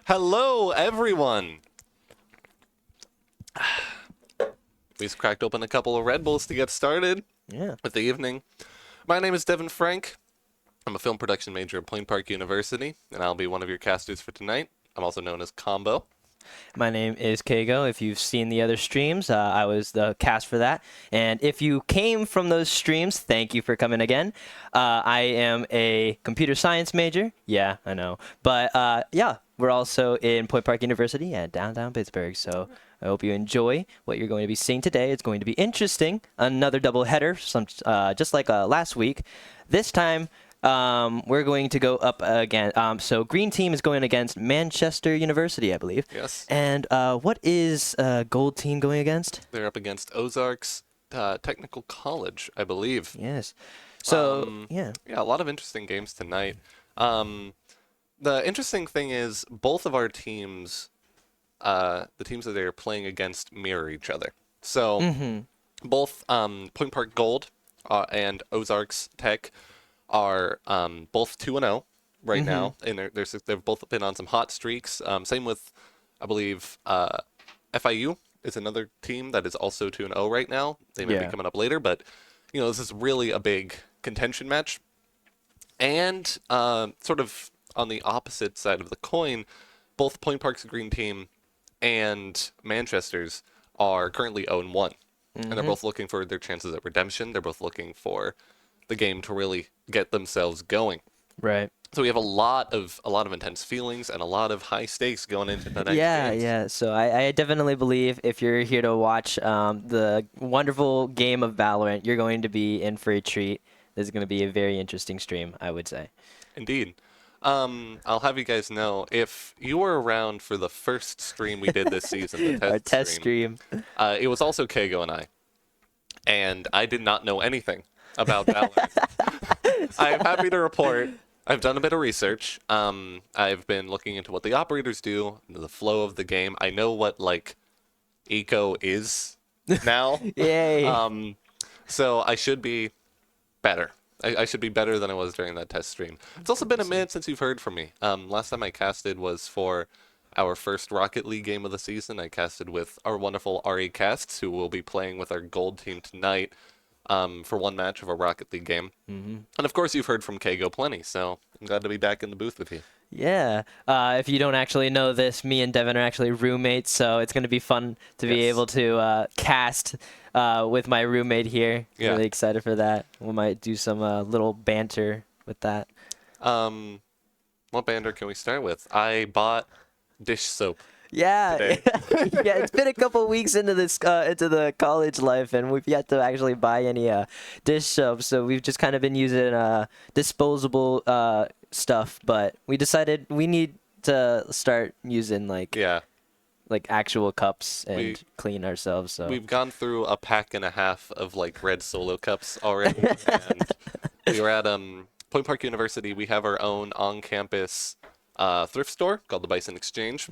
Hello, everyone. We just cracked open a couple of Red Bulls to get started Yeah. with the evening. My name is Devin Frank. I'm a film production major at Point Park University, and I'll be one of your casters for tonight. I'm also known as Combo. My name is Kago. If you've seen the other streams, I was the cast for that. And if you came from those streams, thank you for coming again. I am a computer science major. Yeah, I know. But yeah, we're also in Point Park University at downtown Pittsburgh. So I hope you enjoy what you're going to be seeing today. It's going to be interesting. Another double header, just like last week. This time, we're going to go up again. So Green Team is going against Manchester University, I believe. Yes. And what is Gold Team going against? They're up against Ozarks Technical College, I believe. Yes. So, yeah. Yeah, a lot of interesting games tonight. The interesting thing is both of our teams, the teams that they're playing against mirror each other. So both Point Park Gold and Ozarks Tech are both 2-0 right now, and they've both been on some hot streaks. Same with, I believe, FIU is another team that is also 2-0 right now. They may be Yeah. coming up later, but this is really a big contention match. And sort of on the opposite side of the coin, both Point Park's Green Team and Manchester's are currently 0-1. And they're both looking for their chances at redemption. They're both looking for the game to really get themselves going. Right. So we have a lot of intense feelings and a lot of high stakes going into the next Yeah, games. yeah. So I definitely believe if you're here to watch the wonderful game of Valorant, you're going to be in for a treat. This is going to be a very interesting stream, I would say. Indeed. I'll have you guys know, if you were around for the first stream we did this season, the Our test test stream, stream. it was also Kago and I. And I did not know anything about Valorant. I am happy to report I've done a bit of research. I've been looking into what the operators do, the flow of the game. I know what, eco is now. Yay. So I should be better. I should be better than I was during that test stream. It's also been a minute since you've heard from me. Last time I casted was for our first Rocket League game of the season. I casted with our wonderful RE Casts, who will be playing with our gold team tonight for one match of a Rocket League game. And of course, you've heard from Kago plenty, so I'm glad to be back in the booth with you. Yeah. If you don't actually know this, me and Devin are actually roommates, so it's going to be fun to be Yes. able to cast with my roommate here. Yeah. Really excited for that. We might do some little banter with that. What banner can we start with? I bought dish soap. Yeah, Today. yeah. It's been a couple weeks into this into the college life, and we've yet to actually buy any dish soap. So we've just kind of been using disposable stuff. But we decided we need to start using Yeah. like actual cups and We- clean ourselves. So We've gone through a pack and a half of red solo cups already, and we were at Point Park University. We have our own on-campus thrift store called the Bison Exchange.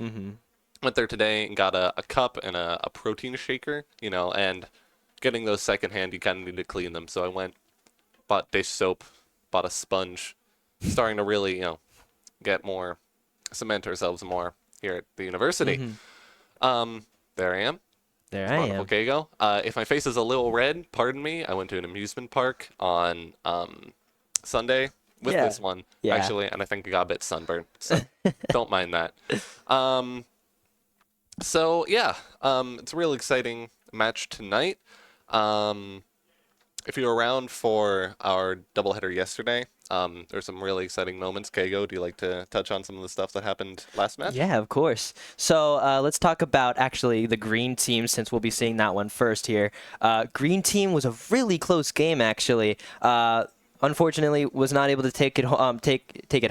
Went there today and got a cup and a protein shaker, and getting those secondhand, you kind of need to clean them. So I went, bought dish soap, bought a sponge, starting to really, get more, cement ourselves more here at the university. There I am. there I Wonderful am. Kago. If my face is a little red, pardon me. I went to an amusement park on Sunday with Yeah. this one, Yeah. actually, and I think I got a bit sunburned. So don't mind that. So yeah, it's a real exciting match tonight. If you were around for our doubleheader yesterday, there's some really exciting moments. Kago, do you like to touch on some of the stuff that happened last match? Yeah, of course. So let's talk about actually the green team since we'll be seeing that one first here. Green team was a really close game actually. Unfortunately, was not able to take it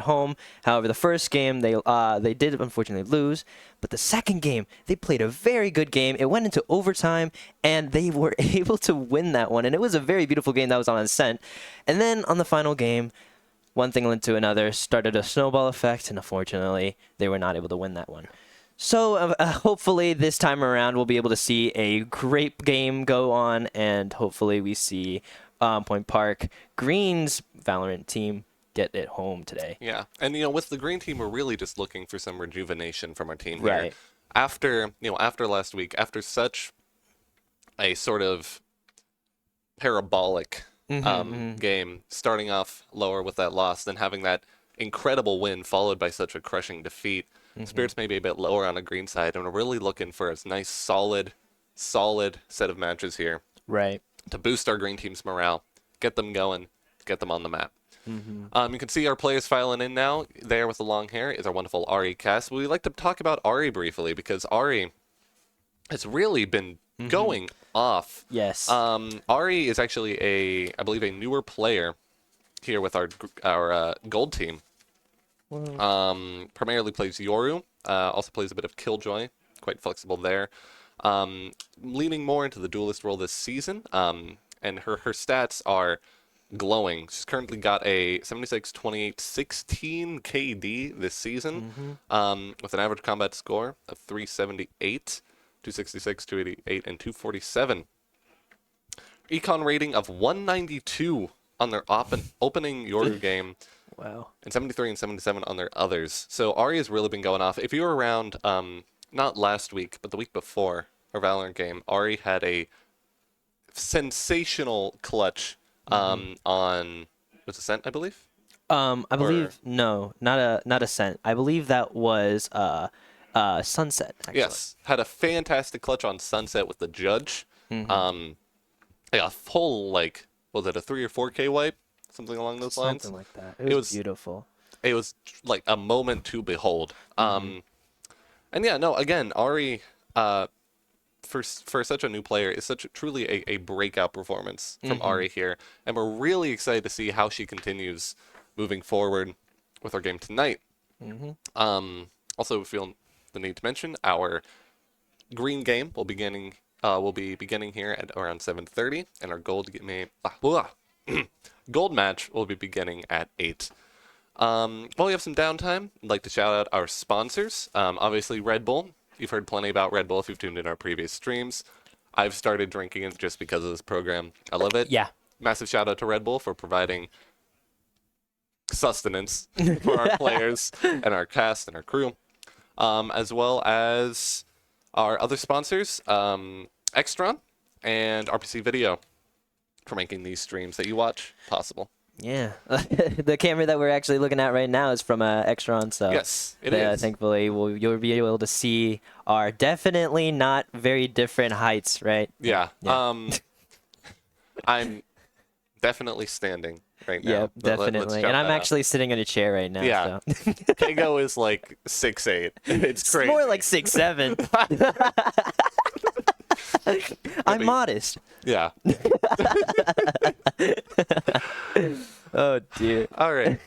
home. However, the first game they did unfortunately lose, but the second game they played a very good game. It went into overtime, and they were able to win that one. And it was a very beautiful game that was on ascent. And then on the final game, one thing led to another, started a snowball effect, and unfortunately, they were not able to win that one. So hopefully this time around we'll be able to see a great game go on, and hopefully we see Point Park Green's Valorant team get it home today. Yeah, and with the green team, we're really just looking for some rejuvenation from our team here. Right. After last week, after such a sort of parabolic game, starting off lower with that loss, then having that incredible win followed by such a crushing defeat. Spirits may be a bit lower on the green side, and we're really looking for a nice, solid set of matches here Right. to boost our green team's morale, get them going, get them on the map. You can see our players filing in now. There with the long hair is our wonderful Ari cast. We'd like to talk about Ari briefly because Ari has really been going off. Yes. Ari is actually I believe a newer player here with our gold team. Primarily plays Yoru, also plays a bit of Killjoy, quite flexible there. Leaning more into the duelist role this season, and her stats are glowing. She's currently got a 76, 28, 16 KD this season, with an average combat score of 378, 266, 288, and 247. Econ rating of 192 on their opening Yoru game. Wow. And 73 and 77 on their others. So Ari has really been going off. If you were around, not last week, but the week before our Valorant game, Ari had a sensational clutch on was Ascent, I believe. I believe no, not Ascent. I believe that was Sunset. Actually. Yes, had a fantastic clutch on Sunset with the judge. A full was it a 3 or 4K wipe, something along those lines. Something like that. It was beautiful. It was like a moment to behold. And yeah, no, again, Ari, for such a new player, is truly a breakout performance from Ari here, and we're really excited to see how she continues moving forward with our game tonight. Also, we feel the need to mention our green game will be beginning here at around 7:30, and our gold match will be beginning at 8. While we have some downtime, I'd like to shout out our sponsors. Obviously, Red Bull. You've heard plenty about Red Bull if you've tuned in our previous streams. I've started drinking it just because of this program. I love it. Yeah. Massive shout out to Red Bull for providing sustenance for our players and our cast and our crew, as well as our other sponsors, Extron and RPC Video, for making these streams that you watch possible. Yeah. The camera that we're actually looking at right now is from Extron, so Yes, it is. Thankfully, you'll be able to see our definitely not very different heights, right? Yeah. I'm definitely standing right now. Yeah, Let's definitely. shout And I'm that out. actually sitting in a chair right now. Yeah. So. Kago is like 6'8". It's crazy. More like 6'7". I'm modest. Yeah. Oh dear. All right.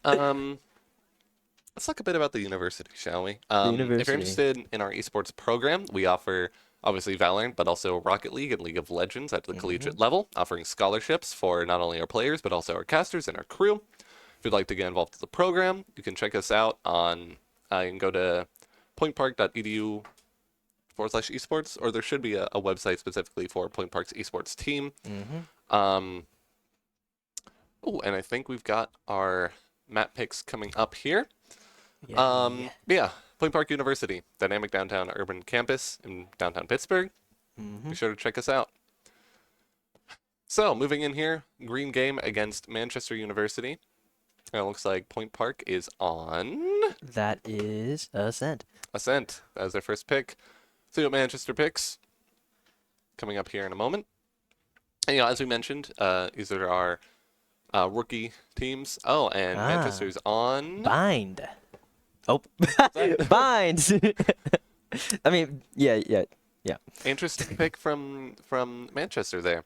Let's talk a bit about the university, shall we? If university. you're interested in our esports program, we offer obviously Valorant, but also Rocket League and League of Legends at the collegiate level, offering scholarships for not only our players, but also our casters and our crew. If you'd like to get involved with the program, you can check us out on, you can go to pointpark.edu/esports, or there should be a website specifically for Point Park's esports team. Oh, and I think we've got our map picks coming up here. Yeah, Point Park University, dynamic downtown urban campus in downtown Pittsburgh. Be sure to check us out. So, moving in here, green game against Manchester University. And it looks like Point Park is on That is Ascent. Ascent. That was their first pick. See what Manchester picks. Coming up here in a moment. And as we mentioned, these are our rookie teams. Oh, and Manchester's on Bind. Oh, Bind. I mean, yeah. Interesting pick from Manchester there.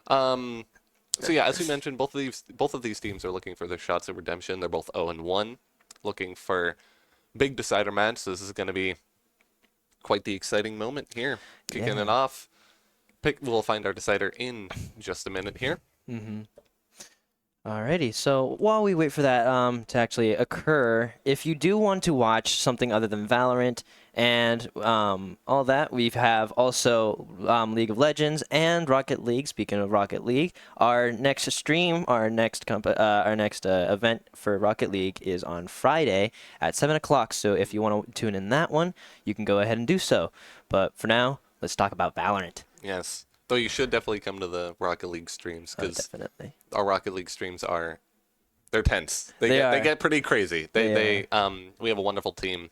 So yeah, as we mentioned, both of these teams are looking for their shots of redemption. They're both 0-1, looking for big decider match. So this is going to be quite the exciting moment here. Kicking it off. We'll find our decider in just a minute here. Alrighty, so while we wait for that to actually occur, if you do want to watch something other than Valorant And all that, we have also League of Legends and Rocket League. Speaking of Rocket League, our next stream, our next event for Rocket League is on Friday at 7 o'clock. So if you want to tune in that one, you can go ahead and do so. But for now, let's talk about Valorant. Yes. Though you should definitely come to the Rocket League streams Oh, because definitely. our Rocket League streams they're tense. They are. get pretty crazy. They We have a wonderful team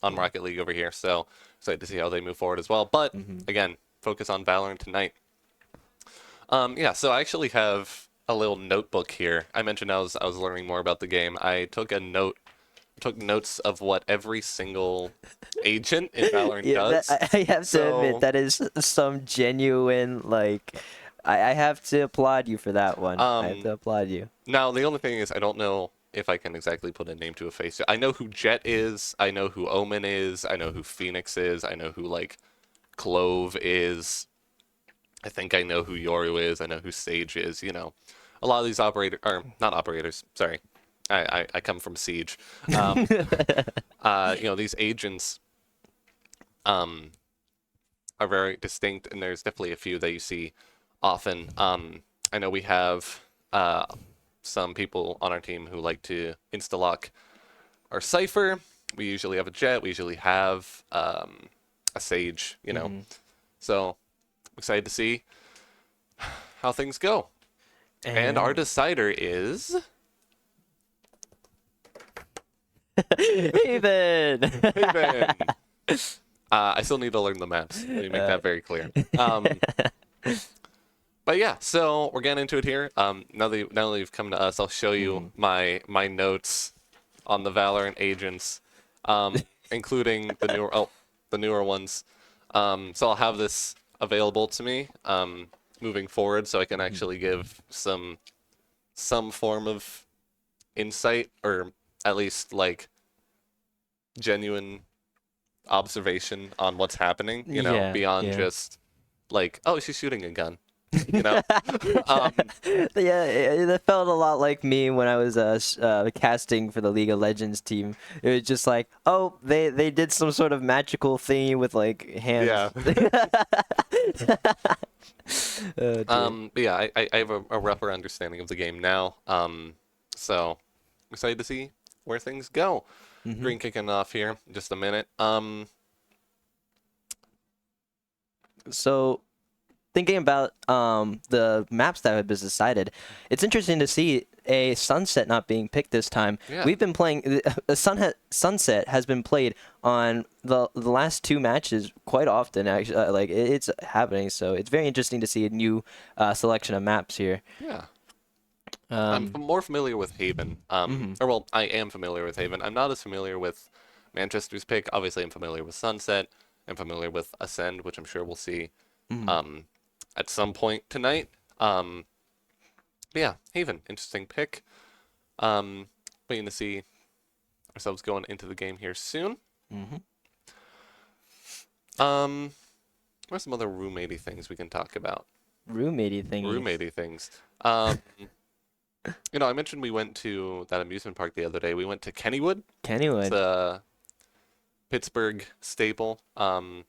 on Rocket League over here, so excited to see how they move forward as well. But again, focus on Valorant tonight. Yeah, so I actually have a little notebook here. I mentioned I was learning more about the game. I took notes of what every single agent in Valorant does. I have to admit that is some genuine I have to applaud you for that one. I have to applaud you. Now, the only thing is, I don't know if I can exactly put a name to a face. I know who Jet is. I know who Omen is. I know who Phoenix is. I know who, like, Clove is. I think I know who Yoru is. I know who Sage is. You know, a lot of these not operators, sorry. I come from Siege. These agents are very distinct, and there's definitely a few that you see often. I know we have some people on our team who like to insta-lock our Cypher. We usually have a Jet. We usually have a Sage, you know. So, excited to see how things go. And our decider is... Haven! Haven! I still need to learn the maps. Let me make that very clear. But yeah, so we're getting into it here. Now that you've come to us, I'll show you my notes on the Valorant agents, including the newer ones. So I'll have this available to me moving forward, so I can actually give some form of insight, or at least like genuine observation on what's happening. You know, beyond just like, oh, she's shooting a gun. You know. It felt a lot like me when I was casting for the League of Legends team. It was just like, oh, they did some sort of magical thingy with like hands. Yeah. But yeah, I have a rougher understanding of the game now. So I'm excited to see where things go. Green kicking off here in just a minute. So thinking about the maps that have been decided, it's interesting to see a Sunset not being picked this time. Yeah. We've been playing Sunset has been played on the last two matches quite often. Actually, it's happening. So it's very interesting to see a new selection of maps here. Yeah. I'm more familiar with Haven. Or well, I am familiar with Haven. I'm not as familiar with Manchester's pick. Obviously, I'm familiar with Sunset. I'm familiar with Ascend, which I'm sure we'll see at some point tonight. But yeah, Haven, interesting pick. Waiting to see ourselves going into the game here soon. What are some other roommatey things we can talk about? Roommatey things. I mentioned we went to that amusement park the other day. We went to Kennywood. It's a Pittsburgh staple. I'm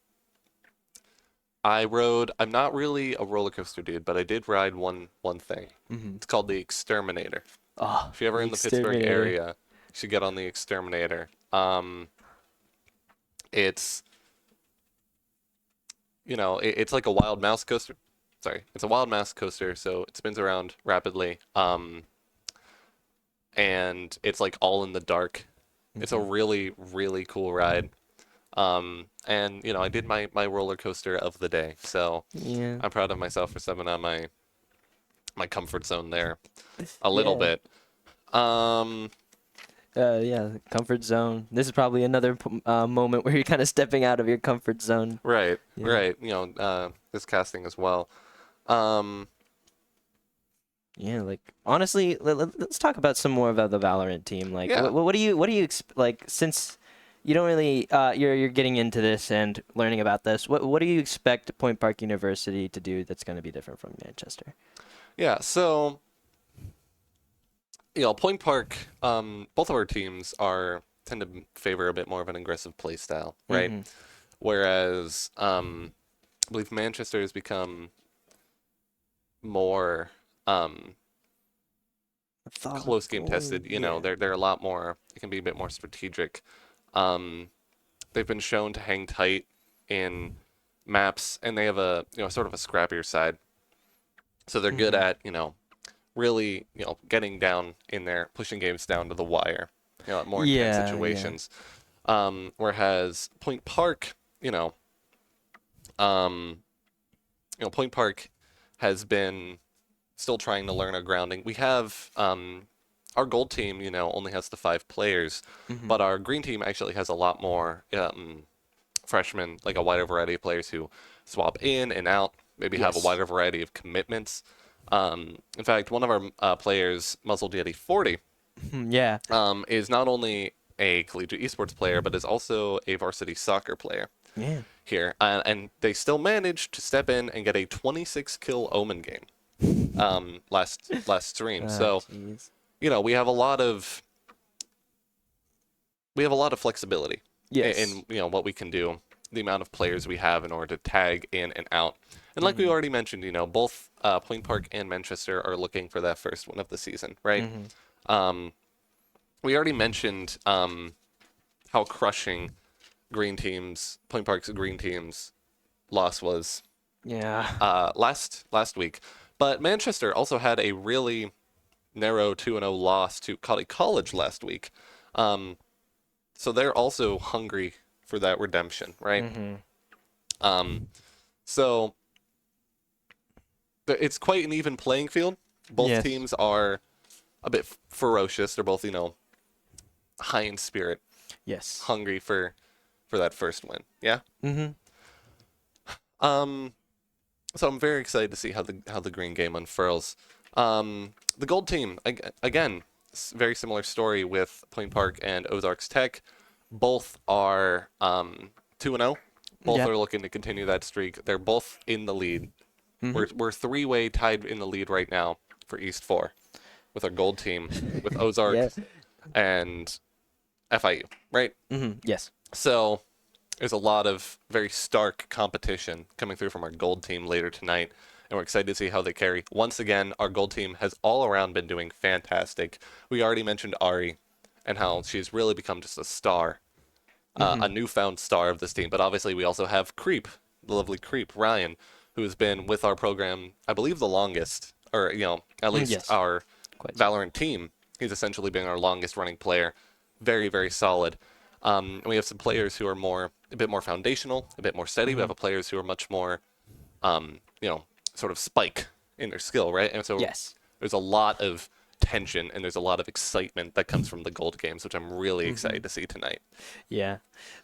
not really a roller coaster dude, but I did ride one thing. It's called the Exterminator. Oh, if you're ever in the Pittsburgh area, you should get on the Exterminator. It's it's like a wild mouse coaster. Sorry, it's a wild mouse coaster, so it spins around rapidly. And it's like all in the dark. It's a really, really cool ride. And I did my roller coaster of the day, so yeah. I'm proud of myself for stepping on my comfort zone there a little bit. Comfort zone. This is probably another moment where you're kind of stepping out of your comfort zone. Right. This casting as well. Honestly, let's talk about some more about the Valorant team. What do you since you don't really you're getting into this and learning about this, what do you expect Point Park University to do that's going to be different from Manchester? Yeah, so Point Park, both of our teams are tend to favor a bit more of an aggressive play style, right? Whereas I believe Manchester has become more close game tested. You know, they're a lot more. It can be a bit more strategic. They've been shown to hang tight in maps, and they have a sort of a scrappier side. So they're good at really getting down in there, pushing games down to the wire. More intense situations. Whereas Point Park, Point Park has been still trying to learn our grounding. We have our gold team, only has the 5 players, but our green team actually has a lot more freshmen, like a wider variety of players who swap in and out, maybe have a wider variety of commitments. In fact, one of our players, Muzzled Yeti 40, is not only a collegiate esports player, but is also a varsity soccer player. Here, and they still managed to step in and get a 26 kill Omen game last stream. So geez. We have a lot of flexibility in what we can do, the amount of players we have in order to tag in and out. And like we already mentioned, both Point Park and Manchester are looking for that first win of the season, right? We already mentioned how crushing Point Park's green team's loss was last week. But Manchester also had a really narrow 2-0 loss to College last week. So they're also hungry for that redemption, right? So it's quite an even playing field. Both teams are a bit ferocious. They're both, high in spirit. Hungry for that first win. Yeah. So I'm very excited to see how the green game unfurls. The gold team, again, very similar story with Point Park and Ozarks Tech. Both are 2-0. Both are looking to continue that streak. They're both in the lead. We're 3-way tied in the lead right now for East 4 with our gold team, with Ozark and FIU, right? Yes. So there's a lot of very stark competition coming through from our gold team later tonight, and we're excited to see how they carry. Once again, our gold team has all around been doing fantastic. We already mentioned Ari and how she's really become just a star, a newfound star of this team. But obviously we also have Creep, the lovely Creep, Ryan, who has been with our program, I believe, the longest, or, at least our Valorant team. He's essentially been our longest running player. Very, very solid. We have some players who are a bit more foundational, a bit more steady. We have players who are much more, sort of spike in their skill, right? And so there's a lot of tension and there's a lot of excitement that comes from the gold games, which I'm really excited to see tonight. Yeah,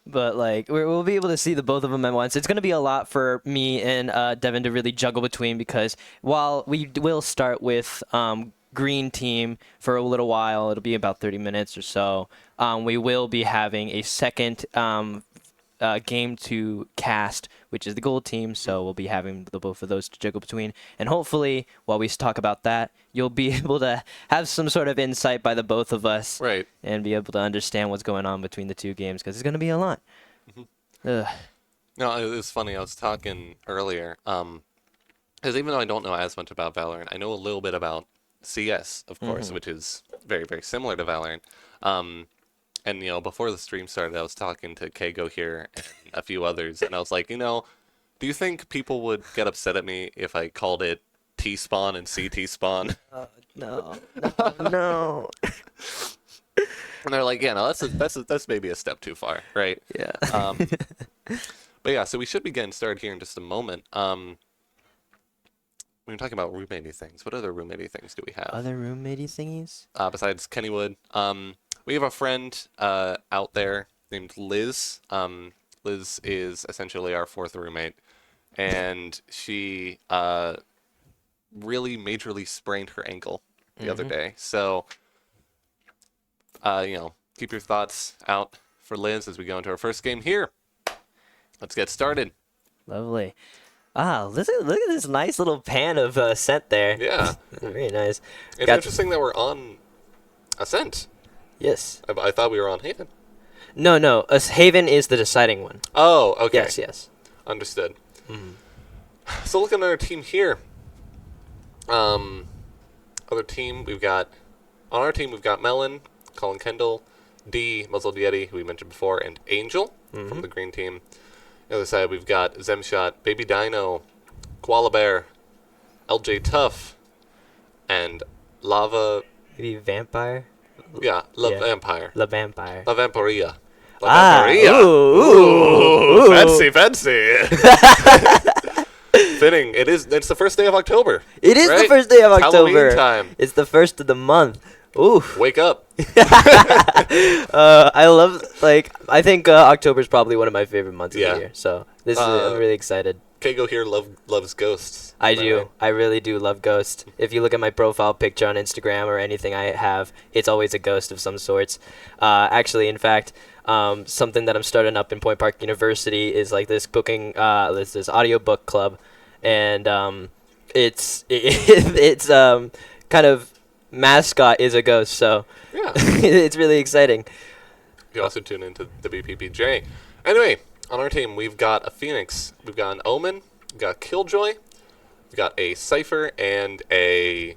but we'll be able to see the both of them at once. It's going to be a lot for me and Devin to really juggle between, because while we will start with green team for a little while, it'll be about 30 minutes or so. We will be having a second game to cast, which is the gold team. So we'll be having the both of those to juggle between. And hopefully, while we talk about that, you'll be able to have some sort of insight by the both of us. Right. And be able to understand what's going on between the two games, because it's going to be a lot. No, it was funny. I was talking earlier, because even though I don't know as much about Valorant, I know a little bit about CS, of course, which is very, very similar to Valorant. And, before the stream started, I was talking to Kago here and a few others, and I was like, do you think people would get upset at me if I called it T-spawn and CT spawn? No. And they're like, no, that's maybe a step too far, right? Yeah. But yeah, so we should be getting started here in just a moment. We were talking about roommatey things. What other roommatey things do we have? Other roommatey thingies? Besides Kennywood, we have a friend out there named Liz. Liz is essentially our 4th roommate, and she really majorly sprained her ankle the other day. So, keep your thoughts out for Liz as we go into our first game here. Let's get started. Lovely. Look at this nice little pan of scent there. Yeah. Very nice. It's interesting that we're on Ascent. Yes. I thought we were on Haven. No. Haven is the deciding one. Oh, okay. Yes. Understood. So looking at our team here. Other team, on our team we've got Melon, Colin Kendall, D, Muzzled Yeti, who we mentioned before, and Angel from the green team. The other side we've got Zemshot, Baby Dino, Koala Bear, LJ Tough, and Lava. Maybe Vampire? Yeah, Vampire. La Vampire. La Vampiria. La Ah, Vampiria. ooh. Fancy. Fitting. It's the first day of October. It is the right? first day of It's October. Halloween time. It's the first of the month. Ooh. Wake up. I love, I think October is probably one of my favorite months of the year. So I'm really excited. Kago here loves ghosts. I do. I really do love Ghost. If you look at my profile picture on Instagram or anything I have, it's always a ghost of some sorts. Actually, in fact, something that I'm starting up in Point Park University is like this booking, this audiobook club, and it's kind of mascot is a ghost, so Yeah. it's really exciting. You can also tune into the BPPJ. Anyway, on our team, we've got a Phoenix, we've got an Omen, we've got Killjoy, we've got a Cypher, and a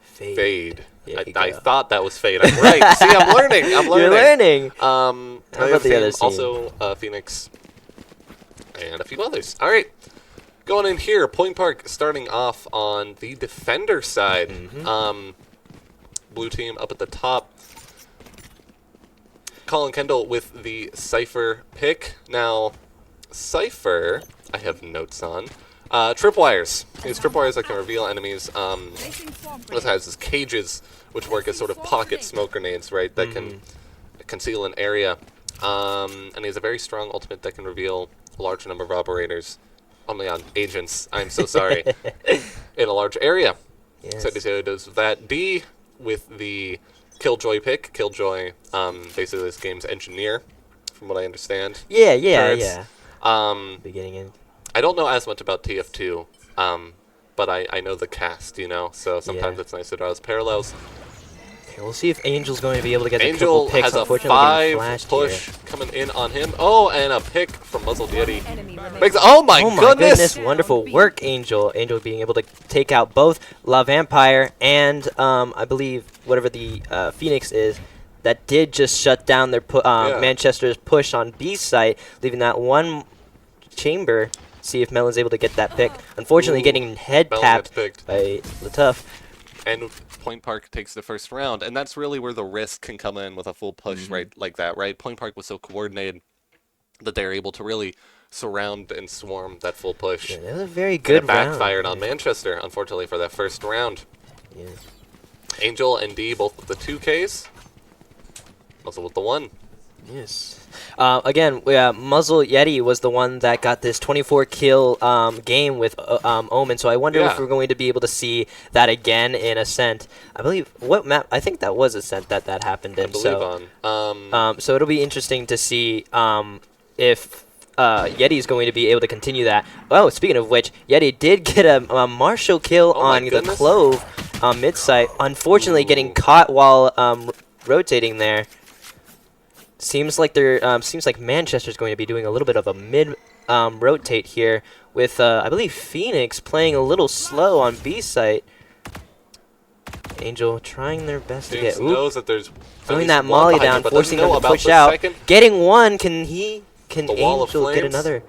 Fade. I thought that was Fade. I'm right. See, I'm learning. You're learning. How about the other team? Also, Phoenix, and a few others. All right. Going in here, Point Park starting off on the defender side. Blue team up at the top. Colin Kendall with the Cypher pick. Now, Cypher, I have notes on. Tripwires. These tripwires that can reveal enemies. This has his cages, which work as sort of pocket smoke grenades, right? That can conceal an area. And he has a very strong ultimate that can reveal a large number of operators. Only on agents. I'm so sorry. In a large area. Yes. So he does that. D with the Killjoy pick. Killjoy, basically this game's engineer, from what I understand. Yeah. Beginning and I don't know as much about TF2, but I know the cast, so sometimes it's nice to draw those parallels. Okay, we'll see if Angel's going to be able to get the Angel triple picks. has a Unfortunately, 5 push here. coming in on him. Oh, and a pick from Muzzled Yeti. Oh my goodness! Wonderful work, Angel. Angel being able to take out both La Vampire and I believe whatever the Phoenix is. That did just shut down their Manchester's push on B site, leaving that one chamber. See if Melon's able to get that pick. Unfortunately, getting head tapped by Latuff. And Point Park takes the first round, and that's really where the risk can come in with a full push, right? Like that, right? Point Park was so coordinated that they're able to really surround and swarm that full push. Yeah, that was a very good round. It backfired on Manchester, unfortunately, for that first round. Yeah. Angel and D both with the 2Ks. Also with the 1. Yes. Again, Muzzle Yeti was the one that got this 24 kill game with Omen, so I wonder if we're going to be able to see that again in Ascent. I believe, what map? I think that was Ascent that happened in. I believe so it'll be interesting to see if Yeti is going to be able to continue that. Oh, speaking of which, Yeti did get a Marshall kill on the Clove mid-site, unfortunately getting caught while rotating there. Seems like Manchester's going to be doing a little bit of a mid rotate here with I believe Phoenix playing a little slow on B site. Angel trying their best to get knows that there's throwing that molly down, forcing them to push out. Getting one, can Angel get another?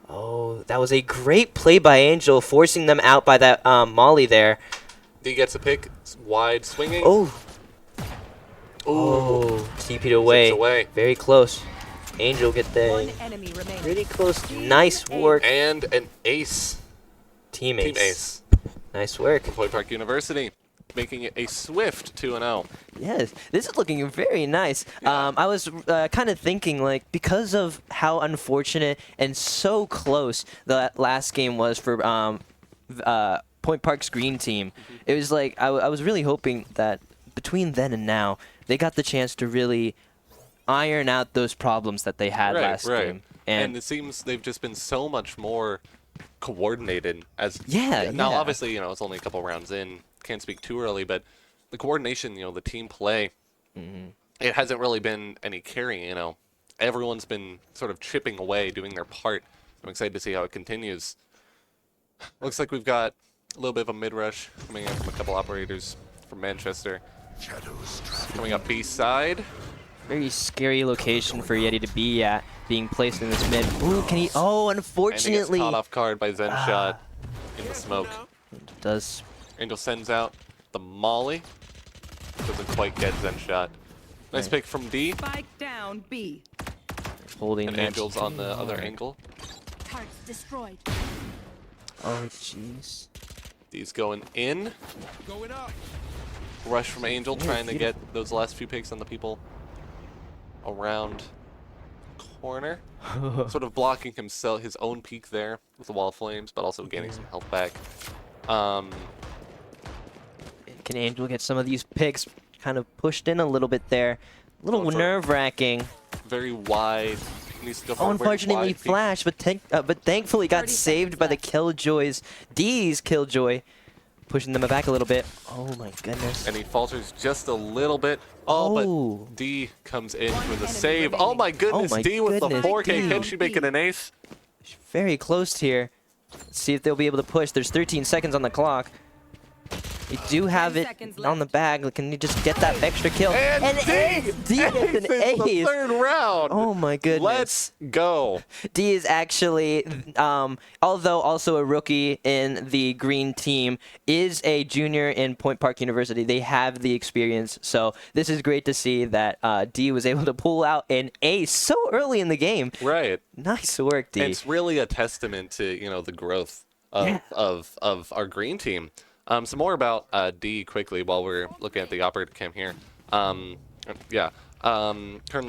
Oh, that was a great play by Angel, forcing them out by that molly there. D gets a pick, wide swinging. Oh, TP'd away. Very close. Angel get there. Pretty close. Nice work. And an ace. Team ace. Team ace. Nice work. Point Park University, making it a swift 2-0. Yes, this is looking very nice. I was kind of thinking, because of how unfortunate and so close the last game was for Point Park's green team, it was like I was really hoping that between then and now, they got the chance to really iron out those problems that they had last game. And it seems they've just been so much more coordinated. Now, obviously, it's only a couple rounds in. Can't speak too early, but the coordination, the team play, it hasn't really been any carry, you know. Everyone's been sort of chipping away, doing their part. I'm excited to see how it continues. Looks like we've got a little bit of a mid-rush coming in from a couple operators from Manchester. Coming up B side. Very scary location for Yeti to be at, being placed in this mid. Ooh, can he? Oh, And he gets unfortunately. caught off guard by Zen shot in the smoke. Does Angel sends out the molly. Doesn't quite get Zen shot. Nice pick from D. Spike down B. holding And that Angel's on the other hard. angle. Targets destroyed. Oh, jeez. D's going in. Rush from Angel, trying to get those last few picks on the people around corner. Sort of blocking himself, his own peak there with the wall of flames, but also gaining some health back. Can Angel get some of these picks kind of pushed in a little bit there? A little nerve-wracking. Very wide. Needs to go for Oh, a very unfortunately, wide peek. Flash, but thankfully got 30 saved by the seconds Killjoys. D's Killjoy, pushing them back a little bit. Oh my goodness. And he falters just a little bit. Oh, Oh. but D comes in for the enemy save. remaining. Oh my goodness, my D with the goodness, 4K. D. Can she make it an ace? Very close here. Let's see if they'll be able to push. There's 13 seconds on the clock. They do have 10 it seconds on the left. bag. Can you just get that extra kill? And D! ace! D gets an Ace in the ace! third round. Oh my goodness. Let's go. D is actually, although also a rookie in the green team, is a junior in Point Park University. They have the experience, so this is great to see that D was able to pull out an ace so early in the game. Right. Nice work, D. It's really a testament to, you know, the growth of our green team. Some more about D quickly while we're looking at the operator cam here. Currently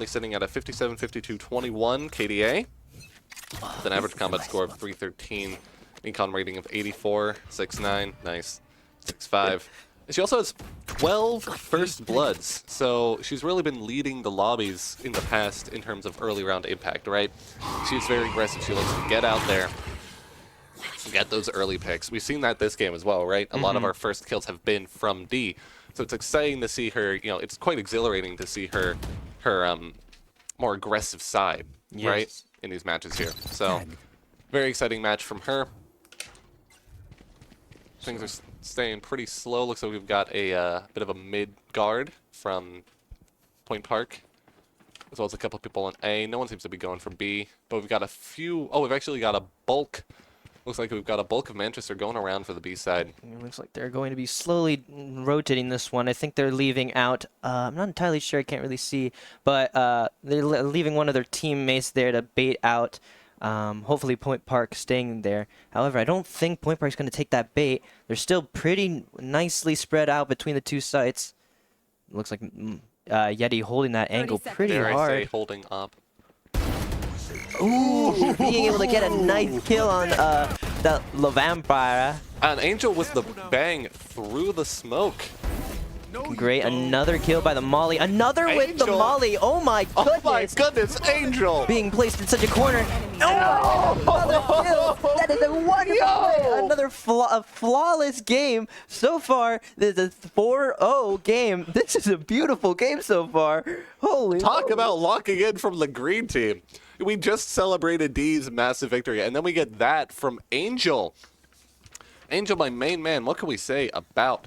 sitting at a 57-52-21 KDA with an average combat score of 313, econ rating of 84, 6'9", nice, 6'5". She also has 12 first bloods, so she's really been leading the lobbies in the past in terms of early round impact, right? She's very aggressive. She likes to get out there, get those early picks. We've seen that this game as well, right? A lot of our first kills have been from D. So it's exciting to see her, you know, it's quite exhilarating to see her more aggressive side, right? Yes. In these matches here. So very exciting match from her. Things are staying pretty slow. Looks like we've got a bit of a mid guard from Point Park, as well as a couple of people on A. No one seems to be going for B, but we've got a few. Oh, we've actually got a bulk. Looks like we've got a bulk of Manchester going around for the B side. It looks like they're going to be slowly rotating this one. I think they're leaving out, I'm not entirely sure, I can't really see, but they're leaving one of their teammates there to bait out, hopefully Point Park staying there. However, I don't think Point Park's going to take that bait. They're still pretty nicely spread out between the two sites. Looks like Yeti holding that angle 30 pretty Dare I say, hard. holding up. Ooh, being able to get a nice kill on the La Vampire. An Angel with the bang through the smoke. Great, another kill by the Molly. Another with the Angel. Molly. Oh my goodness. Oh my goodness, Angel! Being placed in such a corner. Oh, another kill. That is a wonderful play. Another a flawless game. So far, this is a 4-0 game. This is a beautiful game so far. Holy Talk moly. about locking in from the green team. We just celebrated D's massive victory, and then we get that from Angel. Angel, my main man. What can we say about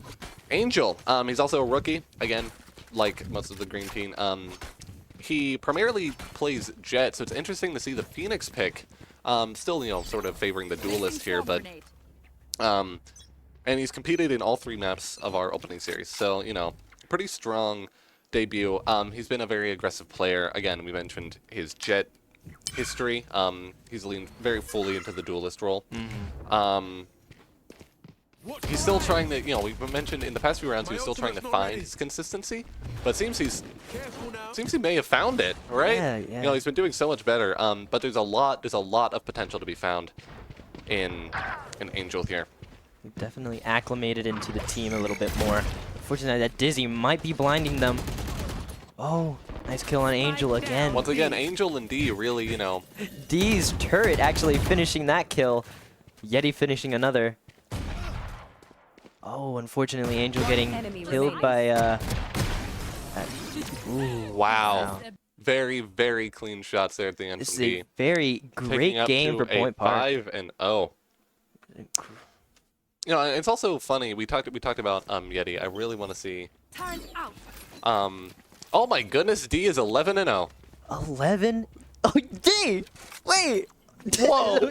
Angel? He's also a rookie, again, like most of the green team. He primarily plays Jet, so it's interesting to see the Phoenix pick. Still, you know, sort of favoring the duelist here, but and he's competed in all 3 maps of our opening series, so you know, pretty strong debut. He's been a very aggressive player. Again, we mentioned his Jet history. He's leaned very fully into the duelist role. He's still trying to, you know, we mentioned in the past few rounds he was still trying to find his consistency, but seems he may have found it, right? Yeah. You know, he's been doing so much better. But there's a lot of potential to be found in Angel here. Definitely acclimated into the team a little bit more. Unfortunately, that Dizzy might be blinding them. Oh, nice kill on Angel again. Once again, Angel and D really, you know, D's turret actually finishing that kill. Yeti finishing another. Oh, unfortunately, Angel getting enemy killed remaining. by Wow. Very, very clean shots there at the end This from is D. a very Taking great up game to for Point Park. 5-0. You know, it's also funny. We talked about Yeti. I really want to see. Turn out. Oh my goodness, D is 11-0. 11? Oh, D! Wait! Whoa!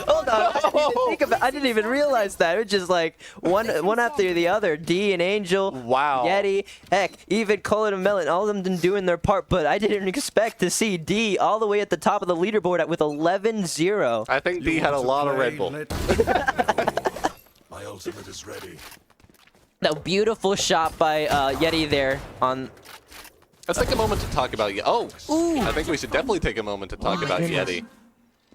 Hold on. I didn't even realize that. It's just like one after the other. D and Angel. Wow. Yeti. Heck, even Cullen and Melon. All of them doing their part, but I didn't expect to see D all the way at the top of the leaderboard with 11-0. I think D had a lot of Red Bull. My ultimate is ready. That beautiful shot by Yeti there on. Let's take a moment to talk about Yeti. Oh! Ooh. I think we should definitely take a moment to talk my about goodness. Yeti.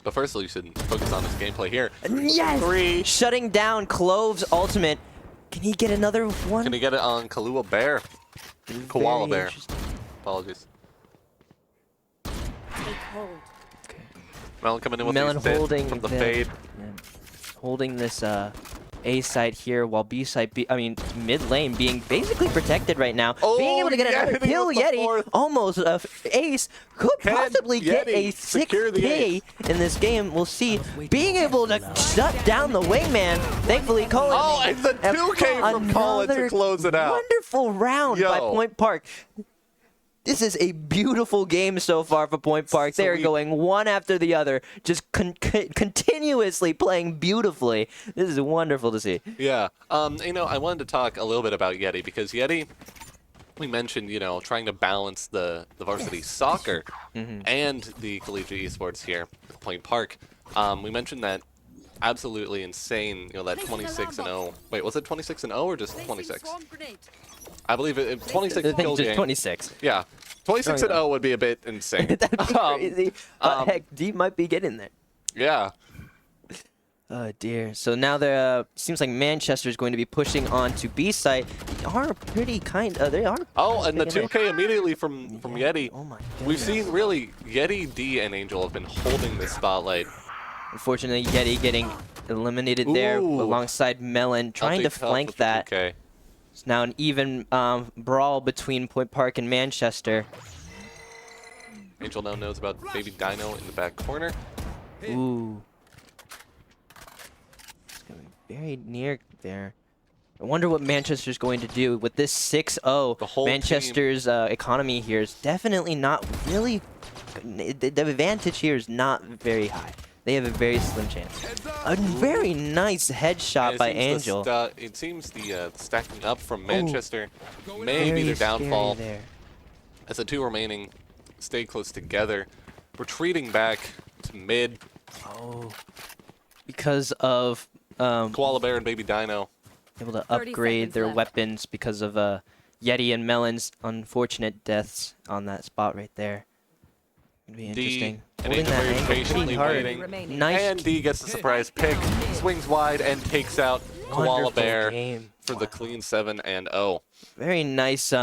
But first, we should focus on his gameplay here. Yes! 3. Shutting down Clove's ultimate. Can he get another one? Can he get it on Kahlua Bear? Koala Very Bear. interesting. Apologies. Take hold. Okay. Melon coming in with Melon the assist holding from the the- fade. Yeah. Holding this A side here, while B side, mid lane being basically protected right now. Oh, being able to get another Yeti kill, with the Yeti, fourth. almost ace, could Can possibly get a Yeti secure the 6K in this game. We'll see. Being able to shut down the wingman, thankfully Colin. Oh, and the 2K from Colin to Another close it out. Wonderful round by Yo. Point Park. This is a beautiful game so far for Point Park. They are Sweet. going one after the other, just continuously playing beautifully. This is wonderful to see. Yeah. You know, I wanted to talk a little bit about Yeti because Yeti, we mentioned, you know, trying to balance the varsity soccer and the collegiate esports here at Point Park. We mentioned that absolutely insane, you know, that 26-0. Wait, was it 26-0 or just 26? I believe it 26 I think kill just game. 26. Yeah. 26-0 would be a bit insane. That'd be crazy. But heck, D might be getting there. Yeah. Oh dear. So now there seems like Manchester is going to be pushing on to B site. They are pretty they are. Oh, and the taking it. 2K immediately from Yeti. Oh my We've goodness. seen really Yeti, D, and Angel have been holding this spotlight. Unfortunately, Yeti getting eliminated there Ooh. alongside Melon, trying to Update tough flank with the that. 2K. It's now an even brawl between Point Park and Manchester. Angel now knows about Baby Dino in the back corner. Ooh. It's going very near there. I wonder what Manchester's going to do with this 6-0. The whole Manchester's economy here is definitely not really. The advantage here is not very high. They have a very slim chance. A very nice headshot And by it seems the Angel. it seems the stacking up from Manchester may be Very their scary downfall. there. As the two remaining stay close together, retreating back to mid. Oh, because of Koala Bear and Baby Dino. able to 30 upgrade seconds their left. weapons because of Yeti and Melon's unfortunate deaths on that spot right there. Gonna be D interesting. and Holding Angel that very angle pretty patiently hard. waiting. Remaining. Nice, And D gets the surprise pick, swings wide and takes out Koala wonderful Bear game. for the clean 7-0. Very nice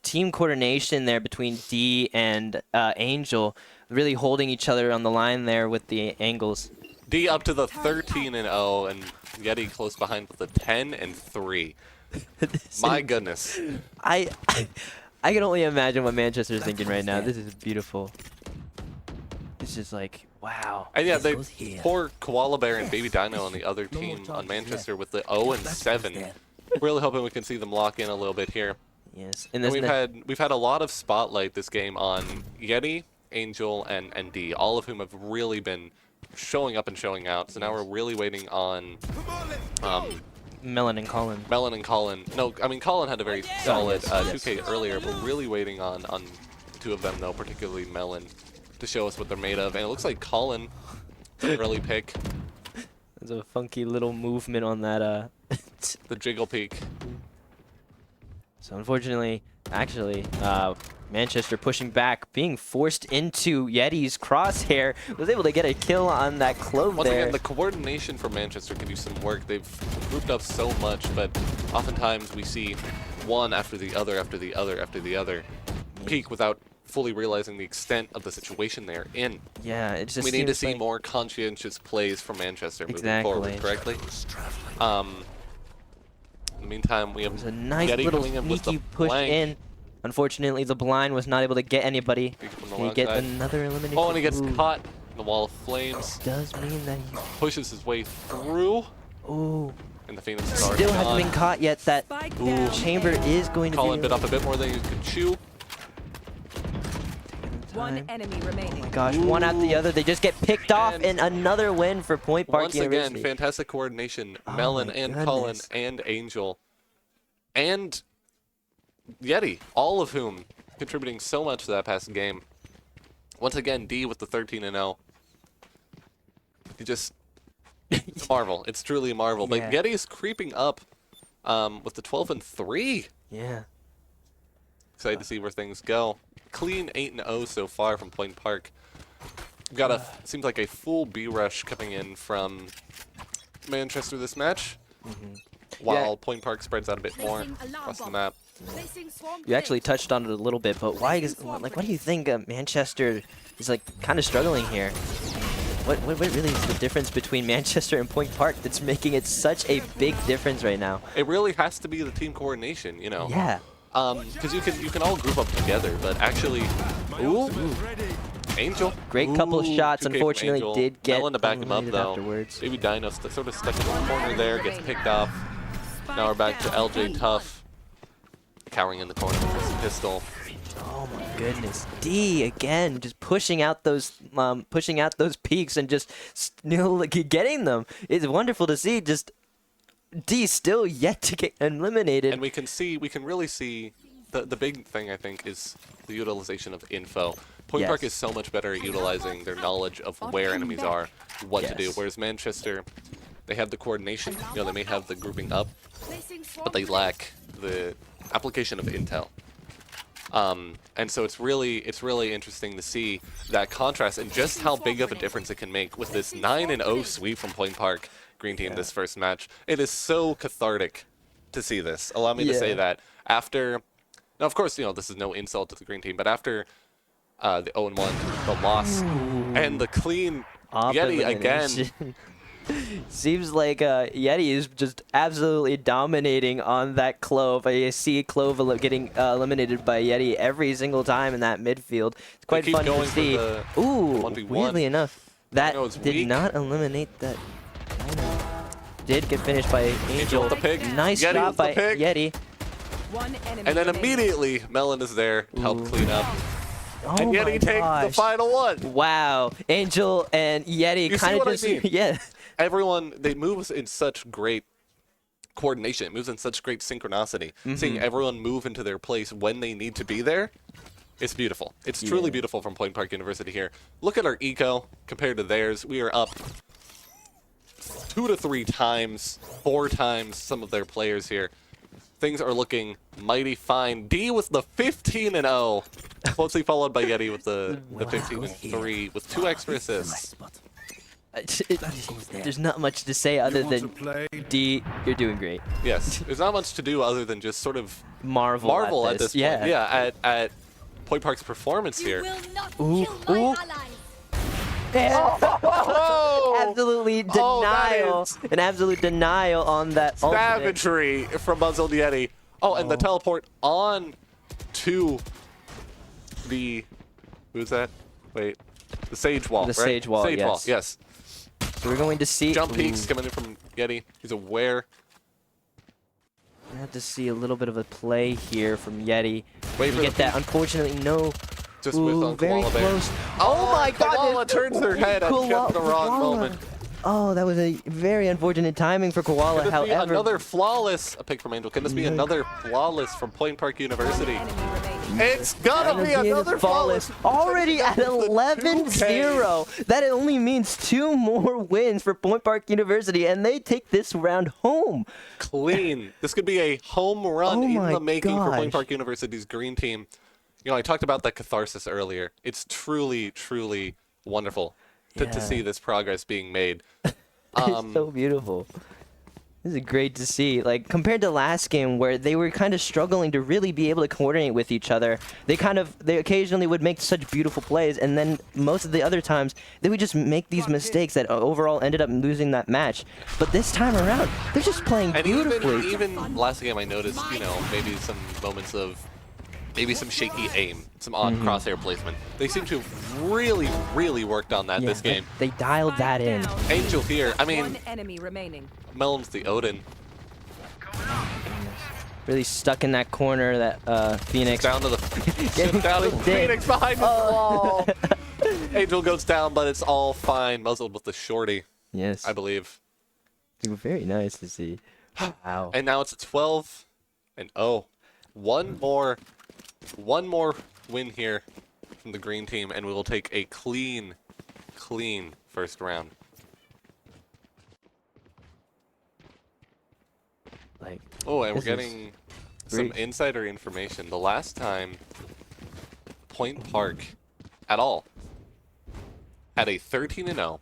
team coordination there between D and Angel, really holding each other on the line there with the angles. D up to the 13-0 and Yeti close behind with the 10-3. My goodness. I can only imagine what Manchester's thinking right now. This is beautiful. This is like, wow. And yeah, they poor Koala Bear and Baby Dino on the other team on Manchester with the 0-7. Really hoping we can see them lock in a little bit here. Yes, and And this we've had a lot of spotlight this game on Yeti, Angel, and D, all of whom have really been showing up and showing out. So now we're really waiting on Melon and Colin. Melon and Colin. No, I mean Colin had a very solid yes, 2K earlier, but really waiting on the two of them though, particularly Melon, to show us what they're made of. And it looks like Colin, an early pick, There's a funky little movement on that. the jiggle peak. So unfortunately, actually, Manchester pushing back, being forced into Yeti's crosshair, was able to get a kill on that Clove Once there. again, the coordination for Manchester can do some work. They've grouped up so much, but oftentimes we see one after the other, after the other, after the other peak without fully realizing the extent of the situation they're in. Yeah, it just We need to seems see like- more conscientious plays from Manchester moving Exactly. forward, correctly? In the meantime, we have There's a nice Yeti little coming in with the sneaky push flank. in. Unfortunately, the blind was not able to get anybody. Peek from the He wrong get side. another elimination. Oh, and he gets Ooh. caught in the wall of flames. Does mean that Pushes his way through. Ooh. And the Phoenix is already Still hasn't gone. been caught yet. That Spike Ooh. down. chamber is going to Colin be... bit off a bit more than he could chew. One enemy remaining. Oh my gosh, one after the other. They just get picked off, and another win for Point Park Once University. again, fantastic coordination. Oh Melon my and Colin goodness. and Angel and Yeti, all of whom contributing so much to that past game. Once again, D with the 13-0. He just, it's a marvel. It's truly a marvel. Yeah. But Yeti is creeping up with the 12-3. Yeah. Excited to see where things go. Clean 8-0 so far from Point Park. We've got seems like a full B rush coming in from Manchester this match, while Yeah. Point Park spreads out a bit more across the map. Placing swarm You actually grenade. touched on it a little bit, but why is like what do you think Manchester is like kind of struggling here? What really is the difference between Manchester and Point Park that's making it such a big difference right now? It really has to be the team coordination, you know. Yeah. Because you can all group up together, but actually, ooh, Angel. Great couple of Ooh, shots. 2K from Unfortunately, Angel. did get Melon to back him up eliminated though. afterwards. Baby Dino sort of stuck in the corner there, gets picked off. Now we're back to LJ Tough, cowering in the corner with his pistol. Oh my goodness, D again, just pushing out those peaks and just still getting them. It's wonderful to see. Just D still yet to get eliminated. And we can really see the big thing, I think, is the utilization of info. Point Yes. Park is so much better at utilizing their knowledge of where enemies are, what to do. Yes. Whereas Manchester, they have the coordination, you know, they may have the grouping up, Placing swarm but they grenade. lack the application of intel. And so it's really interesting to see that contrast and just how big of a difference it can make with this 9-0 sweep from Point Park Green Team this first match. It is so cathartic to see this. Allow me to say Yeah. that after, now of course, you know, this is no insult to the Green Team, but after the 0-1, the loss, and the clean Off Yeti elimination. again. Seems like Yeti is just absolutely dominating on that Clove. I see Clove getting eliminated by Yeti every single time in that midfield. It's quite keep fun to going for see. the Ooh, 1v1. weirdly enough, that Dino is did weak. not eliminate that. Dino. Did get finished by Angel. with the pick. Nice Yeti shot with the by pick. Yeti. One enemy And then remaining. immediately, Melon is there to help clean up. Oh And my Yeti takes the gosh. final one. Wow, Angel and Yeti You see kind of what I just mean? yeah. Everyone, they move in such great coordination. It moves in such great synchronicity. Seeing everyone move into their place when they need to be there, it's beautiful. It's truly beautiful from Point Park University here. Look at our eco compared to theirs. We are up 2 to 3 times, 4 times some of their players here. Things are looking mighty fine. D with the 15-0, closely followed by Yeti with the 15-3 with 2 extra assists. There's not much to say other than D, you're doing great. Yes, there's not much to do other than just sort of Marvel at this point. Yeah. Yeah, at Point Park's performance You here. will not Ooh, kill my ooh. allies. Absolutely Oh, that denial. is An absolute denial on that ultimate. Savagery from Muzzled Yeti. Oh, and the teleport on to the, who's that? Wait, the Sage Wall, The right? Sage Wall, Sage Wall, yes. yes. So we're going to see. Jump peeks Ooh. coming in from Yeti. He's aware. We have to see a little bit of a play here from Yeti. Wait You for get the that. Unfortunately, no. Just Ooh, whiffed on very Koala Bear. close. Oh my God! Koala turns their head at just the wrong Koala. moment. Oh, that was a very unfortunate timing for Koala. Could this be However, another flawless, a pick from Angel, can this be another flawless from Point Park University? Enemy remaining. It's gonna be Being another flawless. already at The 11-0. That only means 2 more wins for Point Park University, and they take this round home. Clean. This could be a home run Oh in my the making for Point gosh. Park University's green team. You know, I talked about that catharsis earlier. It's truly, truly wonderful to Yeah. see this progress being made. It's so beautiful. This is great to see. Like, compared to last game where they were kind of struggling to really be able to coordinate with each other, they occasionally would make such beautiful plays, and then most of the other times they would just make these mistakes that overall ended up losing that match. But this time around, they're just playing And beautifully. even last game, I noticed, you know, maybe some moments of maybe some shaky aim, some odd crosshair placement. They seem to have really, really worked on that this game. They dialed that in. Down. Angel here, I mean, One enemy remaining. Melon's the Odin. Really stuck in that corner, that Phoenix. Down to the down to the clipped in. Phoenix behind the wall. Angel goes down, but it's all fine. Muzzled with the shorty, Yes. I believe. Very nice to see. Wow. And now it's a 12 and one more win here from the green team, and we will take a clean first round. Like, Oh, and we're This is getting some great. insider information. The last time Point Park at all had a 13-0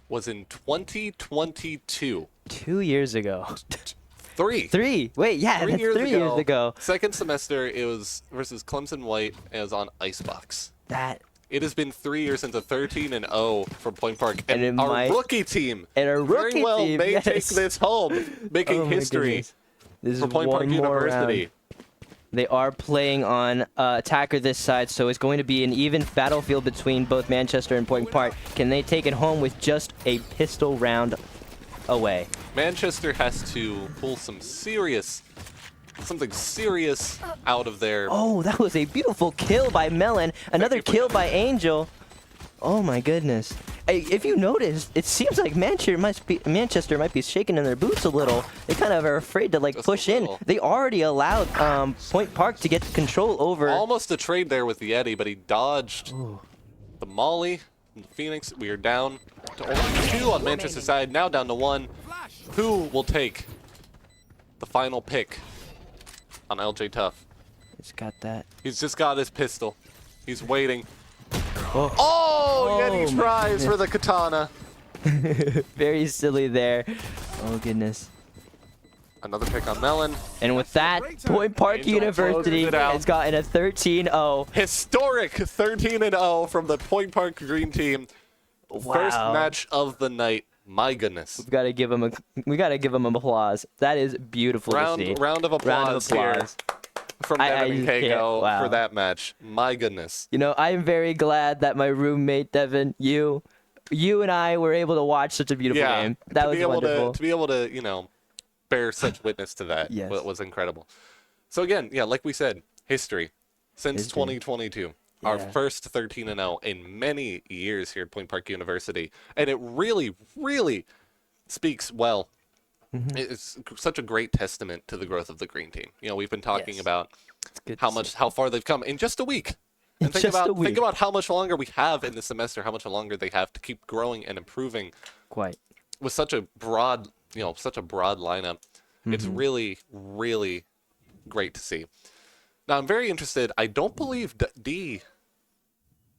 was in 2022. 2 years ago. 3 Wait, yeah, 3 that's years 3 years ago. Second semester, it was versus Clemson White, and it was on Icebox. That It has been 3 years since a 13-0 from Point Park, And and it our might- rookie team and our very rookie well team, may yes. take this home, making Oh my history goodness. This for is Point Park one more University. round. They are playing on attacker this side, so it's going to be an even battlefield between both Manchester and Point Park. Can they take it home with just a pistol round away? Manchester has to pull something serious out of their. Oh, that was a beautiful kill by Melon. Another you for kill by Angel. Oh my goodness. Hey, if you notice, it seems like Manchester might be shaking in their boots a little. They kind of are afraid to like Just a push in. little. They already allowed Point Park to get control over. Almost a trade there with the Yeti, but he dodged the Molly and the Phoenix. We are down to only 2 on Manchester's side, now down to 1. Who will take the final pick on LJ Tuff? It's got that. He's just got his pistol. He's waiting. Oh, Oh, Yeti my tries for the katana. very silly there. Oh goodness. Another pick on Melon. And with that, Point Park Angel University closes it out. has gotten a 13-0. Historic 13-0 from the Point Park Green team. First Wow. match of the night. My goodness. We gotta give them applause. That is beautiful to see. Round of applause, here from I Devin and just can't- Keiko wow. for that match. My goodness. You know, I'm very glad that my roommate Devin, you and I were able to watch such a beautiful Yeah, game. That to was be able wonderful. to be able to bear such witness to that Yes. was incredible. So again, yeah, like we said, history since History. 2022. Our Yeah. first 13-0 in many years here at Point Park University, and it really, really speaks well. Mm-hmm. It's such a great testament to the growth of the green team. You know, we've been talking Yes. about It's good how to see. how far they've come in just a week. In And think just a about week. think about how much longer we have in the semester, how much longer they have to keep growing and improving Quite. with such a broad lineup. It's Mm-hmm. really, really great to see. Now I'm very interested. I don't believe D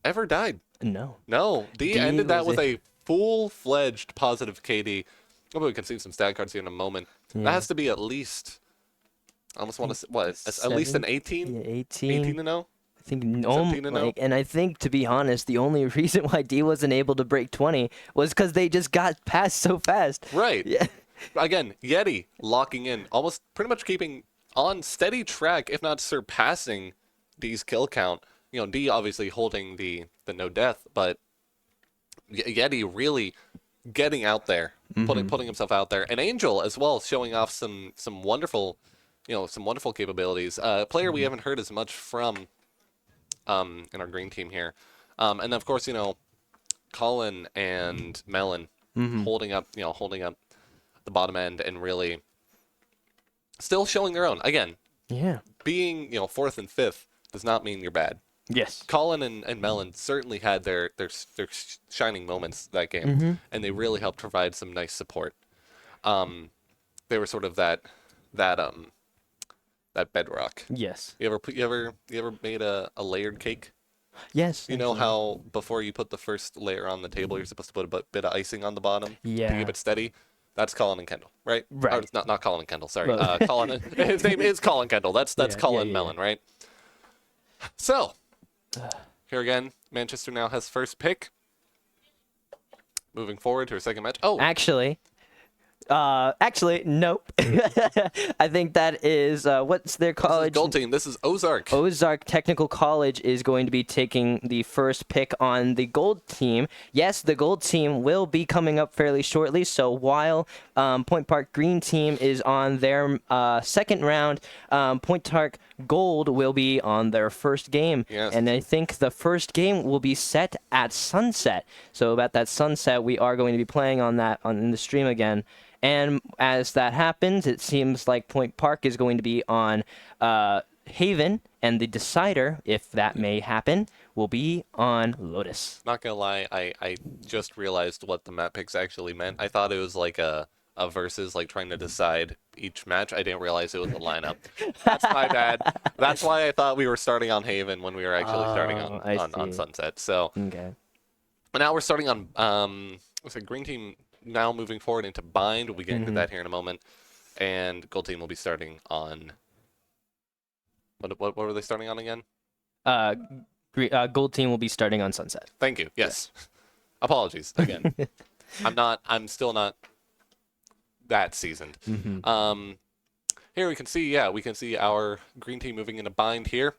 ever died. No. No, D D ended that was with a full-fledged positive KD. Maybe we can see some stat cards here in a moment. Yeah. That has to be at least. I almost want to say what? At least an 18. Yeah, 18. 18-0. I think 17 and 0? and I think, to be honest, the only reason why D wasn't able to break 20 was because they just got past so fast. Right. Yeah. Again, Yeti locking in, almost pretty much keeping on steady track, if not surpassing D's kill count. You know, D obviously holding the no death, but Yeti really getting out there, putting himself out there, and Angel as well, showing off some wonderful, some wonderful capabilities. A player we haven't heard as much from, in our green team here, and of course Colin and Melon holding up the bottom end and really still showing their own. Again, Yeah. being 4th and 5th does not mean you're bad. Yes. Colin and Melon certainly had their shining moments that game, and they really helped provide some nice support. They were sort of that bedrock. Yes. You ever made a layered cake? Yes. You know how before you put the first layer on the table, you're supposed to put a bit of icing on the bottom to Yeah. keep it steady. That's Colin and Kendall, right? Right. Or it's not Colin and Kendall. Sorry, Well- Colin. His name is Colin Kendall. That's Yeah, Colin yeah. Mellon, right? So here again, Manchester now has first pick. Moving forward to our second match. Oh, Actually, Actually, nope. I think that is what's their This is college? Gold Team. This is Ozark. Ozark Technical College is going to be taking the first pick on the gold team. Yes, the gold team will be coming up fairly shortly. So while Point Park Green team is on their second round, Point Park Gold will be on their first game. Yes. And I think the first game will be set at sunset. So about that sunset, we are going to be playing on that in the stream again. And as that happens, it seems like Point Park is going to be on Haven, and the decider, if that may happen, will be on Lotus. Not gonna lie, I just realized what the map picks actually meant. I thought it was like a versus, like trying to decide each match. I didn't realize it was a lineup. That's my bad. That's why I thought we were starting on Haven when we were actually starting on Sunset. So Okay. but now we're starting on looks like Green Team now moving forward into Bind. We'll be getting to that here in a moment. And Gold Team will be starting on what were they starting on again? Gold team will be starting on Sunset. Thank you. Yes. Apologies again. I'm still not that seasoned. Here we can see, we can see our Green Team moving into Bind here.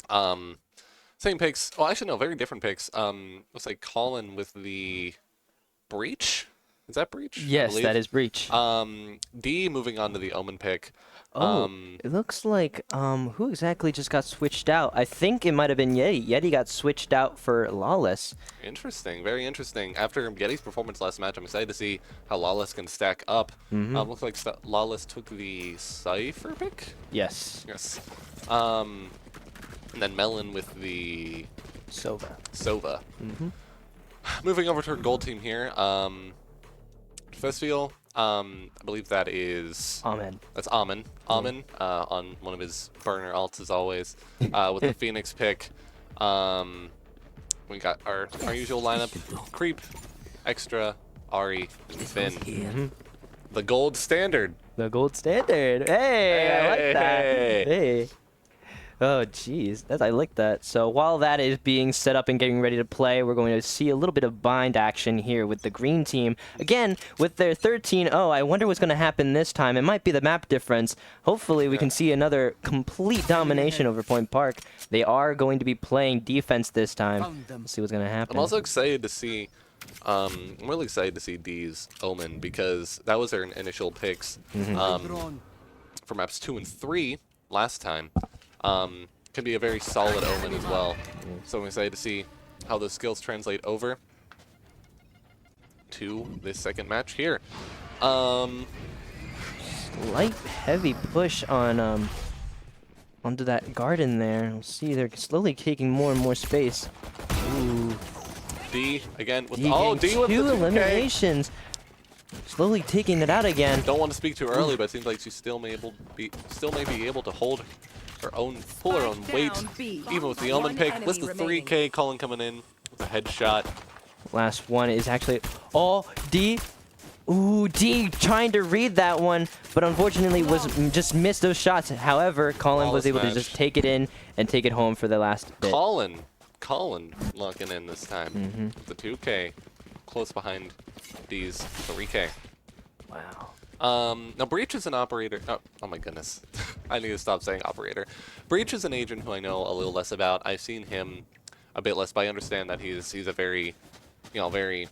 Same picks. Well, actually, no, very different picks. Looks like Colin with the Breach. Is that Breach? Yes, that is Breach. D moving on to the Omen pick. It looks like who exactly just got switched out? I think it might have been Yeti. Yeti got switched out for Lawless. Interesting, very interesting. After Yeti's performance last match, I'm excited to see how Lawless can stack up. Looks like Lawless took the Cypher pick. Yes. Yes. And then Melon with the Sova. Moving over to our gold team here. Festival. I believe that is Amen. That's Amen. Amen on one of his burner alts as always. With the Phoenix pick. We got our usual lineup. Creep, Extra, Ari, and Finn. The gold standard. The gold standard. Hey, I like that. Hey. Hey. Oh, jeez. I like that. So while that is being set up and getting ready to play, we're going to see a little bit of bind action here with the green team. Again, with their 13-0, I wonder what's going to happen this time. It might be the map difference. Hopefully, we can see another complete domination over Point Park. They are going to be playing defense this time. Let's see what's going to happen. I'm also excited to see. I'm really excited to see D's Omen because that was their initial picks for maps 2 and 3 last time. Can be a very solid Omen as well. So I'm excited to see how those skills translate over to this second match here. Light heavy push on onto that garden there. We'll see they're slowly taking more and more space. Ooh. D again with D with the two 2K. eliminations. Slowly taking it out again. Don't want to speak too early, but it seems like she still may be able to hold her own, pull her own weight, even with the Omen pick. With the 3K, Colin coming in with a headshot. Last one is actually D. Ooh, D trying to read that one, but unfortunately was just missed those shots. However, Colin was able to just take it in and take it home for the last bit. Colin locking in this time. The 2K close behind D's 3K. Wow. Now Breach is an operator. Oh my goodness, I need to stop saying operator. Breach is an agent who I know a little less about. I've seen him a bit less, but I understand that he's a very, very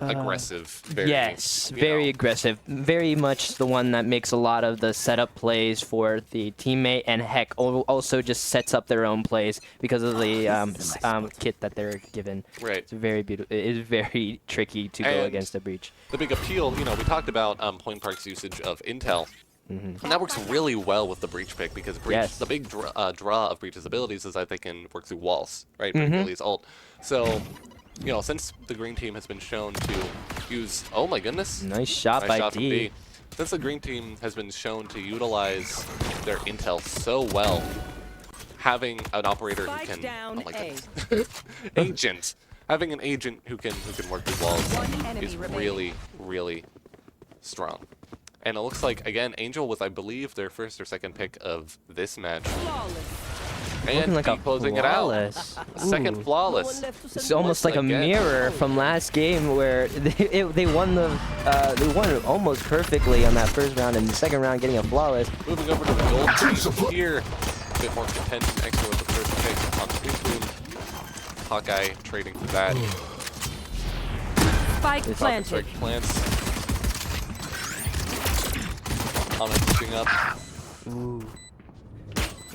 aggressive. Very aggressive. Very much the one that makes a lot of the setup plays for the teammate, and heck, also just sets up their own plays because of the kit that they're given. Right. It's very beautiful. It is very tricky to go against a Breach. The big appeal, we talked about Point Park's usage of intel. And that works really well with the Breach pick because Breach, the big draw of Breach's abilities is that they can work through walls, right? Particularly his ult. So, since the green team has been shown to use, oh my goodness. Nice shot by from D. D. Since the green team has been shown to utilize their intel so well, having an operator who can, oh my goodness, having an agent who can work through walls is really, really strong. And it looks like, again, Angel was, I believe, their first or second pick of this match. Looking like a closing it out. flawless. A second Ooh. flawless. It's almost like a Again. mirror from last game where they won they won it almost perfectly on that first round, and the second round getting a flawless. Moving over to the gold team here. A bit more contention extra with the first pick on Spoon Boom. Hawkeye trading for that. Spike Falcon planted. strike plants. Almond pushing up. Ooh.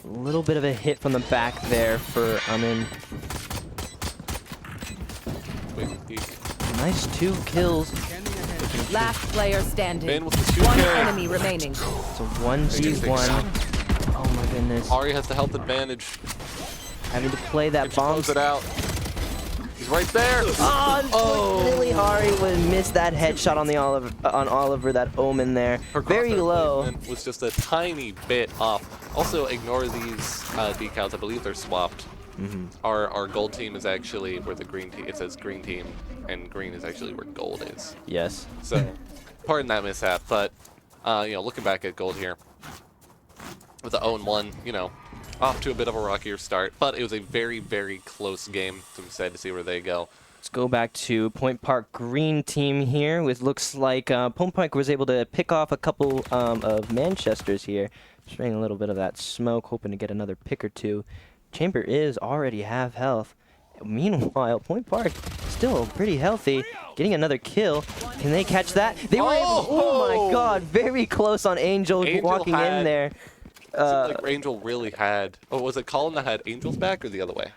A little bit of a hit from the back there for Amin. Wait, peek. Nice 2 kills. Last player standing. Man with the 2 One K. enemy remaining. It's a 1v1. Oh my goodness. Ari has the health advantage. Having to play that Can she bomb. close it out? He's right there. Unfortunately, Ari would miss that headshot on the Oliver, that Omen there. Her Very crosshair low. placement was just a tiny bit off. Also, ignore these decals. I believe they're swapped. Our gold team is actually where the green team. It says green team, and green is actually where gold is. Yes. So, pardon that mishap. But looking back at gold here with the 0-1, off to a bit of a rockier start. But it was a very, very close game. So I'm excited to see where they go. Let's go back to Point Park green team here. With looks like Point Park was able to pick off a couple of Manchesters here. Spraying a little bit of that smoke, hoping to get another pick or two. Chamber is already half health. Meanwhile, Point Park still pretty healthy. Getting another kill. Can they catch that? They were able. Oh my God! Very close on Angel, Angel walking had- in there. It seemed like Angel really had. Oh, was it Colin that had Angel's back or the other way?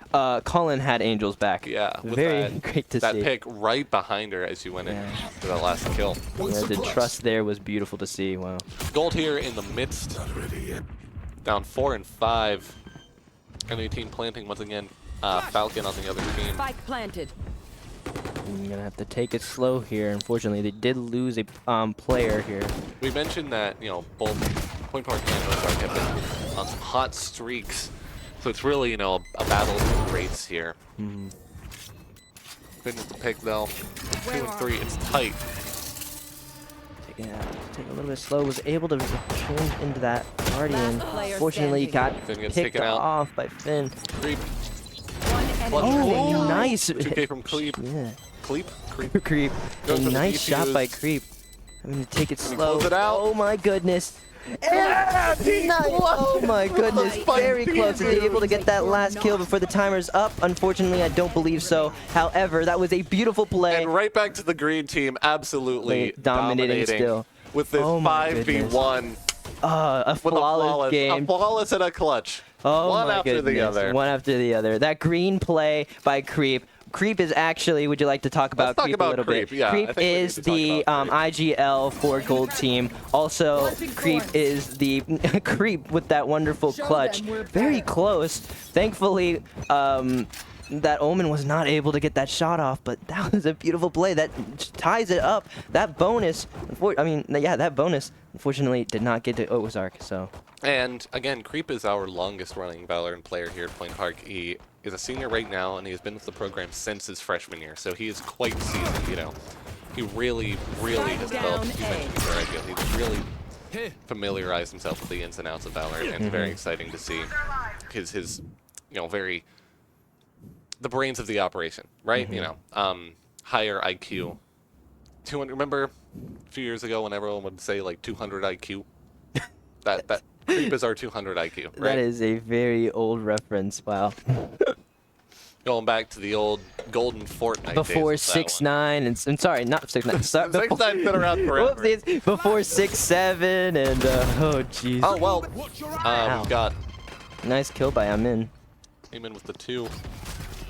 Colin had Angel's back. Yeah, with Very that, great to that see. pick right behind her as she went in for that last kill. Yeah, the trust there was beautiful to see. Wow. Gold here in the midst, down 4 and 5. Enemy team planting once again. Falcon on the other team. Spike planted. I'm gonna have to take it slow here. Unfortunately, they did lose a player here. We mentioned that both Point Park and Ozark have been on some hot streaks, so it's really a battle of the greats here. Been with the pick though, 2 and 3. It's tight. Take a little bit slow. Was able to change into that Guardian. Last player Fortunately, got Finn gets picked taken out. off by Finn. Creep. One enemy Clutch. remaining. Oh, nice. 2K from Creep. Yeah. Creep. Creep. Creep. Goes A for the nice shot by defuse. Creep. I'm gonna take it Can he slow. close it out? Oh my goodness. Nice. Oh my goodness, very close. Is he able to get that last kill before the timer's up? Unfortunately, I don't believe so. However, that was a beautiful play. And right back to the green team, absolutely Dominating still. with this Oh my 5v1 A with flawless a game. flawless and a clutch. Oh One my after the goodness. other. One after the other. That green play by Creep. Creep is actually, would you like to talk about talk Creep about a little Creep, bit? yeah, I Creep think we need is to talk the about IGL for gold team. Also, Creep is the Creep with that wonderful clutch. Very close. Thankfully, that Omen was not able to get that shot off, but that was a beautiful play. That ties it up. That bonus, that bonus, unfortunately, did not get to Ozark, so. And again, Creep is our longest running Valorant player here at Point Park. He is a senior right now, and he has been with the program since his freshman year, so he is quite seasoned, He really, really has developed, you mentioned before, I feel he's really familiarized himself with the ins and outs of Valorant, and it's very exciting to see his very, the brains of the operation, right? Higher IQ. 200, remember a few years ago when everyone would say like 200 IQ? that Creep is our 200 IQ, right? That is a very old reference. Wow. Going back to the old golden Fortnite Before days with that 6'9" and I'm sorry, not 6'9". Sorry, 6'9" been around forever. Whoopsies. Before 6'7" and oh jeez. Oh well, Ow. we've got Nice kill by Amin. Eamon with the 2.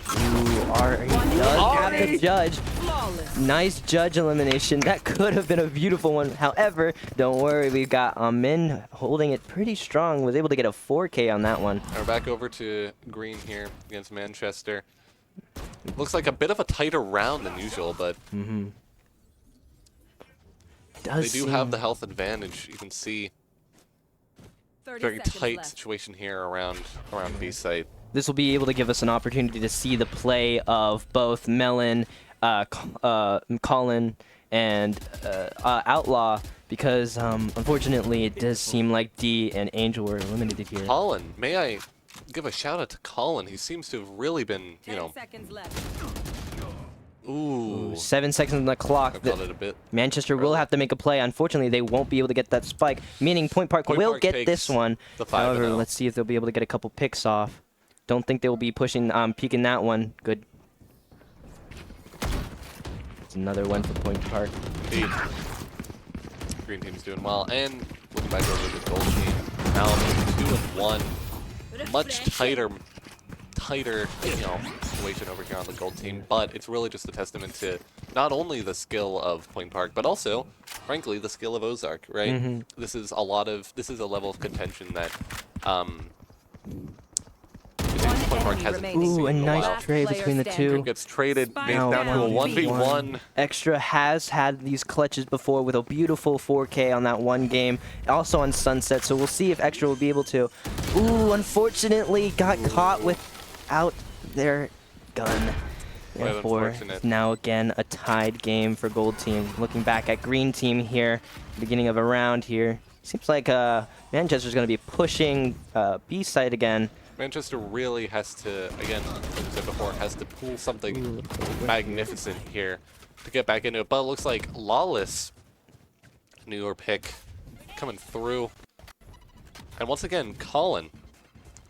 Ooh, Ari does have the judge. Flawless. Nice judge elimination. That could have been a beautiful one. However, don't worry, we've got Amin holding it pretty strong. Was able to get a 4K on that one. We're back over to green here against Manchester. Looks like a bit of a tighter round than usual, but they do have the health advantage. You can see 30 very seconds tight left. situation here around B site. This will be able to give us an opportunity to see the play of both Melon, Colin, and Outlaw, because unfortunately it does seem like D and Angel were eliminated here. Colin, may I give a shout out to Colin. He seems to have really been, 10 seconds left. ooh. 7 seconds on the clock. I called it a bit. Manchester will have to make a play. Unfortunately, they won't be able to get that spike, meaning Point Park Point will Park get takes this one. the 5-0. However, let's see if they'll be able to get a couple picks off. Don't think they will be pushing, peeking that one. Good. It's another one for Point Park. Indeed. Green team's doing well, and looking back over the gold team. Now 2-1. Much tighter, situation over here on the gold team. But it's really just a testament to not only the skill of Point Park, but also, frankly, the skill of Ozark. Right? This is a level of contention that Point Park hasn't seen Ooh, a in a nice while. trade between the two. Gets traded Now down to a 1v1. Extra has had these clutches before with a beautiful 4K on that one game, also on Sunset, so we'll see if Extra will be able to. Ooh, unfortunately got caught without their gun. Quite Therefore, unfortunate. now again a tied game for Gold Team. Looking back at Green Team here, beginning of a round here. Seems like Manchester's going to be pushing B side again. Manchester really has to, again, like I said before, has to pull something magnificent here to get back into it. But it looks like Lawless, newer pick, coming through. And once again, Colin,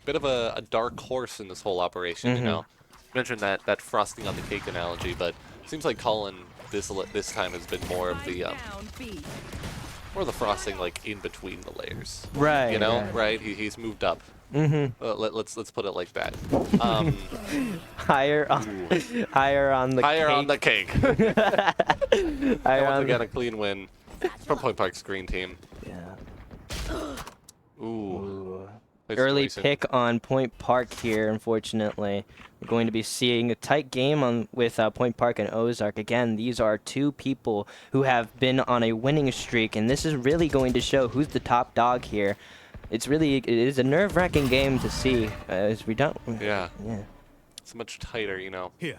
bit of a dark horse in this whole operation, you know. Mentioned that frosting on the cake analogy, but it seems like Colin this time has been more of the frosting, like in between the layers. Right. You know, yeah. right? He's moved up. Let's put it like that. Higher on the Higher cake. on the cake. And Higher once on again, a clean win from Point Park's green team. yeah. Ooh. Nice Early situation. pick on Point Park here, unfortunately. We're going to be seeing a tight game with Point Park and Ozark. Again, these are two people who have been on a winning streak, and this is really going to show who's the top dog here. It is a nerve-wracking game to see as we don't. Yeah. Yeah. It's much tighter, you know. Here.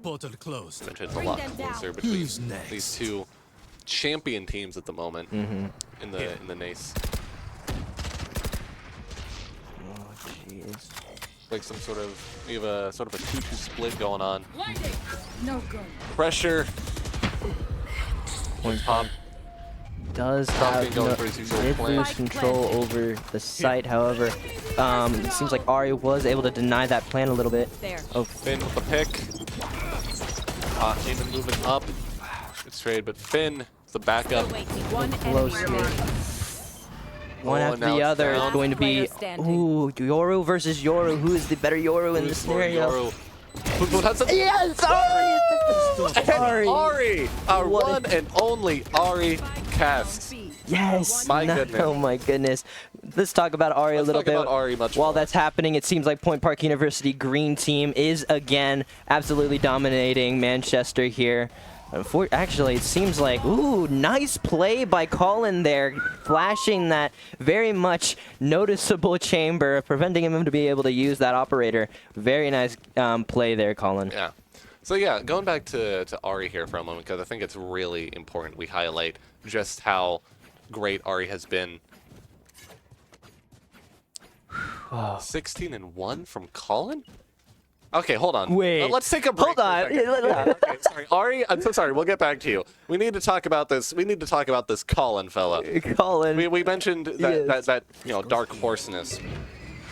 Portal closed. It's a lot closer between Who's next? these two champion teams at the moment in the NACE. Oh, jeez. Like some sort of, we have a sort of a 2-2 split going on. No good. Pressure. Point Pop. does Falcon have going for his usual did plan. lose control over the site. However, it seems like Ari was able to deny that plan a little bit. There. Oh, Finn with the pick. Heyman moving up. It's trade, but Finn, the backup. One close enemy here. remaining. One Oh, after now the it's other is down. going to be. Player standing. Ooh, Yoru versus Yoru. Who is the better Yoru in this scenario? Yes, Ari! And Ari! Our What a- one and only Ari cast. Yes. My goodness. Oh my goodness. Let's talk about Ari a Let's little talk bit. about Ari much While more. that's happening, it seems like Point Park University Green Team is again absolutely dominating Manchester here. Actually, it seems like, ooh, nice play by Colin there, flashing that very much noticeable chamber, preventing him to be able to use that operator. Very nice play there, Colin. Yeah. So yeah, going back to Ari here for a moment, because I think it's really important we highlight just how great Ari has been. 16-1 from Colin? Okay, hold on. Wait. Let's take a break. Hold for a on. second. Yeah, okay, sorry. Ari, I'm so sorry. We'll get back to you. We need to talk about this. We need to talk about this Colin fella. Colin. We mentioned that, Yes. that dark horseness.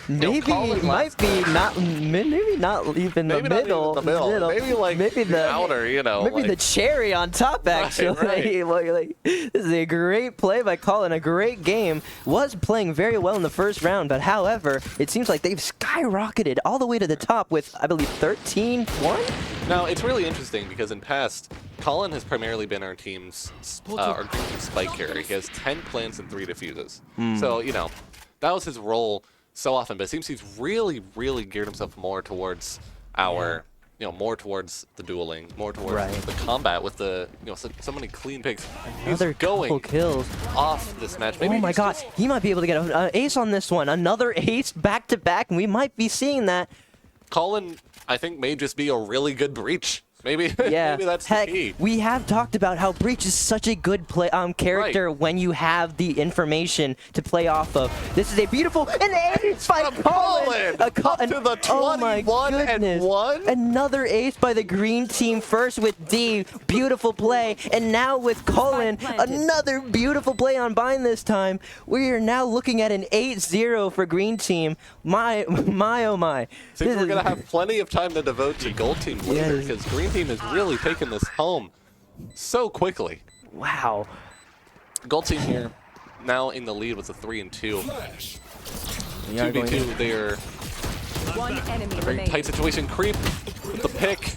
Maybe Colin might be not maybe not even Maybe the not even middle. the middle. Maybe like maybe the outer, you know. Maybe like, the cherry on top, actually. right. Like, this is a great play by Colin, a great game. Was playing very well in the first round, but however, it seems like they've skyrocketed all the way to the top with, I believe, 13-1? Now, it's really interesting because in past, Colin has primarily been our team's our green team spike carrier. He has 10 plants and 3 diffuses. So, you know, that was his role so often, but it seems he's really, really geared himself more towards our, more towards the dueling, more towards Right. the combat with the, so many clean picks. Another He's going couple kills. off this match. Maybe Oh my he's god, just- he might be able to get an ace on this one. Another ace back-to-back, and we might be seeing that. Colin, I think, may just be a really good breach. Maybe, Yeah, maybe that's heck, the key. we have talked about how Breach is such a good character Right. when you have the information to play off of. This is a beautiful an ace! ace by from Colin. Colin. Up to the Oh my 21 and goodness. 1. Another ace by the green team, first with D, beautiful play, and now with Colin, planted. another beautiful play on Bind this time. We are now looking at an 8-0 for green team. My, oh my. Seems This we're is- going to have plenty of time to devote to gold team later Yes. because green team is really taking this home so quickly. Wow. Gold team here now in the lead with a 3 and 2. We are going 2v2, they're One enemy very remaining. tight situation. Creep with the pick.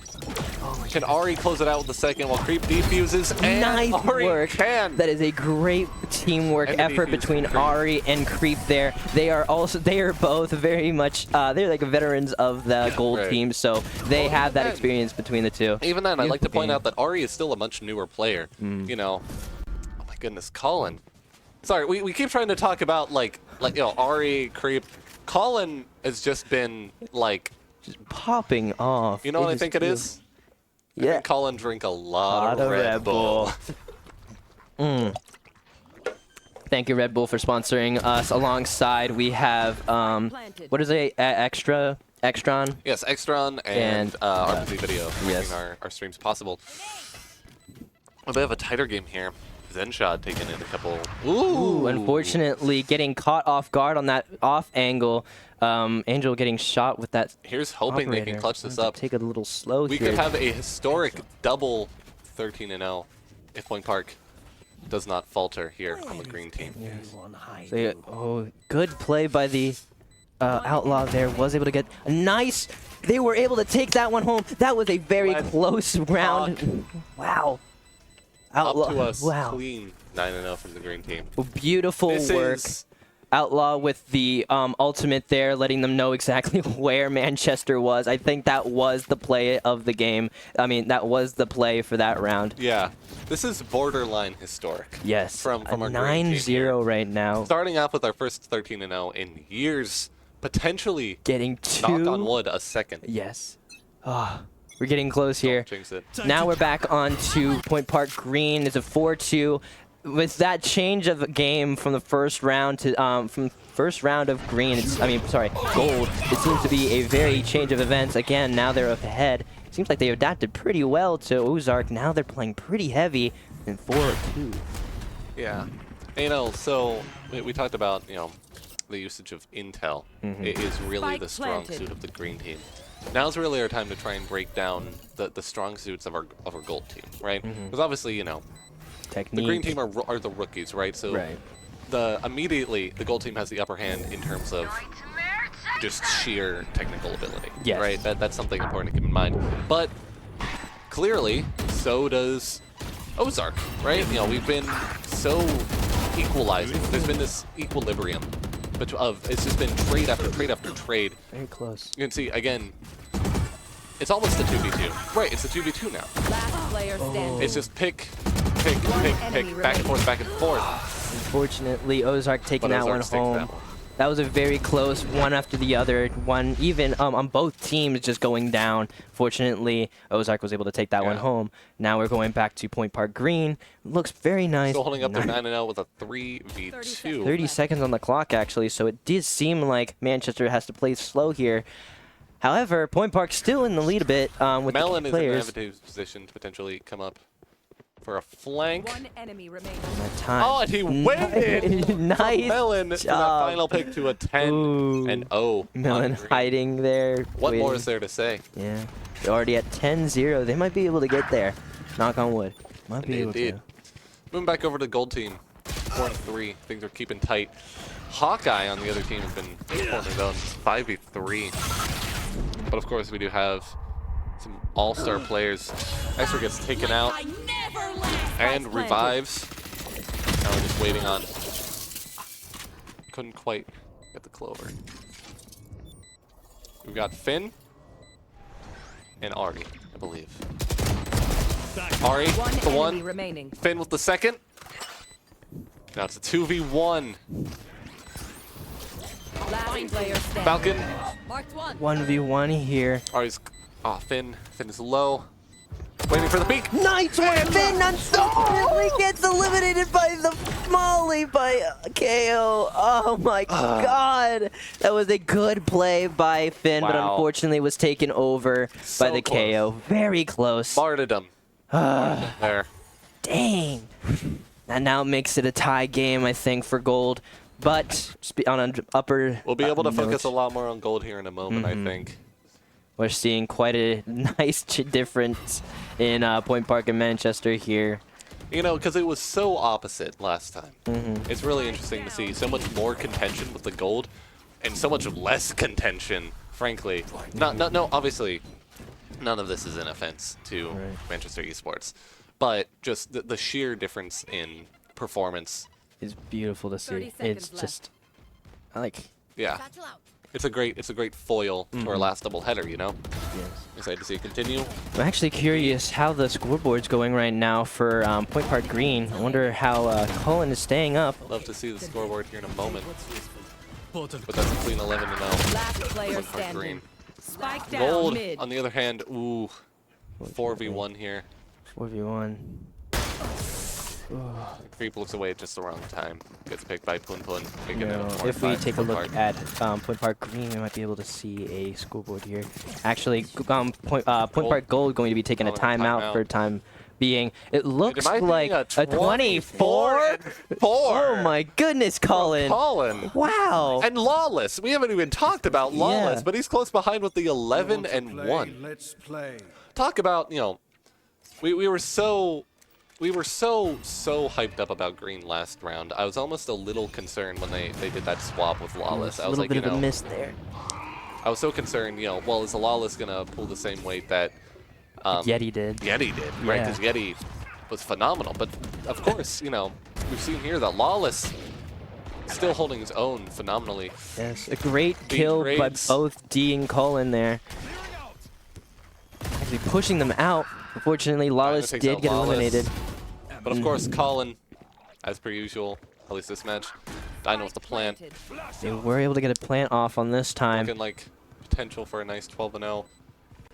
Can Ari close it out with the second while Creep defuses? And Nice Ari work. can. That is a great teamwork And the effort defuse between from Creep. Ari and Creep there. They are both very much, they're like veterans of the gold right. team, so they Well, have that and- experience between the two. Even then, I'd like to Beautiful point game. out that Ari is still a much newer player. You know, oh my goodness, Colin. Sorry, we keep trying to talk about like you know Ari, Creep. Colin has just been like, Just popping off. you know what I just think it feels- is? I Yeah. think Colin drink a lot of Red Bull. Thank you, Red Bull, for sponsoring us. Alongside, we have Planted. what is it? Extron. Yes, Extron and RPG Video yes. making our streams possible. A bit of a tighter game here. Zenshot taking in a couple. Ooh, unfortunately, getting caught off guard on that off angle. Angel getting shot with that. Here's hoping they can operator. clutch this Wanted to up. Take it a little slow We here. could have a historic double 13 and 0 if Point Park does not falter here on the green team. Oh, good play by the Outlaw there. Was able to get a nice. They were able to take that one home. That was a very Let's close round. Wow. Outlaw. Up to us, Wow. clean 9 and 0 from the green team. Beautiful This work. is Outlaw with the ultimate there, letting them know exactly where Manchester was. I think that was the play of the game. I mean, that was the play for that round. yeah. This is borderline historic. Yes, From a our green team 9-0 here. right now. Starting off with our first 13 and 0 in years, potentially Getting two. knock on wood a second. Yes. Ah, we're getting close here. Don't jinx it. Now we're back on to Point Park Green. It's a 4-2. With that change of game from the first round to from first round of green, gold. It seems to be a very change of events. Again, now they're up ahead. Seems like they adapted pretty well to Ozark. Now they're playing pretty heavy in 4-2. Yeah. You know, so we talked about, you know, the usage of intel. It is really Spike the strong planted. suit of the green team. Now's really our time to try and break down the strong suits of our gold team, right? Because obviously, you know, Technique. the green team are the rookies, right? So Right. immediately the gold team has the upper hand in terms of just sheer technical ability, Yes. right? That's something important to keep in mind. But clearly, so does Ozark, right? You know, we've been so equalizing. There's been this equilibrium it's just been trade after trade after trade. Very close. You can see again, it's almost a 2v2. Right, it's a 2v2 now. Last player standing. It's just pick, enemy back and forth, back and forth. Unfortunately, Ozark taking But that one Ozark takes home. that one. That was a very close one after the other. One even on both teams just going down. Fortunately, Ozark was able to take that one Yeah. home. Now we're going back to Point Park Green. Looks very nice. Still holding up their Nice. 9-0 with a 3v2. 30 seconds on the clock, actually, so it did seem like Manchester has to play slow here. However, Point Park still in the lead a bit with Melon the is in an players. advantageous position to potentially come up for a flank. One enemy remaining. That time. Oh, and he waited! Nice Melon for that job. final pick to a 10 Ooh. and 0. Melon on green. hiding there. What more waiting. is there to say? Yeah, they're already at 10-0. They might be able to get there. Knock on wood. Might be able Indeed. to. Moving back over to the gold team. 4-3. Things are keeping tight. Hawkeye on the other team has been holding their own. It's 5v3. But of course, we do have some all-star players. Extra gets taken out and Spike revives. Now we're just waiting on. Couldn't quite get the clover. We've got Finn and Ari, I believe. Ari, One the enemy one. remaining. Finn with the second. Now it's a 2v1. Last player standing. Falcon. Marked one. 1v1 here. Ari's. Oh, Finn. Finn is low. Waiting for the peek. Nice one, Finn! Unfortunately gets eliminated by the Molly by KO. Oh my god! That was a good play by Finn, but Wow. unfortunately was taken over So by the close. KO. Very close. Martyrdom. There. Dang. That now makes it a tie game, I think, for gold. But on an upper We'll be able to focus a note, lot more on gold here in a moment, I think. we're seeing quite a nice difference in Point Park and Manchester here. You know, because it was so opposite last time. It's really interesting to see so much more contention with the gold and so much less contention, frankly. No, obviously, none of this is an offense to Manchester Esports. But just the sheer difference in performance. It's beautiful to 30 see. seconds It's left. just, I like, Yeah, it's a great foil to our last double header, you know? yes. Excited to see it continue. I'm actually curious how the scoreboard's going right now for Point Park Green. I wonder how Cullen is staying up. Love to see the scoreboard here in a moment. Portal But that's a clean 11-0. Last player Point Park standing. Green. Spike down Gold, mid. on the other hand, ooh, 4v1 here. 4v1. Creep looks away at just the wrong time. Gets picked by Pun Pun. You know, if we take a look at Point Park Green, we might be able to see a scoreboard here. Actually, Point Park Gold going to be taking a Calling a timeout timeout. for time being. It looks might be like a a 24. 4. Oh my goodness, Colin! Colin. Wow. And Lawless. We haven't even talked about Lawless, Yeah. but he's close behind with the 11 and 1. Let's play. Talk about, you know, we were so hyped up about Green last round. I was almost a little concerned when they did that swap with Lawless. I a was little like, bit you of a know, miss there. I was so concerned, you know, well, is Lawless gonna pull the same weight that Yeti did. Yeti did, right? Yeah. Because Yeti was phenomenal. But of course, you know, we've seen here that Lawless still holding his own phenomenally. Yes, a great Beat kill by raids. both D and Colin there. Actually pushing them out. Unfortunately, Lawless takes did out get Lawless. eliminated. But of course, Colin, as per usual, at least this match, Dino with the plant. They were able to get a plant off on this time. Looking like potential for a nice 12-0.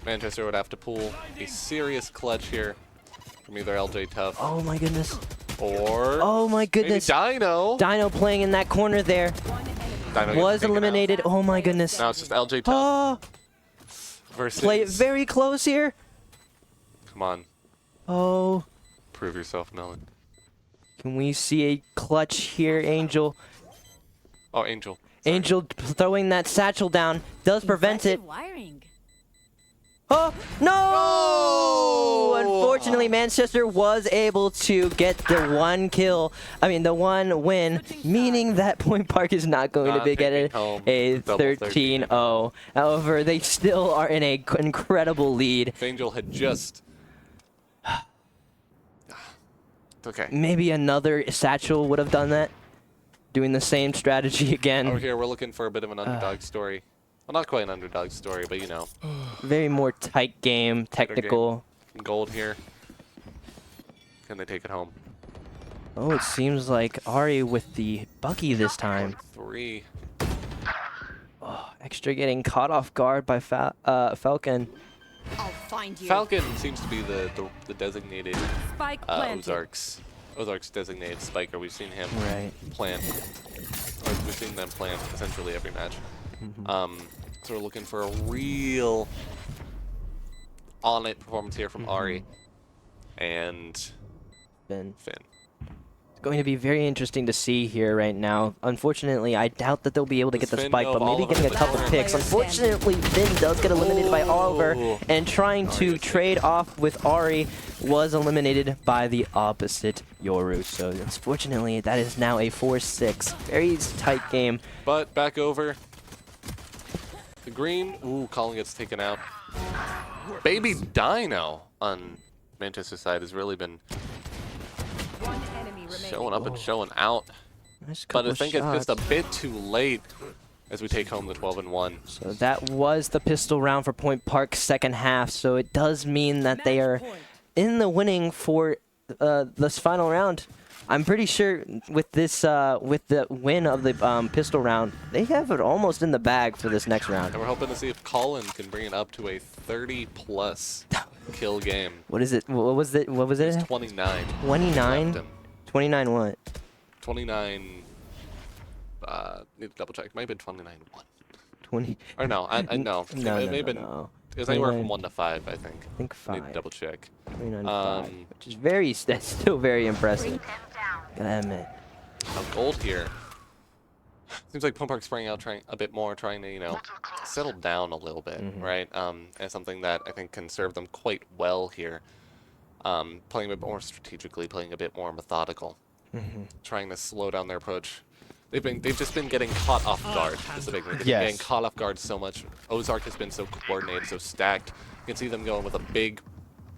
Manchester would have to pull a serious clutch here from either LJ Tough Oh my goodness. or Oh my maybe goodness. Dino. Dino playing in that corner there. Dino gets Was taken out. eliminated. Oh my goodness. Now it's just LJ Tough Oh, versus. play it very close here. Come on, Oh, prove yourself, Melon. can we see a clutch here, Angel? Oh, Angel. Sorry. Angel throwing that satchel down does prevent it. Wiring. Oh, no! Oh! Unfortunately, Manchester was able to get the one kill. I mean, the one win, meaning that Point Park is not going Not to be getting taking home a double 13-0. However, they still are in a incredible lead. If Angel had just. It's okay. Maybe another satchel would have done that. Doing the same strategy again. Over here, we're looking for a bit of an underdog story. Well, not quite an underdog story, but you know, Very more tight game, technical. gold here. Can they take it home? Oh, it seems like Ari with the Bucky this time. 3. Extra getting caught off guard by Falcon. I'll find you. Falcon seems to be the designated Spike planted. Ozark's designated spiker. We've seen him Right. plant, or we've seen them plant essentially every match. So we're looking for a real on-it performance here from Ari and Been Finn. going to be very interesting to see here right now. Unfortunately, I doubt that they'll be able to get Does the Finn spike, know but maybe Oliver getting a is couple there? picks. Player standing. Unfortunately, Finn does get eliminated by Oliver, Ooh. and trying to trade off with Ari was eliminated by the opposite Yoru. So unfortunately, that is now a 4-6. Very tight game. But back over. The green. Ooh, Colin gets taken out. Baby Dino on Manchester side has really been One enemy remaining. showing up and showing out. Nice But couple I think shots. it's just a bit too late as we take home the 12-1. So that was the pistol round for Point Park's second half. So it does mean that they are in the winning for this final round. I'm pretty sure with this, with the win of the pistol round, they have it almost in the bag for this next round. And we're hoping to see if Colin can bring it up to a 30+. kill game. What is it? What was it? What was it? 29. 29? Left him. 29 what? 29. Need to double check. Might have been 29-1. 20. Or no, I no. No, It may have been. no. It was anywhere 29. from 1 to 5, I think. I think Need to 5. double check. 29 Um, 5, which is very, that's still very impressive. Gotta admit. Gold here. Seems like Point Park spraying out trying a bit more, trying to, you know, settle down a little bit, right? And something that I think can serve them quite well here. Playing a bit more strategically, playing a bit more methodical, trying to slow down their approach. They've just been getting caught off guard. Is the big thing. They've been Yes. getting caught off guard so much. Ozark has been so coordinated, so stacked. You can see them going with a big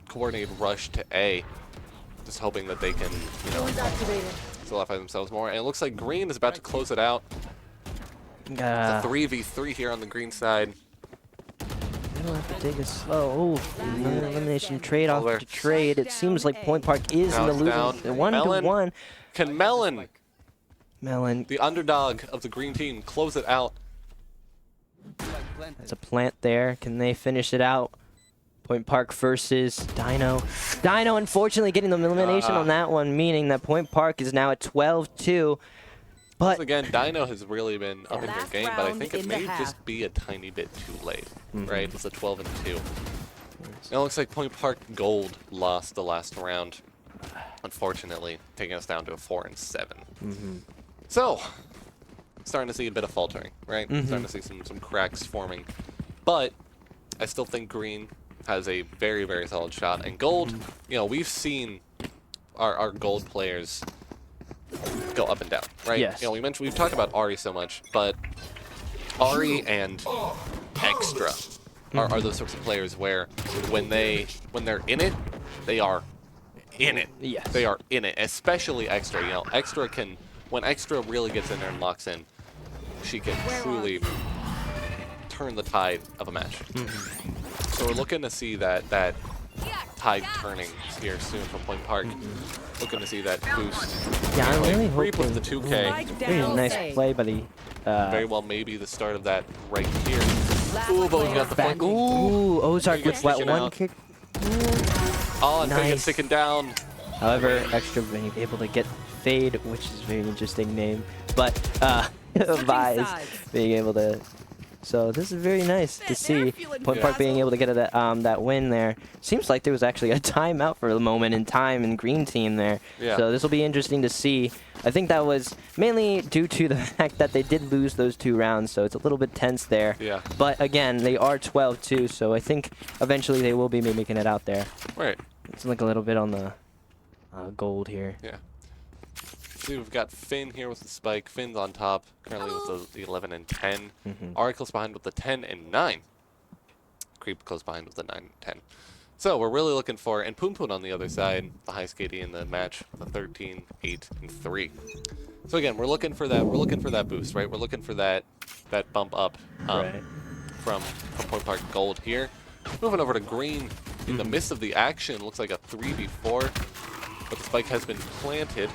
coordinated rush to A, just hoping that they can, you know, solidify themselves more. And it looks like Green is about to close it out. It's a 3v3 here on the green side. They don't have to take it slow. Oh, another elimination trade off Over. to trade. It seems like Point Park is Now in the it's losing. down. 1 to 1. Can Melon, Melon. the underdog of the green team, close it out? That's a plant there. Can they finish it out? Point Park versus Dino. Dino, unfortunately, getting the elimination on that one, meaning that Point Park is now at 12-2. But Once again, Dino has really been up in their Last game, but I round think it in the may half. just be a tiny bit too late, right? It's a 12-2. It looks like Point Park Gold lost the last round, unfortunately, taking us down to a 4-7. So, starting to see a bit of faltering, right? Starting to see some cracks forming. But I still think Green has a very, very solid shot. And Gold, you know, we've seen our Gold players go up and down, right? Yes. You know, we've talked about Ari so much, but Ari and Extra are those sorts of players where when they're in it, they are in it. Yes. They are in it, especially Extra. You know, Extra can, when Extra really gets in there and locks in, she can truly turn the tide of a match. So we're looking to see that tide turning here soon from Point Park. Looking to see that boost. yeah, I'm really Creep with hoping. the 2K. Spike Very down. nice A. play by the. Very well, maybe the start of that right here. Ooh, but we've got the Back. flank. Ooh, Ozark Fake with that sticking one out. kick. Oh, and Fake Nice. sticking down. However, Extra being able to get Fade, which is a very interesting name, but Vise sides. being able to. So this is very nice to see feeling Point Park being frazzled. able to get that win there. Seems like there was actually a timeout for a moment in time in Green Team there. Yeah. So this will be interesting to see. I think that was mainly due to the fact that they did lose those 2 rounds, so it's a little bit tense there. Yeah. But again, they are 12-2, so I think eventually they will be making it out there. Right. It's like a little bit on the gold here. Yeah. See, we've got Finn here with the spike. Finn's on top, currently with the 11 and 10. Ari close behind with the 10 and 9. Creep close behind with the 9 and 10. So we're really looking for, and Poon Poon on the other side, the highest KD in the match, the 13, 8, and 3. So again, we're looking for that. We're looking for that boost, right? We're looking for that bump up Right. from Point Park Gold here. Moving over to Green in the midst of the action. Looks like a 3v4, but the spike has been planted.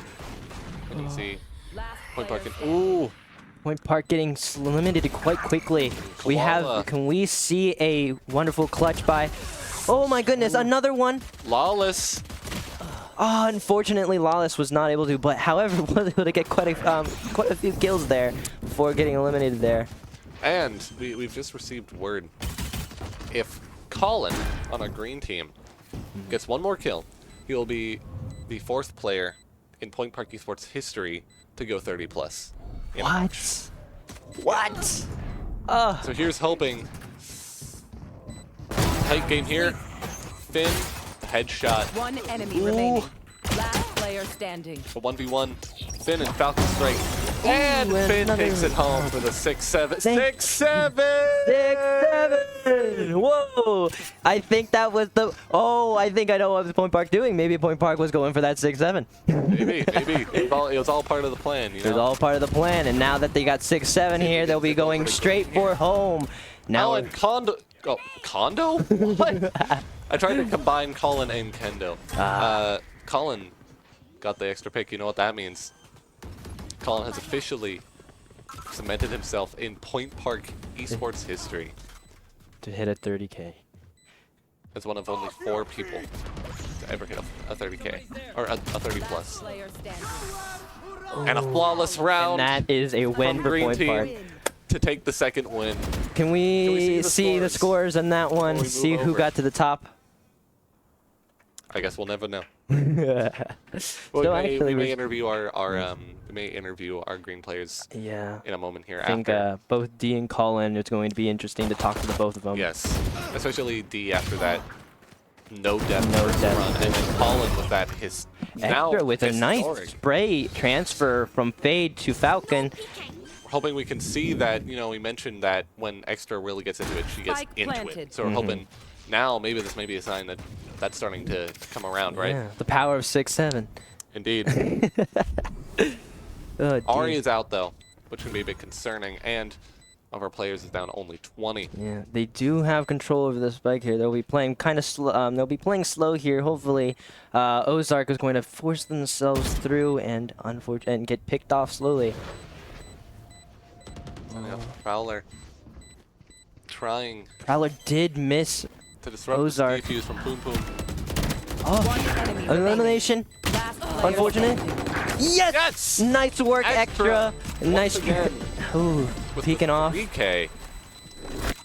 You can see Last Point player Park. standing. Ooh, Point Park getting eliminated quite quickly. We Koala. have, can we see a wonderful clutch by, oh my goodness, another one. Lawless. Oh, unfortunately, Lawless was not able to, but however, was able to get quite a few kills there before getting eliminated there. And we've just received word. If Colin on our green team gets one more kill, he will be the 4th player in Point Park Esports history to go 30 plus. in a match. What? So here's hoping. Tight game here. Finn, headshot. One enemy remaining. Last player standing. A 1v1. Finn and Falcon strike. And and Finn another- takes it home for the 6-7. Thank- 6-7! 6-7! Whoa! I think that was the. Oh, I think I know what Point Park doing. Maybe Point Park was going for that 6-7. Maybe. It was all part of the plan, you It was know? all part of the plan, and now that they got 6-7 here, they'll be going straight for home. Now, Colin Kondo. Oh, Kondo? What? I tried to combine Colin and Kendo. Colin got the extra pick. You know what that means? Colin has officially cemented himself in Point Park Esports history. to hit a 30K. as one of only 4 people to ever hit a 30K, or a 30 plus. Player standing. And a flawless round And that is a win from for Green Point Team Park. to take the second win. Can we see the scores on that one? we move See who over? got to the top? I guess we'll never know. So we actually, may we're- interview our green players yeah. in a moment here I think after. both D and Colin, it's going to be interesting to talk to the both of them. Yes, especially D after that no depth No first depth. run, and then Colin with that now Extra with a nice historic. spray transfer from Fade to Falcon. We're hoping we can see that, we mentioned that when Extra really gets into it, she gets Spike into planted. it. So we're hoping now maybe this may be a sign that that's starting to come around, right? Yeah, the power of 6-7. Indeed. Oh, Ari dear. is out though, which can be a bit concerning, and one of our players is down only 20. Yeah, they do have control over the spike here. They'll be playing kind of slow. They'll be playing slow here. Hopefully, Ozark is going to force themselves through and get picked off slowly. Yeah, Prowler trying Prowler did miss. to disrupt Ozark. the defuse from Poom Poom. Oh, One enemy remaining. elimination. Last player Unfortunate. standing. Yes. Yes! Nice work, Extra. extra. Nice. again. Ooh, With peeking the off. 3K.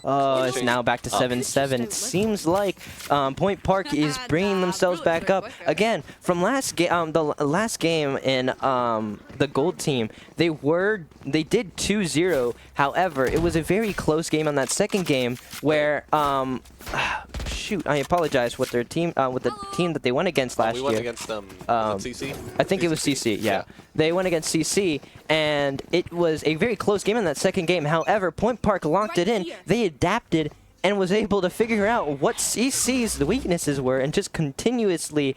Oh, it's Switching now back to up. 7-7. It seems like Point Park is bringing themselves back up again from last game. The last game in the gold team, they did 2-0. However, it was a very close game on that second game where shoot, I apologize with their team with the team that they went against last We year. went against was it CC? I think it was CC, yeah. They went against CC, and it was a very close game in that second game. However, Point Park locked it in. They adapted and was able to figure out what CC's weaknesses were and just continuously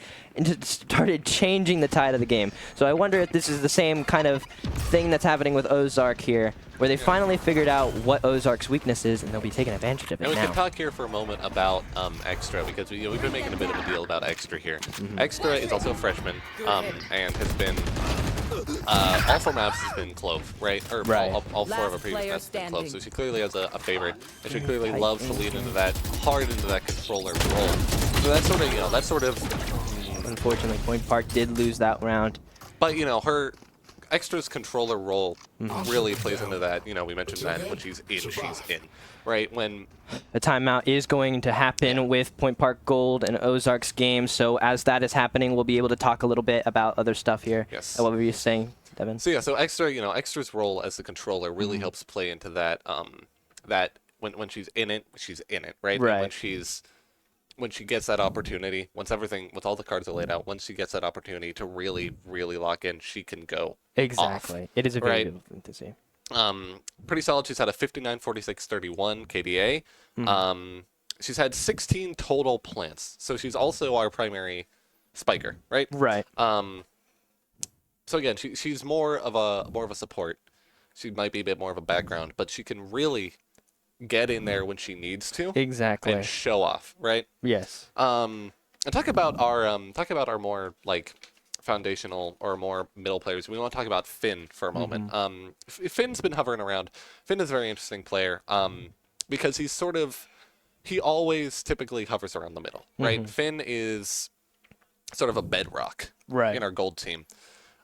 started changing the tide of the game. So I wonder if this is the same kind of thing that's happening with Ozark here, where they finally figured out what Ozark's weakness is, and they'll be taking advantage of it And we now. can talk here for a moment about Extra, because we've been making a bit of a deal about Extra here. Extra is also a freshman and has been all 4 maps has been Clove, right? Or Right. all 4 of our Last previous player maps have been Clove. So standing. she clearly has a favorite, and she clearly loves to lean into that hard into that controller role. So that's sort of Unfortunately, Point Park did lose that round. but her Extra's controller role really plays into that. We mentioned that when she's in, right? When A timeout is going to happen with Point Park Gold and Ozark's game, so as that is happening, we'll be able to talk a little bit about other stuff here. Yes. What were you saying, Devin? So Extra's role as the controller really helps play into that. That when she's in it, right? And Right. when she gets that opportunity, once all the cards are laid out, once she gets that opportunity to really, really lock in, she can go Exactly. off. It is a very Right. good thing to see. Pretty solid. She's had a 59, 46, 31 KDA. She's had 16 total plants, so she's also our primary spiker, right? Right. So again, she's more of a support. She might be a bit more of a background, but she can really get in there when she needs to Exactly. and show off, right? Yes. And talk about our more like foundational or more middle players. We want to talk about Finn for a moment. Finn's been hovering around. Finn is a very interesting player because he always typically hovers around the middle, right? Finn is sort of a bedrock Right. in our gold team.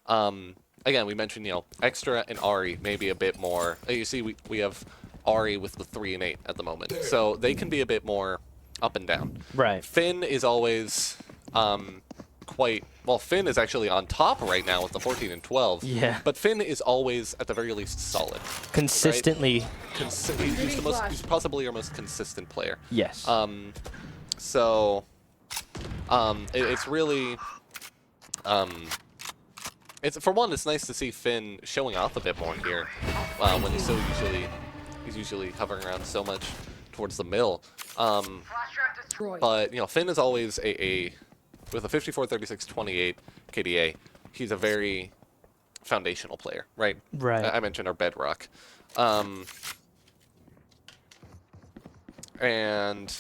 Again, we mentioned Extra and Ari maybe a bit more. You see, we have Ari with the 3 and 8 at the moment, so they can be a bit more up and down. Right. Finn is always Finn is actually on top right now with the 14 and 12. Yeah. But Finn is always at the very least solid. Consistently. He's possibly our most consistent player. Yes. It's really it's nice to see Finn showing off a bit more here when he's usually hovering around so much towards the middle. But Finn is always with a 54, 36, 28 KDA. He's a very foundational player, right? Right. I mentioned our bedrock. And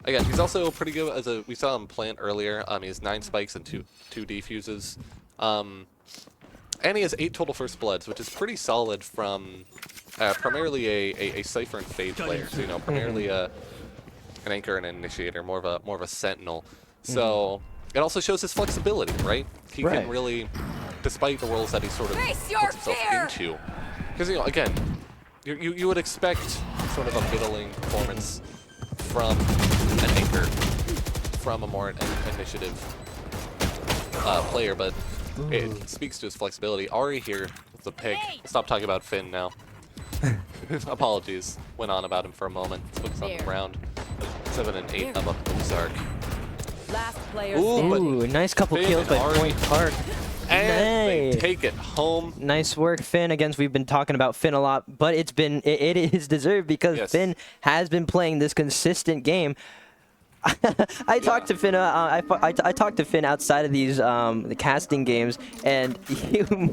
again, he's also pretty good we saw him plant earlier. He has 9 spikes and two defuses. And he has 8 total first bloods, which is pretty solid from primarily a Cypher and Fade player. So primarily an anchor and an initiator, more of a sentinel. So it also shows his flexibility, right? He Right. can really, despite the roles that he sort of Face your puts himself fear! into, because again, you would expect sort of a middling performance from an anchor, from a more initiative player, but it speaks to his flexibility. Ari here with the pick. Stop talking about Finn now. Apologies. Went on about him for a moment. Let's focus on the There. round. 7 and 8 up Ozark. Last player Ooh, but- standing. Ooh, nice couple Finn kills by and Ari. Point Park. And they Nice. take it home. Nice work, Finn. Again, we've been talking about Finn a lot, but it is deserved because Yes. Finn has been playing this consistent game. I talked to Finn. I talked to Finn outside of these the casting games, and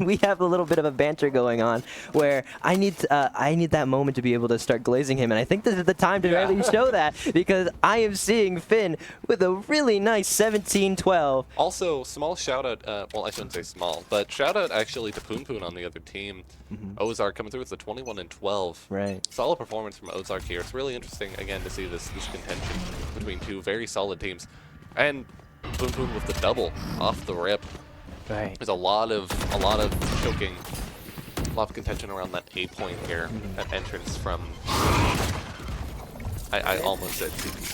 we have a little bit of a banter going on where I need that moment to be able to start glazing him, and I think this is the time to really show that because I am seeing Finn with a really nice 17-12. Also, small shout out, well, I shouldn't say small, but shout out actually to Poon Poon on the other team. Ozark coming through with the 21 and 12. Right. Solid performance from Ozark here. It's really interesting, again, to see this contention between two very solid teams. And Poon Poon with the double off the rip. Right. There's a lot of choking, a lot of contention around that A point here, that entrance from, I almost said CP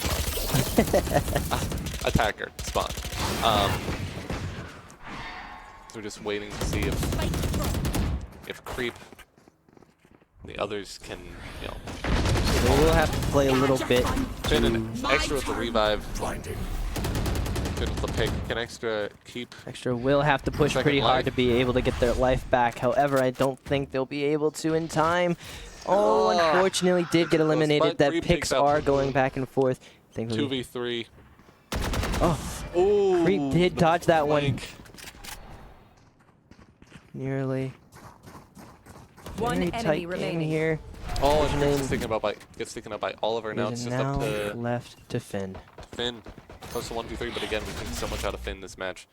spawn. Attacker spawn. We're just waiting to see if Creep, the others can, They will have to play a little bit. Finn and Extra with the revive. Finn with the pick. Can Extra keep? Extra will have to push Second pretty hard life. to be able to get their life back. However, I don't think they'll be able to in time. Oh, unfortunately, did get eliminated. But That Creep picks takes out are Poon going Poon. back and forth. Thankfully, 2v3. Oh, Ooh, Creep did the dodge that one. flank. nearly. One Very enemy tight game remaining. here. Oh, and Name- gets taken out by Oliver. Now It is it's just now up to left to Finn. Finn. Close to 1v3, but again, we've seen so much out of Finn this match.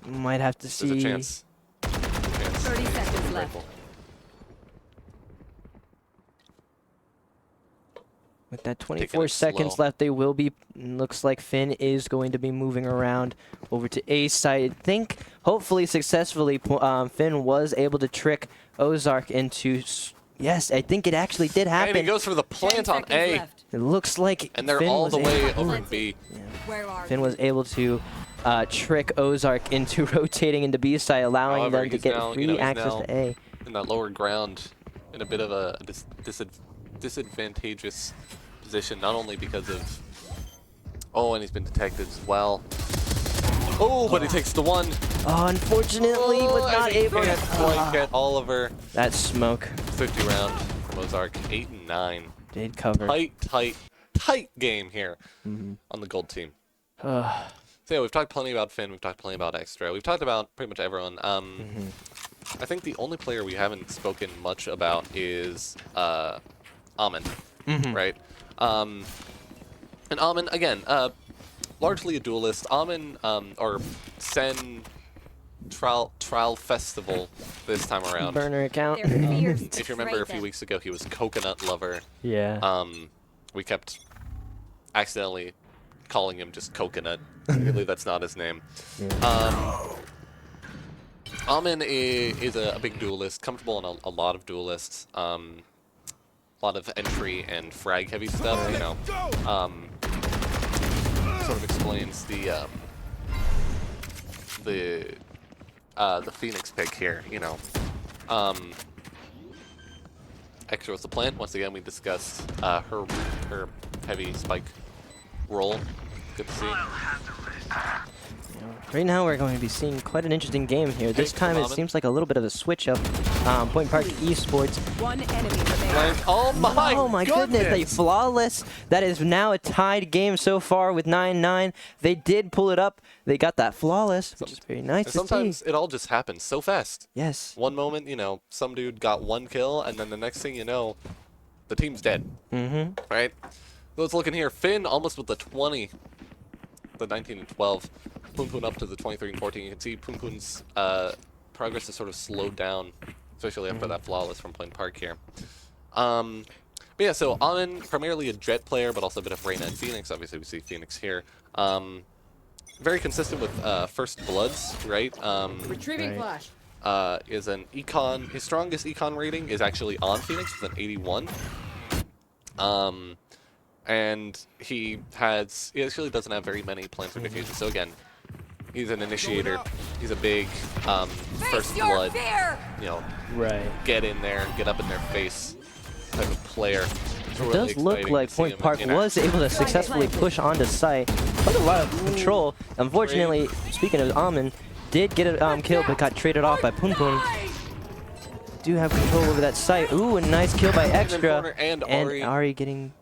Might have to There's see. a chance. 30 seconds left. With that Taking 24 it seconds slow. left, they will be. Looks like Finn is going to be moving around over to A side. I think, hopefully, successfully, Finn was able to trick Ozark into. Yes, I think it actually did And he happen. goes for the 10 plant on seconds A, left. It looks like and they're Finn all was the way able, over in B. Where are Finn was able to trick Ozark into rotating into B side, allowing However, them to he's get now- free he's access now to A. in that lower ground in a bit of a disadvantageous position, not only because of and he's been detected as well. Oh, but he takes the one. Oh, unfortunately, was and not he able can't to. quite get Oliver. That smoke 50 round from Ozark, 8 and 9. did cover. Tight game here on the gold team. So yeah, we've talked plenty about Finn. We've talked plenty about Extra. We've talked about pretty much everyone. I think the only player we haven't spoken much about is Amin, right? And Amin, again, largely a duelist. Amin, or Sen Trial Festival this time around. Burner account. If you remember a few weeks ago, he was Coconut Lover. Yeah. We kept accidentally calling him just Coconut. Really, that's not his name. Amin is a big duelist, comfortable in a lot of duelists. A lot of entry and frag heavy stuff, you know. Sort of explains the Phoenix pick here, you know. Extra was the plant. Once again, we discussed her heavy spike roll. Good to see. Right now, we're going to be seeing quite an interesting game here. This Take time, it Amin. seems like a little bit of a switch up. Point Park Esports. One enemy remaining. Like, oh my Goodness, a flawless. That is now a tied game so far with 9-9. They did pull it up. They got that flawless, which is very nice And to sometimes see. it all just happens so fast. Yes. One moment, you know, some dude got one kill, and then the next thing you know, the team's dead. Right? So it's looking here. Finn almost with the 20. The 19 and 12. Poon Poon up to the 23 and 14. You can see Poon Poon's progress is sort of slowed down, especially after that flawless from Plain Park here. But But yeah, so Amin, primarily a Jet player, but also a bit of Reyna and Phoenix. Obviously, we see Phoenix here. Very consistent with First Bloods, right? Retrieving Right. flash. Is an econ. His strongest econ rating is actually on Phoenix with an 81. And he actually doesn't have very many plans or diffuses. So again, he's an initiator. He's a big First Face your Blood, fear. you know, Right. get in there, get up in their face type of player. It's It really does look exciting like to see Point him Park in action. was able to successfully push onto site. Quite a lot of control. Unfortunately, speaking of Amin, did get a kill but got traded off by Poon Poon. Do have control over that site. Ooh, a nice kill by Extra. corner, and Ari. Getting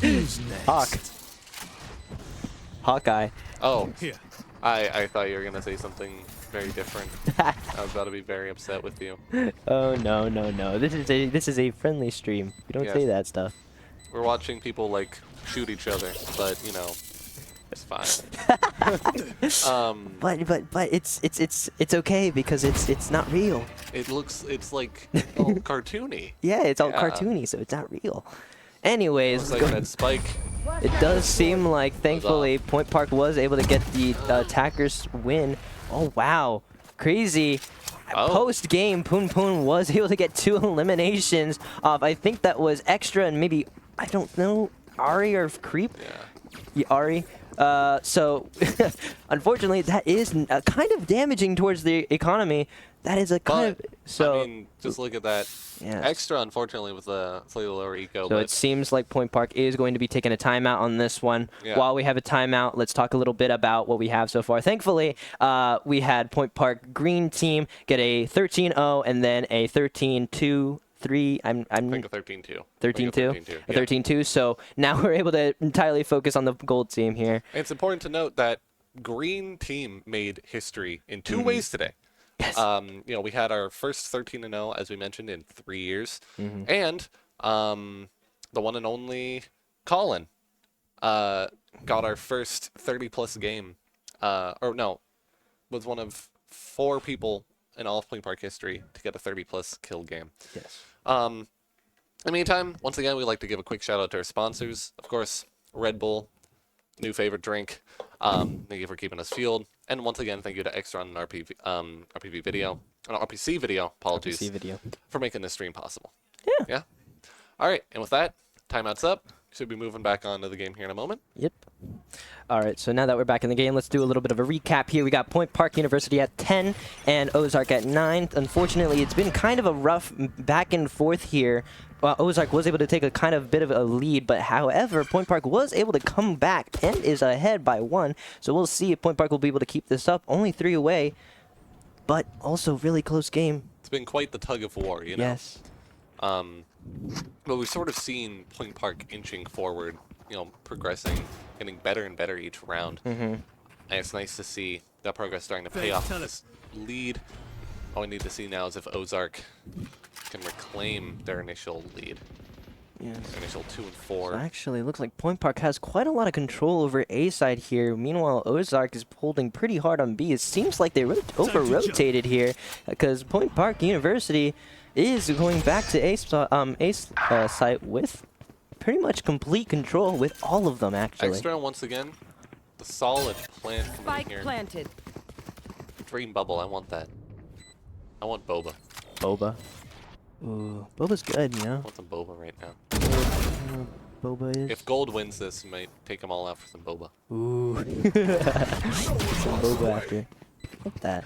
Who's Hawk. next? Hawkeye. Oh, Here. I thought you were gonna say something very different. I was about to be very upset with you. Oh no no no! This is a friendly stream. We don't Yes. say that stuff. We're watching people like shoot each other, but you know, it's fine. But it's okay because it's not real. It's like all cartoony. Yeah, it's all Yeah. cartoony, so it's not real. Anyways, Looks like that spike. it does seem like thankfully Point Park was able to get the attackers win. Oh wow, crazy. Oh. Post game, Poon Poon was able to get 2 eliminations off. I think that was Extra and maybe, I don't know, Ari or Creep. Yeah. Ari. So, unfortunately, that is kind of damaging towards the economy. That is a kind But of so. I mean, just look at that. Yes. Extra, unfortunately, with a slightly lower eco. So but it seems like Point Park is going to be taking a timeout on this one. Yeah. While we have a timeout, let's talk a little bit about what we have so far. Thankfully, we had Point Park Green Team get a 13-0 and then a 13-2. I think a 13-2. 13-2? A Yeah. 13-2. So now we're able to entirely focus on the gold team here. And it's important to note that Green Team made history in 2 ways today. Yes. You know, we had our first 13-0, as we mentioned, in 3 years. Mm-hmm. And the one and only Colin got our first 30-plus game. Was one of 4 people in all of Point Park history to get a 30-plus kill game. Yes. In the meantime, once again, we'd like to give a quick shout out to our sponsors. Of course, Red Bull, new favorite drink. Thank you for keeping us fueled. And once again, thank you to Extra on RPC video, apologies, See video. for making this stream possible. Yeah. Yeah. All right, and with that, timeout's up. Should be moving back on to the game here in a moment. Yep. All right, so now that we're back in the game, let's do a little bit of a recap here. We got Point Park University at 10 and Ozark at 9. Unfortunately, it's been kind of a rough back and forth here. Ozark was able to take a kind of bit of a lead, but however, Point Park was able to come back and is ahead by 1. So we'll see if Point Park will be able to keep this up. Only 3 away, but also really close game. It's been quite the tug of war, you know? Yes. But we've sort of seen Point Park inching forward, you know, progressing, getting better and better each round. Mm-hmm. And it's nice to see that progress starting to pay off this lead. All we need to see now is if Ozark can reclaim their initial lead. Yes. Their initial 2 and 4. Actually, it looks like Point Park has quite a lot of control over A side here. Meanwhile, Ozark is holding pretty hard on B. It seems like they over-rotated here because Point Park University is going back to A site with pretty much complete control with all of them, actually. Extra, once again, the solid plant coming Spike in here. planted. Dream Bubble, I want that. I want Boba. Boba. Ooh, Boba's good, you I know? want some Boba right now. Boba is... If Gold wins this, we might take them all out for some Boba. Ooh. Some Boba after. Like that.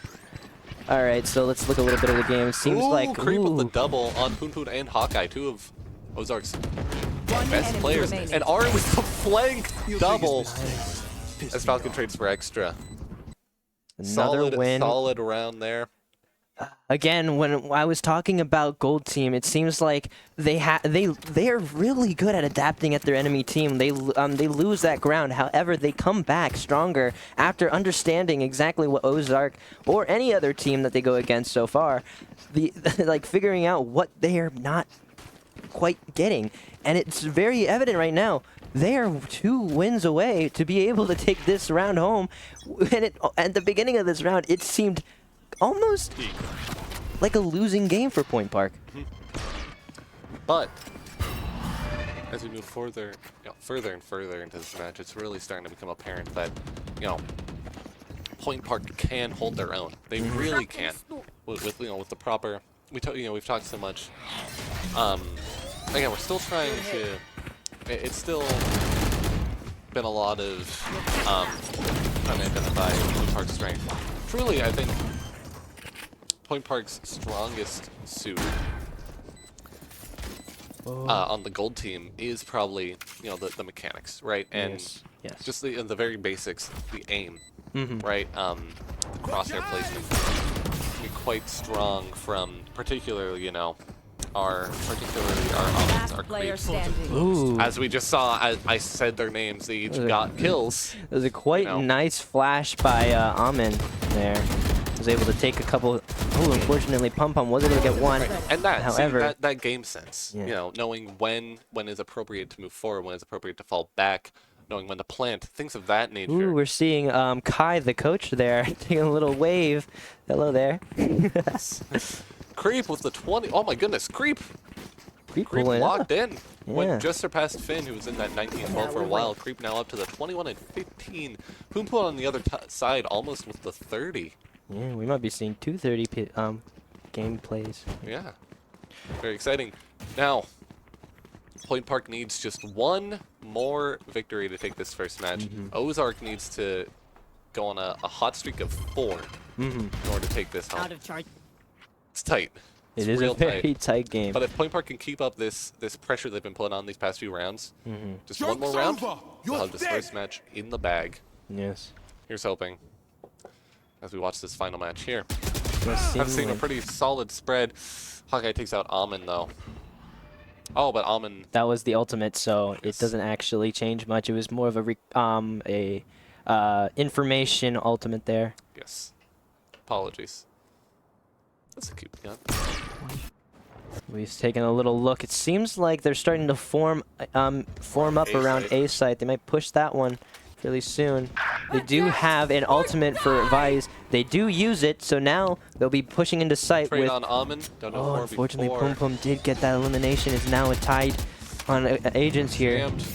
Alright, so let's look a little bit of the game. Seems like... Creep with the Ooh. double on Poon Poon and Hawkeye, 2 of Ozark's One best enemy players. remaining. And Ari with the flank double Pissed as me Falcon off. trades for Extra. Another win. Solid round there. Again, when I was talking about Gold Team, it seems like they are really good at adapting at their enemy team. They lose that ground, however, they come back stronger after understanding exactly what Ozark or any other team that they go against so far, like figuring out what they are not quite getting, and it's very evident right now. They are 2 wins away to be able to take this round home, and at the beginning of this round, it seemed almost like a losing game for Point Park. But as we move further and further into this match, it's really starting to become apparent that, Point Park can hold their own. They really can. With the proper, we've talked so much. Again, we're still trying to. It's still been a lot of trying to identify Point Park's strength. Truly, I think Point Park's strongest suit on the gold team is probably the mechanics, right? And Yes. just the very basics, the aim, right? The crosshair placement can be quite strong from particularly our options, our Player creeps. standing. Ooh. As we just saw, I said their names, they each got kills. It was a quite nice flash by Amin there. Was able to take a couple. Oh, unfortunately, Pum Pum was able to get one. And However, that game sense, knowing when is appropriate to move forward, when is appropriate to fall back, knowing when to plant, things of that nature. ooh, we're seeing Kai, the coach there, taking a little wave. Hello there. Creep with the 20. Oh my goodness, Creep Creep pulling locked in. Yeah. Went just surpassed Finn, who was in that 19-12 for a while. Creep now up to the 21 and 15. Poom Poom on the other side, almost with the 30. Yeah, we might be seeing 230 gameplays. Yeah, very exciting. Now, Point Park needs just one more victory to take this first match. Ozark needs to go on a hot streak of 4 in order to take this home. Out of charge. It's tight. It's It is real a very tight game. But if Point Park can keep up this pressure they've been putting on these past few rounds, just one more round, we'll have this first match in the bag. Yes. Here's hoping. As we watch this final match here. Does I'm seem seeing a like- pretty solid spread. Hawkeye takes out Amin though. Oh, but Amin. That was the ultimate, so it Yes. doesn't actually change much. It was more of a information ultimate there. Yes. Apologies. That's a cute gun. We've taken a little look. It seems like they're starting to form up A around site. A site. They might push that one fairly soon. They do have an ultimate for Vise. They do use it, so now they'll be pushing into sight Trade with. on Amin. Don't know Oh, more unfortunately, before. Pum Pum did get that elimination. Is now tied on agents here. Jammed.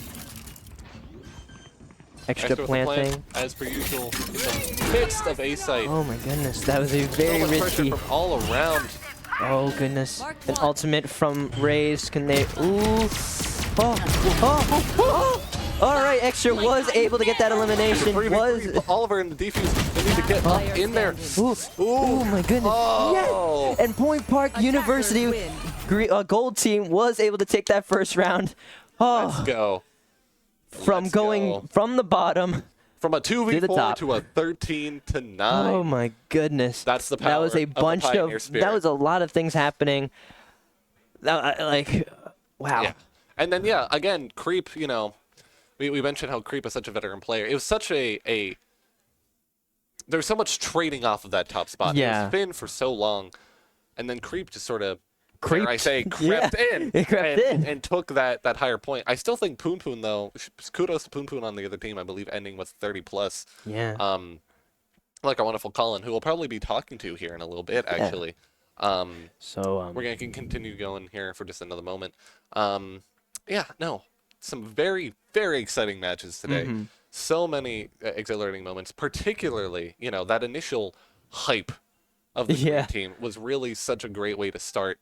Extra Extra with the planting. plant, as per usual, in the midst of A site. Oh my goodness, that was a So very much pressure risky. from all around. Oh goodness, an ultimate from Raze. Can they? Ooh. Oh. All right, Extra was able to get that elimination. 3v3, Oliver and the defuse. They need to get up in there. Ooh. Oh my goodness. Oh. Yes. And Point Park University gold team was able to take that first round. Let's Oh, go. from let's going go. from the bottom. From a To the 2v4 top. to a 13 to 9. Oh my goodness. That's the That was power a of the bunch Pioneer of. spirit. That was a lot of things happening. Wow. Yeah. And then, yeah, again, Creep, we mentioned how Creep is such a veteran player. It was such a there's so much trading off of that top spot. It Yeah. was Finn for so long. And then Creep just sort of, Creeped. dare I say, Yeah. crept in. It crept in. And took that higher point. I still think Poon Poon, though, kudos to Poon Poon on the other team, I believe, ending with 30 plus. Yeah. Like our wonderful Colin, who we'll probably be talking to here in a little bit, actually. So We're going to continue going here for just another moment. Yeah, no. Some very, very exciting matches today. So many exhilarating moments, particularly, that initial hype of the Yeah. Green team was really such a great way to start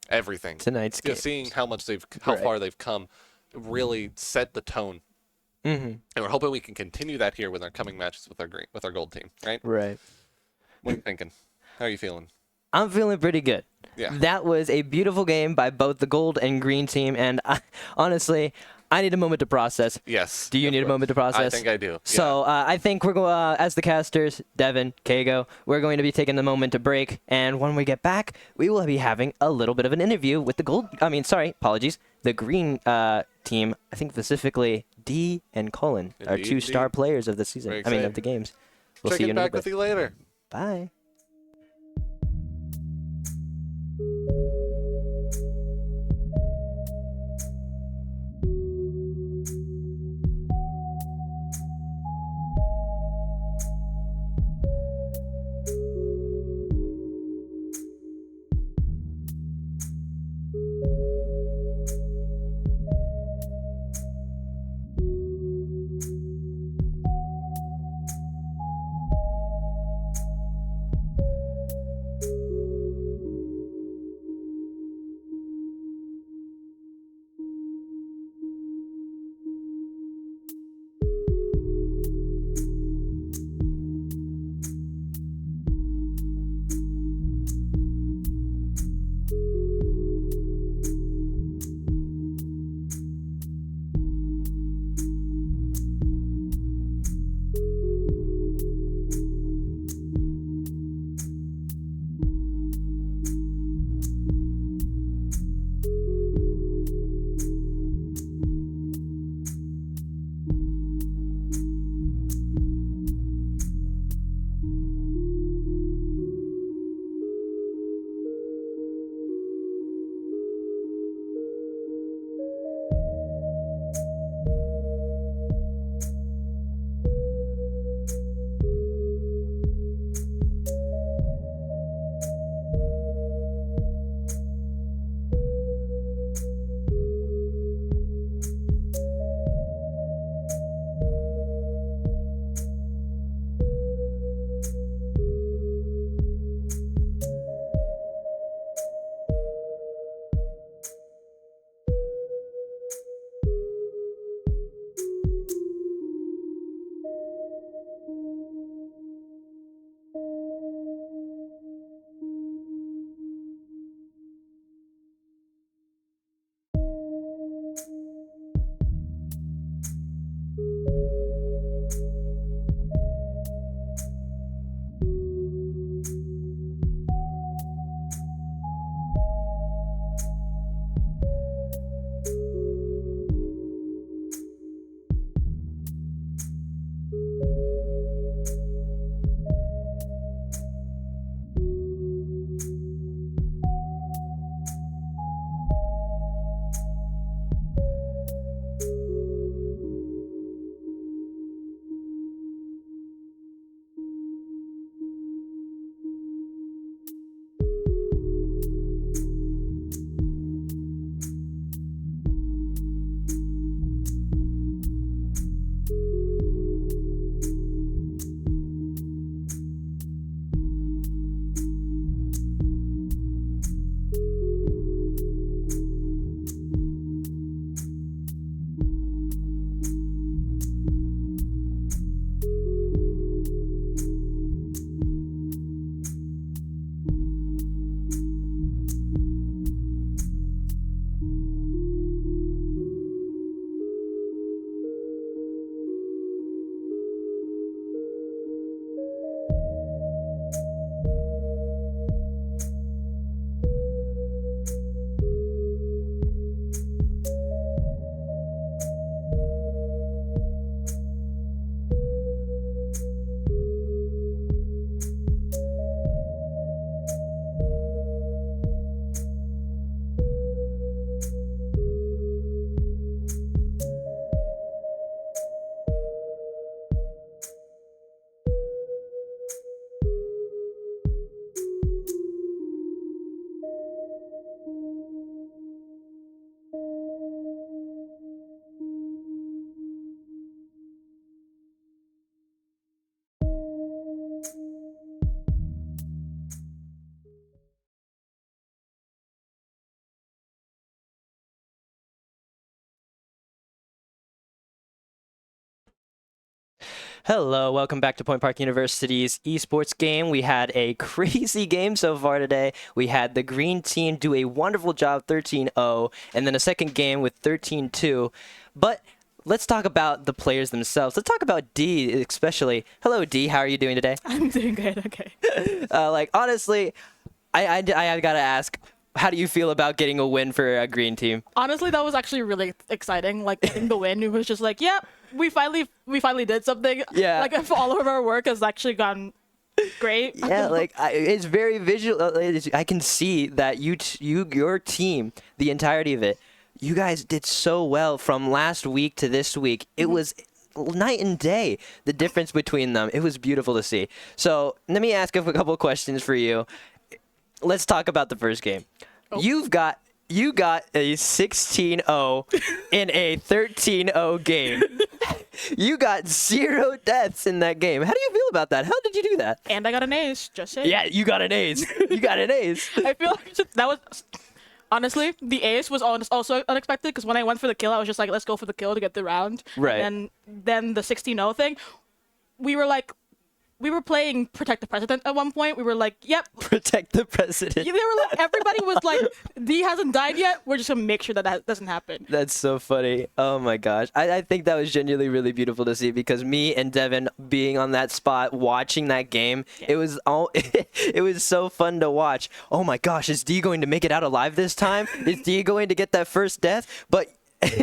everything. tonight's game. Just seeing how Right. far they've come really set the tone. And we're hoping we can continue that here with our coming matches with our gold team, right? Right. What are you thinking? How are you feeling? I'm feeling pretty good. Yeah. That was a beautiful game by both the gold and green team, and honestly, I need a moment to process. Yes. Do you need a moment to process? I think I do. So I think we're going, as the casters, Devin, Kago, we're going to be taking a moment to break, and when we get back, we will be having a little bit of an interview with the the green team. I think specifically D and Colin are Indeed, two star indeed. players of the season. Very I mean, of exciting. the games. We'll see Checking you in a back little with bit. you later. Bye. Hello, welcome back to Point Park University's esports game. We had a crazy game so far today. We had the green team do a wonderful job 13-0, and then a second game with 13-2. But let's talk about the players themselves. Let's talk about D especially. Hello, D. How are you doing today? I'm doing good. Okay. Honestly, I gotta ask, how do you feel about getting a win for a green team? Honestly, that was actually really exciting. Like getting the win, it was just like, yeah, we finally did something. Yeah. Like all of our work has actually gone great. Yeah, it's very visual. I can see that your team, the entirety of it, you guys did so well from last week to this week. It was night and day, the difference between them. It was beautiful to see. So let me ask a couple of questions for you. Let's talk about the first game. Oh. You got a 16-0 in a 13-0 game. You got 0 deaths in that game. How do you feel about that? How did you do that? And I got an ace. Just saying. Yeah, you got an ace. You got an ace. I feel like that was honestly the ace was also unexpected because when I went for the kill, I was just like, let's go for the kill to get the round. Right. And then the 16-0 thing, we were playing Protect the President at one point. We were like, yep. Protect the president. They were like, everybody was like, D hasn't died yet. We're just going to make sure that doesn't happen. That's so funny. Oh my gosh. I think that was genuinely really beautiful to see because me and Devin being on that spot watching that game, it was it was so fun to watch. Oh my gosh, is D going to make it out alive this time? Is D going to get that first death? But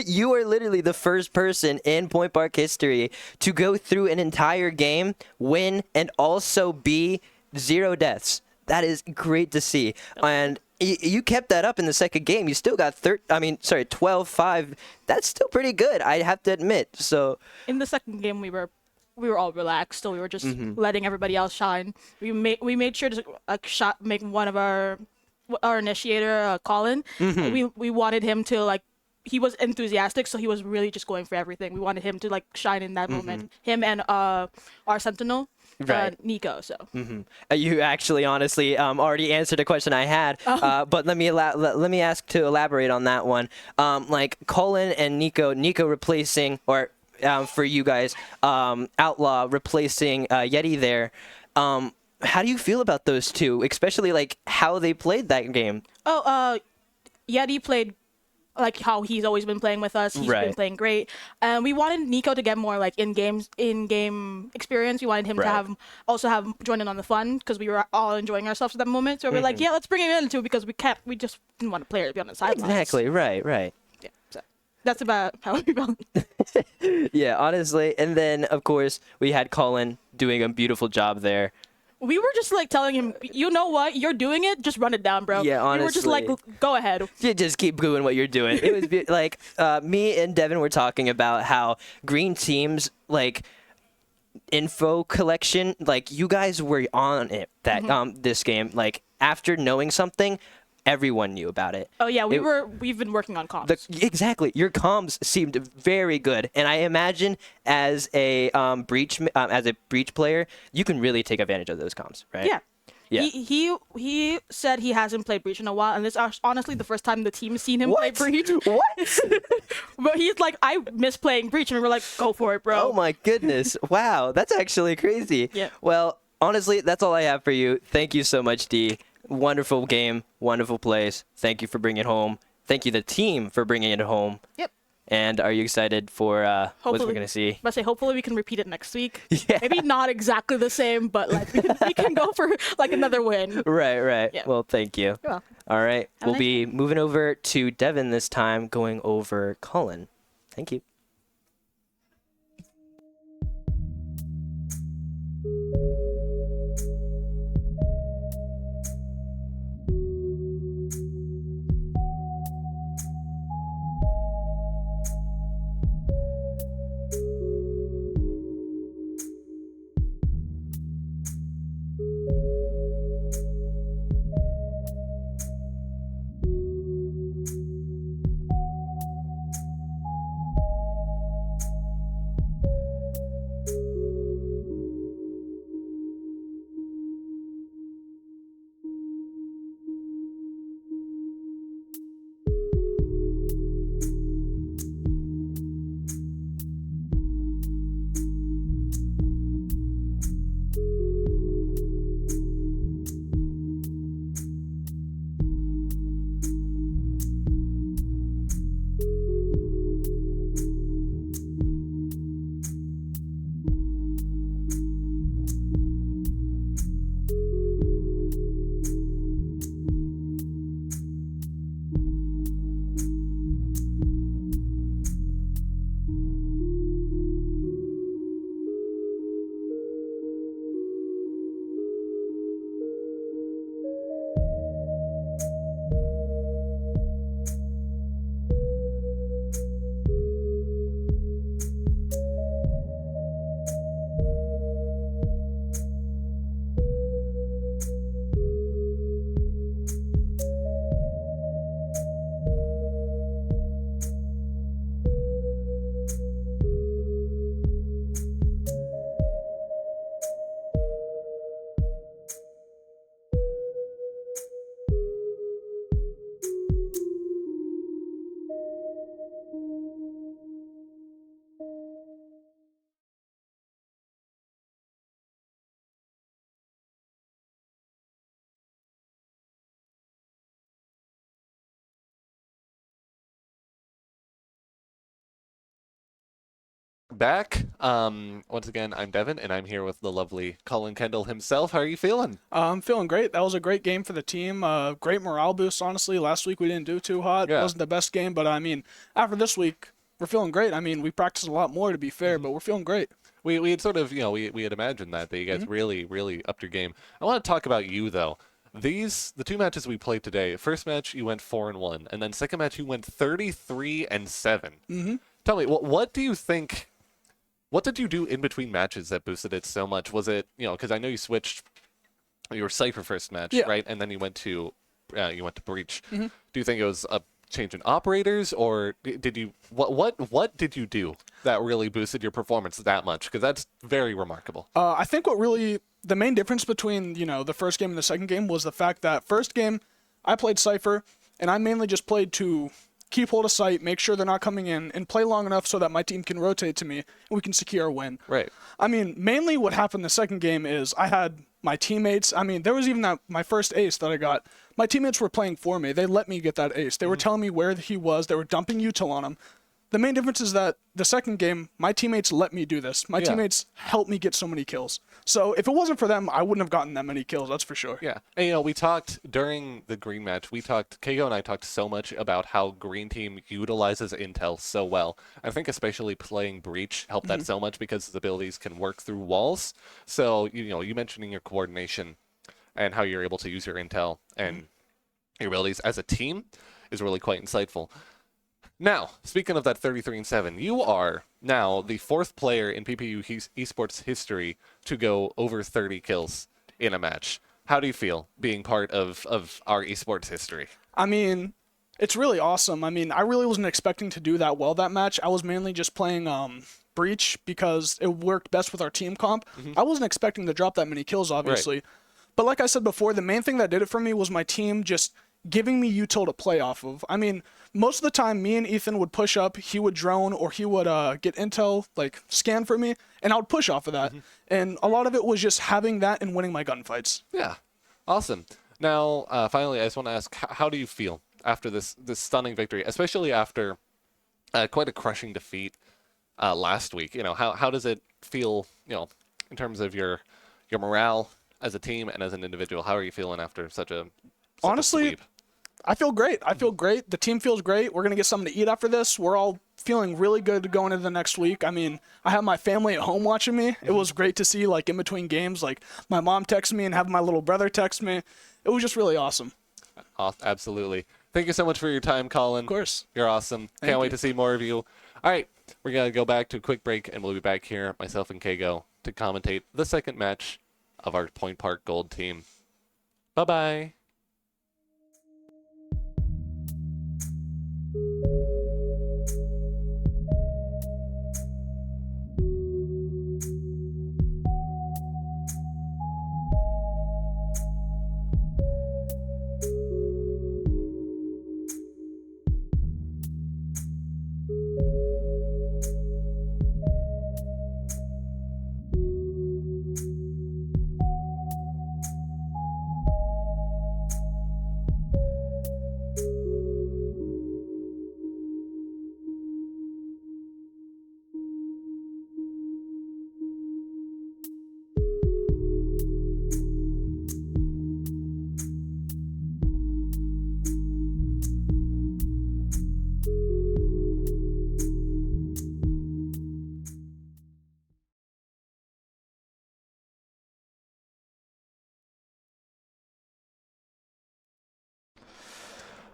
you are literally the first person in Point Park history to go through an entire game, win, and also be 0 deaths. That is great to see. And you kept that up in the second game. You still got 12-5. That's still pretty good, I have to admit. So in the second game, we were all relaxed, so we were just letting everybody else shine. We made sure to make one of our initiator, Colin. We wanted him to he was enthusiastic, so he was really just going for everything. We wanted him to shine in that moment. Him and our sentinel, Right. Nico. So you actually honestly already answered a question I had, but let me ask to elaborate on that one. Colin and Nico replacing, or for you guys, Outlaw replacing Yeti there. How do you feel about those two, especially how they played that game? Yeti played how he's always been playing with us. He's been playing great. We wanted Nico to get more in-game experience. We wanted him to also have join in on the fun because we were all enjoying ourselves at that moment. So we're like, yeah, let's bring him in too because we just didn't want a player to be on the sidelines. Exactly. Right. Yeah. So that's about how we felt. Yeah, honestly. And then of course we had Colin doing a beautiful job there. We were just telling him, you know what, you're doing it, just run it down, bro. Yeah, honestly. We were just go ahead. You just keep doing what you're doing. It was me and Devin were talking about how green teams info collection, you guys were on it this game. After knowing something, everyone knew about it. Oh yeah, we've been working on comms. Exactly. Your comms seemed very good, and I imagine as a breach player, you can really take advantage of those comms, right? Yeah. Yeah. He said he hasn't played Breach in a while, and this is honestly the first time the team's seen him play Breach. What? But he's like, I miss playing Breach, and we're like, go for it, bro. Oh my goodness! Wow, that's actually crazy. Yeah. Well, honestly, that's all I have for you. Thank you so much, D. Wonderful game, wonderful plays. Thank you for bringing it home. Thank you, the team, for bringing it home. Yep. And are you excited for what we're gonna see? Hopefully we can repeat it next week. Yeah. Maybe not exactly the same, but we can go for another win. Right. Yeah. Well, thank you. You're welcome. All right, Have a we'll nice be moving over to Devin this time, going over Colin. Thank you. back. Once again, I'm Devin, and I'm here with the lovely Colin Kendall himself. How are you feeling? I'm feeling great. That was a great game for the team. Great morale boost, honestly. Last week we didn't do too hot. Yeah. It wasn't the best game, but I mean, after this week, we're feeling great. I mean, we practiced a lot more, to be fair, but we're feeling great. We had sort of, we had imagined that you guys really upped your game. I want to talk about you, though. The 2 matches we played today, first match you went 4-1, and then second match you went 33-7. Tell me, what do you think, what did you do in between matches that boosted it so much? Was it, because I know you switched your Cypher first match, Yeah. right? And then you went to Breach. Do you think it was a change in operators, or did you, what did you do that really boosted your performance that much? Because that's very remarkable. I think the main difference between, the first game and the second game was the fact that first game, I played Cypher, and I mainly just played to keep hold of site, make sure they're not coming in, and play long enough so that my team can rotate to me, and we can secure a win. Right. I mean, mainly what happened the second game is I had my teammates. I mean, there was even my first ace that I got. My teammates were playing for me. They let me get that ace. They were telling me where he was. They were dumping util on him. The main difference is that the second game, my teammates let me do this. My teammates helped me get so many kills. So if it wasn't for them, I wouldn't have gotten that many kills, that's for sure. Yeah. And, we talked during the green match, Keiko and I talked so much about how green team utilizes intel so well. I think especially playing Breach helped that so much because his abilities can work through walls. So, you mentioning your coordination and how you're able to use your intel and your abilities as a team is really quite insightful. Now, speaking of that 33-7, you are now the 4th player in PPU Esports history to go over 30 kills in a match. How do you feel being part of our esports history? I mean, it's really awesome. I mean, I really wasn't expecting to do that well that match. I was mainly just playing Breach because it worked best with our team comp. I wasn't expecting to drop that many kills, obviously. Right. But like I said before, the main thing that did it for me was my team just giving me util to play off of. I mean, most of the time, me and Ethan would push up, he would drone, or he would get intel, like scan for me, and I would push off of that. And a lot of it was just having that and winning my gunfights. Yeah, awesome. Now, finally, I just want to ask, how do you feel after this stunning victory, especially after quite a crushing defeat last week? How does it feel, in terms of your morale as a team and as an individual? How are you feeling after such a Honestly, sweep? I feel great. I feel great. The team feels great. We're going to get something to eat after this. We're all feeling really good going into the next week. I mean, I have my family at home watching me. It was great to see, like, in between games, like, my mom text me and have my little brother text me. It was just really awesome. Absolutely. Thank you so much for your time, Colin. Of course. You're awesome. Can't wait to see more of you. All right, we're going to go back to a quick break, and we'll be back here, myself and Kago, to commentate the second match of our Point Park Gold team. Bye-bye.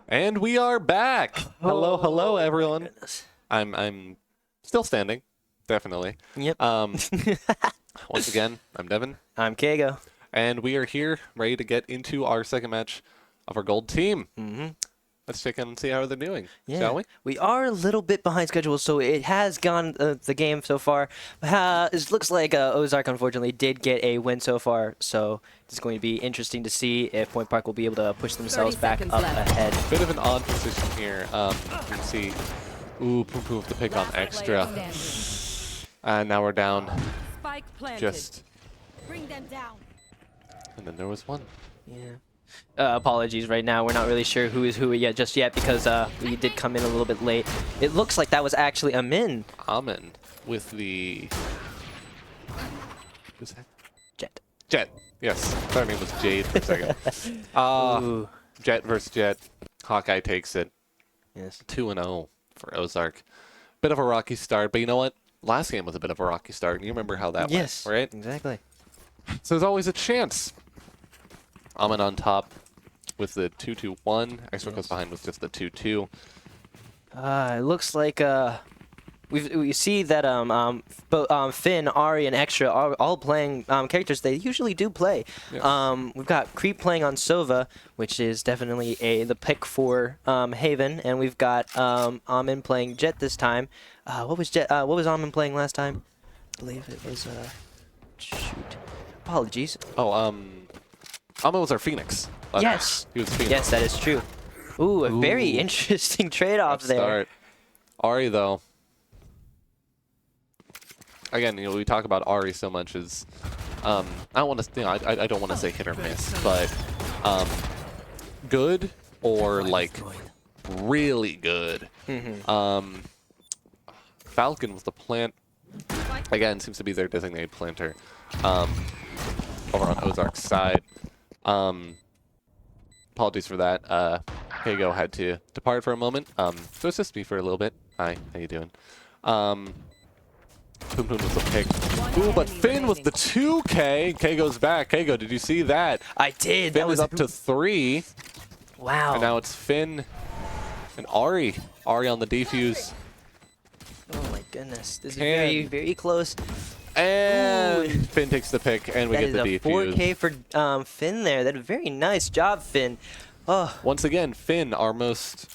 And we are back. Hello, everyone. Goodness. I'm still standing, definitely. Yep. Once again, I'm Devin, I'm Kago. and we are here ready to get into our second match of our gold team. Mm-hmm. Let's check in and see how they're doing, Yeah. shall we? We are a little bit behind schedule, so it has gone the game so far. It looks like Ozark, unfortunately, did get a win so far, so it's going to be interesting to see if Point Park will be able to push themselves 30 back seconds up left. ahead. Bit of an odd position here. You can see, Poom Poom with the pick on Last player extra. standing. And now we're down Spike planted. just, Bring them down. and then there was one. Yeah. Apologies right now. We're not really sure who is who yet just yet because we did come in a little bit late. It looks like that was actually Amin. Amen. with the... Who's that? Jet. Jet. Yes. I thought her name was Jade for a second. Ooh. Jet versus Jet. Hawkeye takes it. Yes. 2-0 for Ozark. Bit of a rocky start, but you know what? Last game was a bit of a rocky start, and you remember how that Yes. went, right? Exactly. So there's always a chance. Amin on top with the 2-2-1. Extra goes behind with just the 2-2. It looks like we see that Finn, Ari, and Extra are all playing characters they usually do play. Yes. We've got Creep playing on Sova, which is definitely the pick for Haven, and we've got Amin playing Jet this time. What was Amin playing last time? I believe it was shoot. Apologies. Oh, Amin was our Phoenix. Yes. He was Phoenix. Yes, that is true. Ooh, a very interesting trade-off Rough there. start. Ari, though. Again, you know, we talk about Ari so much as I don't want to, you know, I don't want to say hit or miss, but good or like really good. Falcon was the plant. Again, seems to be their designated planter over on Ozark's side. Apologies for that. Hago had to depart for a moment. So it's just me for a little bit. Hi, how you doing? Poon Poon was the pick. Ooh, but Finn was the 2K. K goes back. Kago, did you see that? I did. Finn That was was up to 3. wow. And now it's Finn and Ari. Ari on the defuse. Oh my goodness, this is Can- very, very close. And Finn takes the pick, and we That get is the a defuse. 4K for Finn there. That very nice job, Finn. Oh, Once again, Finn, our most,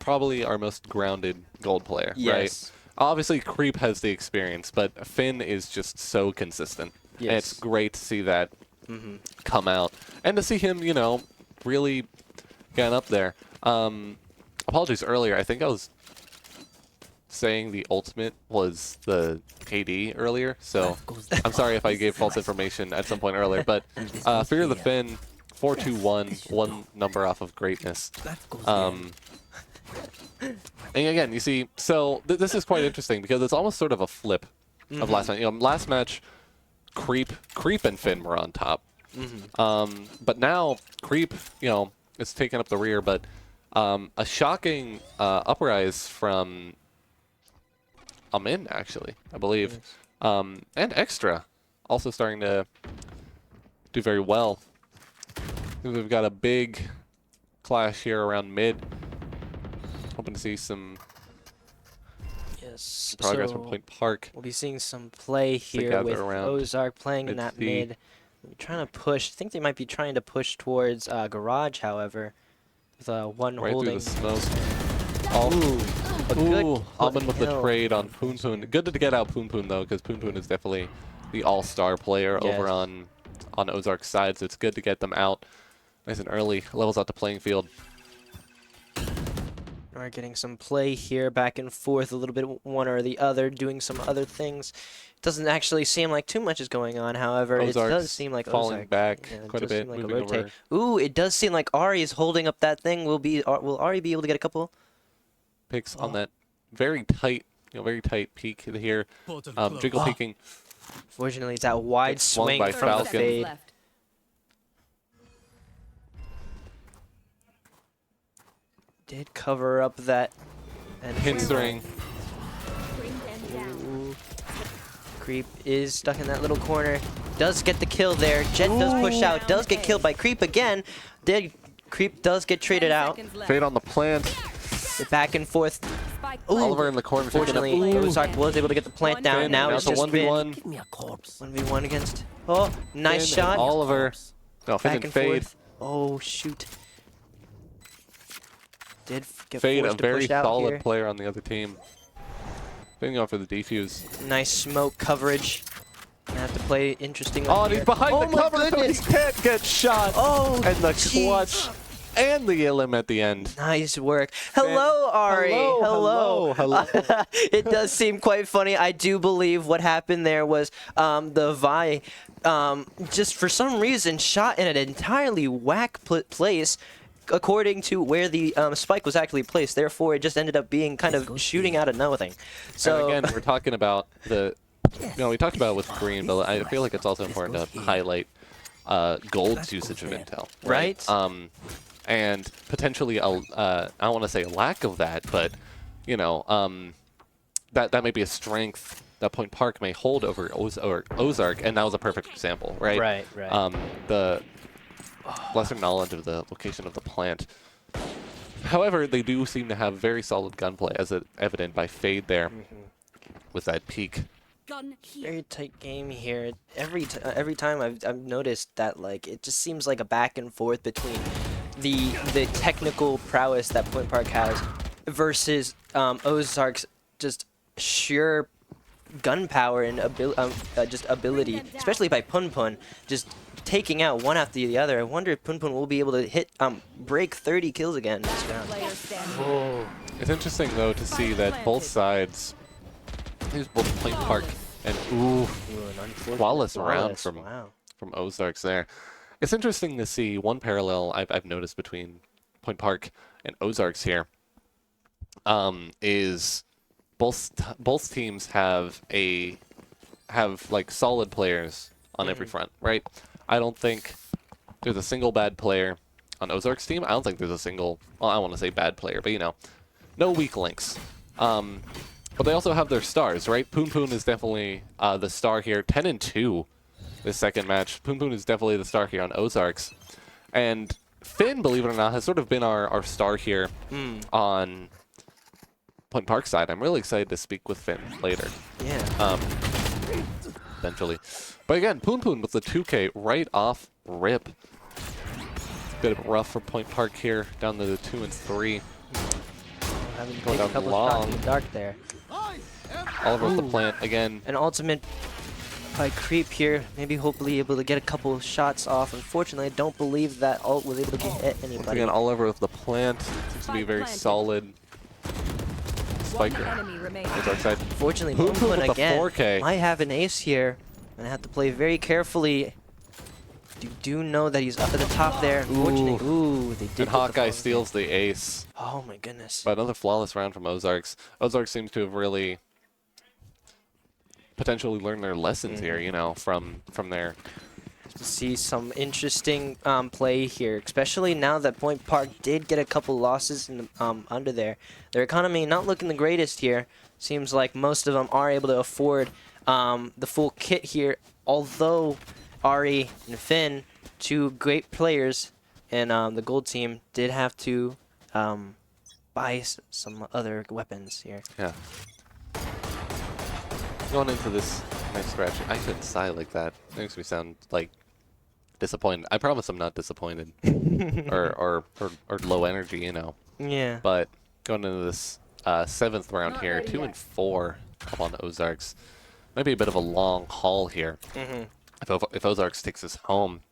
probably our most grounded gold player, Yes. right? Obviously, Creep has the experience, but Finn is just so consistent. And it's Yes. great to see that come out. And to see him, you know, really getting up there. Apologies earlier. I think I was saying the ultimate was the KD earlier, so I'm sorry if I gave false information at some point earlier. But Fear the Finn, 4-2-1, one number off of greatness. And again, you see, so this is quite interesting because it's almost sort of a flip of last match. You know, last match, Creep and Finn were on top. But now Creep, you know, is taking up the rear. But a shocking uprise from Amin, actually, I believe, and Extra also starting to do very well. We've got a big clash here around mid. Hoping to see some yes. progress So from Point Park. we'll be seeing some play here gather with around Ozark playing in that mid-C. mid. They're trying to push. I think they might be trying to push towards Garage, however, with one Right holding. through the smoke. All, Ooh, a good ooh, Amin with the kill. trade on Poon Poon. Good to get out Poon Poon, though, because Poon Poon is definitely the all-star player over Yes. on Ozark's side, so it's good to get them out nice and early. Levels out the playing field. We're getting some play here, back and forth, a little bit one or the other, doing some other things. Doesn't actually seem like too much is going on, however, it Ozark's does seem like falling Ozark, back it quite a does bit, seem like moving rotate. over. Ooh, it does seem like Ari is holding up that thing. Will Ari be able to get a couple? Picks on that very tight, very tight peak here. Jiggle peeking. Fortunately, it's that wide Gets swung swing by from the Falcon. fade. left. Did cover up that. And Pinstering. Bring them down. Ooh. Creep is stuck in that little corner. Does get the kill there. Jet does push out. Does get killed by Creep again. Creep does get traded 10 out. seconds left. Fade on the plant. Back and forth. Spike Ooh. Oliver in the corner picking up. Fortunately, Ozark was able to get the plant down. Finn, Now now it's it's a just Finn. 1v1. Give me a corpse. 1v1 against. Oh, nice Finn and shot. Oliver. No, Finn Back and and Fade. forth. Oh, shoot. Did get Fade, a forced to very push out solid here. player on the other team. Fading off for the defuse. Nice smoke coverage. Gonna have to play interesting. Oh, and he's behind the my cover, so he goodness. can't get shot. Oh, And the jeez. clutch and the elim at the end. Nice work. Hello, Ari. Hello. It does seem quite funny. I do believe what happened there was the Vi just for some reason shot in an entirely whack place. according to where the spike was actually placed. Therefore, it just ended up being kind of shooting out of nothing. So And again, we're talking about we talked about it with green, but I feel like it's also important to highlight gold's usage of intel, Right. and potentially I don't want to say a lack of that, but that may be a strength that Point Park may hold over Ozark, and that was a perfect example, right? Right. The lesser knowledge of the location of the plant. However, they do seem to have very solid gunplay, as evident by Fade there with that peak. Gun here. Very tight game here. Every time I've noticed that, like, it just seems like a back and forth between the technical prowess that Point Park has versus Ozark's just sheer gun power and just ability, especially by Pun Pun, just taking out one after the other. I wonder if Pun Pun will be able to break 30 kills again this round. Player standing. It's interesting though to see that both sides, here's both Point Park and flawless round from Ozarks there. It's interesting to see one parallel I've noticed between Point Park and Ozarks here is both teams have like solid players on every front, right? I don't think there's a single bad player on Ozark's team. I don't think there's a single, well, I want to say bad player, but no weak links. But they also have their stars, right? Poon Poon is definitely the star here. 10-2 this second match. Poon Poon is definitely the star here on Ozarks. And Finn, believe it or not, has sort of been our star here on Point Park side. I'm really excited to speak with Finn later. Yeah. Eventually. But again, Poon Poon with the 2K right off rip. Bit rough for Point Park here, down to the 2 and 3. Having to Going take a down couple long. shots in the dark there. Oliver with the plant again. An ultimate by Creep here. Maybe hopefully able to get a couple shots off. Unfortunately, I don't believe that ult was able to hit Once anybody. again, Oliver with the plant. Seems to be a very solid spiker. Enemy remaining. Ozark side. Unfortunately, Poon Poon Poon Poon with the again 4K. might have an ace here. Gonna have to play very carefully. You do know that he's up at the top there. Unfortunately, ooh, they did. And get the Hawkeye follow. steals the ace. Oh my goodness. But another flawless round from Ozarks. Ozarks seems to have really potentially learned their lessons here, from their... To see some interesting play here, especially now that Point Park did get a couple losses in the, under there. Their economy not looking the greatest here. Seems like most of them are able to afford the full kit here, although Ari and Finn, two great players, and the gold team did have to buy some other weapons here. Yeah. Going into this next stretch, I couldn't sigh like that. It makes me sound like disappointed. I promise I'm not disappointed or low energy, Yeah. But going into this 7th round here, 2 and 4 up on Ozarks. Might be a bit of a long haul here. If Ozarks takes us home,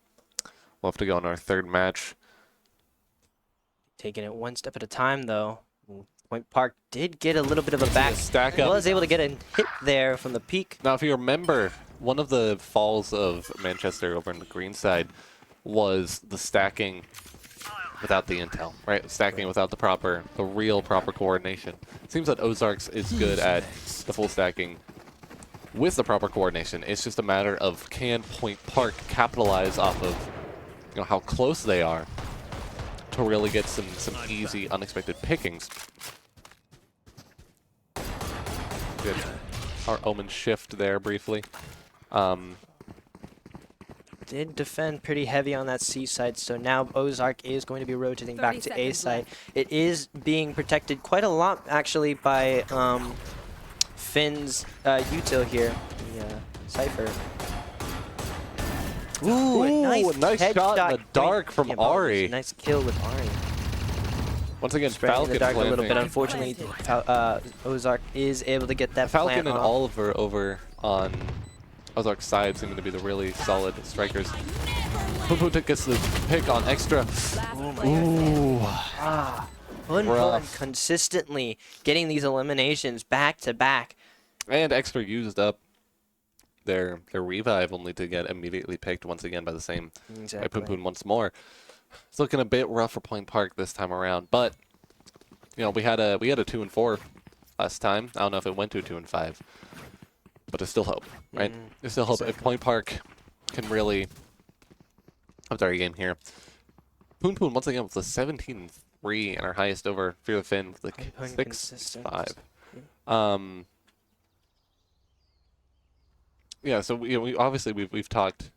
we'll have to go on our 3rd match. Taking it one step at a time, though. Point Park did get a little bit of a back. Stack up. Was able to get a hit there from the peak. Now, if you remember, one of the falls of Manchester over on the green side was the stacking without the intel, right? Stacking without the real proper coordination. It seems that Ozarks is good at the full stacking with the proper coordination. It's just a matter of can Point Park capitalize off of how close they are to really get some easy, unexpected pickings. Good. Our Omen shift there briefly. Did defend pretty heavy on that C side, so now Ozark is going to be rotating back 30 to A seconds side. left. It is being protected quite a lot, actually, by Finn's util here, the Cypher. Ooh, Ooh, a nice shot in the dark from Yeah, apologies. Ari. Nice kill with Ari. Once again, Spraying in Falcon the dark a little bit. planting. Unfortunately, Ozark is able to get that Falcon plant and off. Oliver over on Ozark's side seem to be the really solid strikers. Poon Poon gets the pick on Extra. Pun rough. consistently getting these eliminations back to back. And Extra used up their revive only to get immediately picked once again by the same by Poon Poon once more. It's looking a bit rough for Point Park this time around, but you know, we had a 2-4 last time. I don't know if it went to a 2-5, but there's still hope, right? There's still hope. If Point Park can really up their game here. Poon Poon once again with a 17-3 and our highest over Fear the Fin with like 6-5. Yeah, so we obviously we've talked.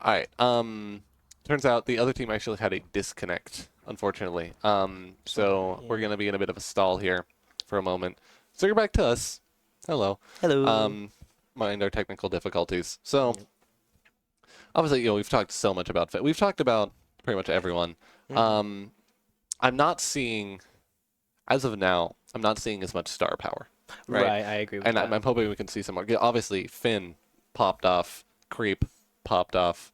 All right. Turns out the other team actually had a disconnect, unfortunately. So we're gonna be in a bit of a stall here for a moment. So you're back to us. Hello. Hello. Mind our technical difficulties. So obviously, you know, we've talked so much about Fit. We've talked about pretty much everyone. I'm not seeing, as of now, I'm not seeing as much star power. Right. I agree with And that. I'm hoping we can see some more. Obviously, Finn popped off. Creep popped off.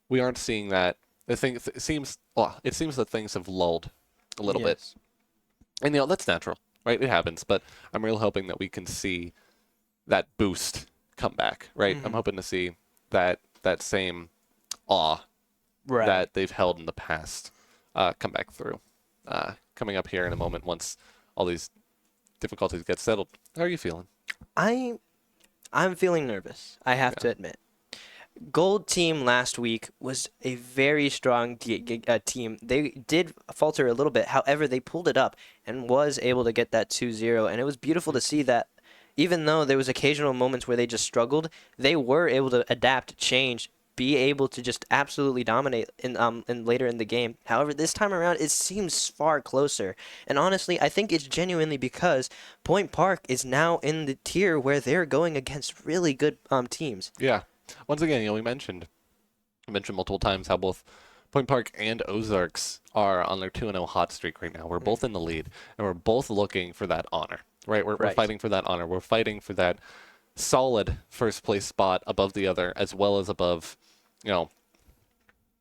We aren't seeing that. It seems that things have lulled a little bit. Yes. And, you know, that's natural, right? It happens. But I'm really hoping that we can see that boost come back, right? I'm hoping to see that same awe Right. that they've held in the past come back through. Coming up here in a moment once all these difficulties get settled. How are you feeling? I'm feeling nervous, I have to admit. Gold team last week was a very strong team. They did falter a little bit. However, they pulled it up and was able to get that 2-0. And it was beautiful to see that even though there was occasional moments where they just struggled, they were able to adapt, change, be able to just absolutely dominate in later in the game. However, this time around, it seems far closer. And honestly, I think it's genuinely because Point Park is now in the tier where they're going against really good teams. Yeah. Once again, you know, we mentioned multiple times how both Point Park and Ozarks are on their 2-0 hot streak right now. We're both in the lead, and we're both looking for that honor, right? We're fighting for that honor. We're fighting for that solid first place spot above the other, as well as above, you know,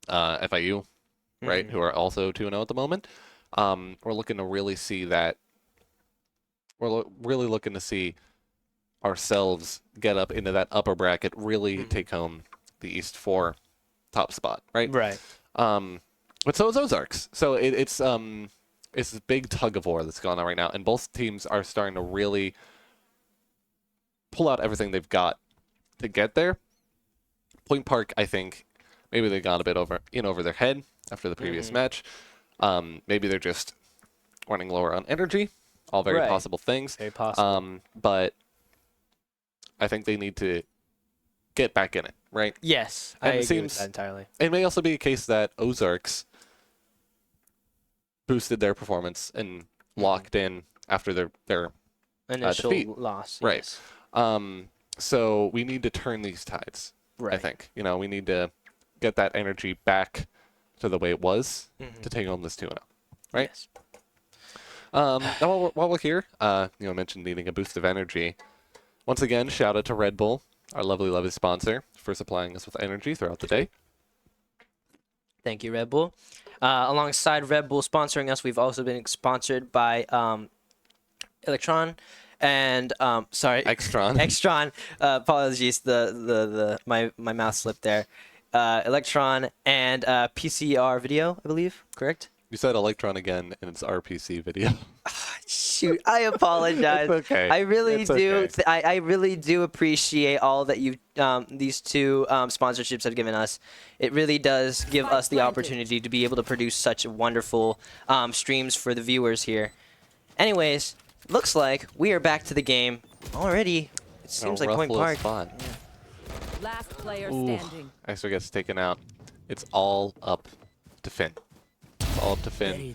FIU, right? Who are also 2-0 at the moment. We're looking to really see that. We're really looking to see ourselves get up into that upper bracket, really take home the East 4 top spot, right? Right. But so is Ozarks. So it's this big tug of war that's going on right now, and both teams are starting to really pull out everything they've got to get there. Point Park, I think, maybe they got a bit over their head after the previous match. Maybe they're just running lower on energy. All very possible things. Very possible. But I think they need to get back in it, right? Yes, And I it agree seems with that entirely. It may also be a case that Ozarks boosted their performance and locked in after their Initial defeat. loss. Right. Yes. So we need to turn these tides. Right. I think, you know, we need to get that energy back to the way it was to take home this 2-0, right? Yes. Now while we're here, you know, mentioned needing a boost of energy. Once again, shout out to Red Bull, our lovely sponsor, for supplying us with energy throughout the day. Thank you, Red Bull. Alongside Red Bull sponsoring us, we've also been sponsored by Electron and Extron. Extron. Apologies, my mouth slipped there. Electron and PCR Video, I believe. Correct? You said Electron again, and it's RPC video. Shoot, I apologize. It's okay. I really It's do. okay. I really do appreciate all that you these two sponsorships have given us. It really does give us the opportunity to be able to produce such wonderful streams for the viewers here. Anyways, looks like we are back to the game already. It seems like Point Park. Spot. Last player Ooh, standing. Extra gets taken out. It's all up to Finn. It's all up to Finn.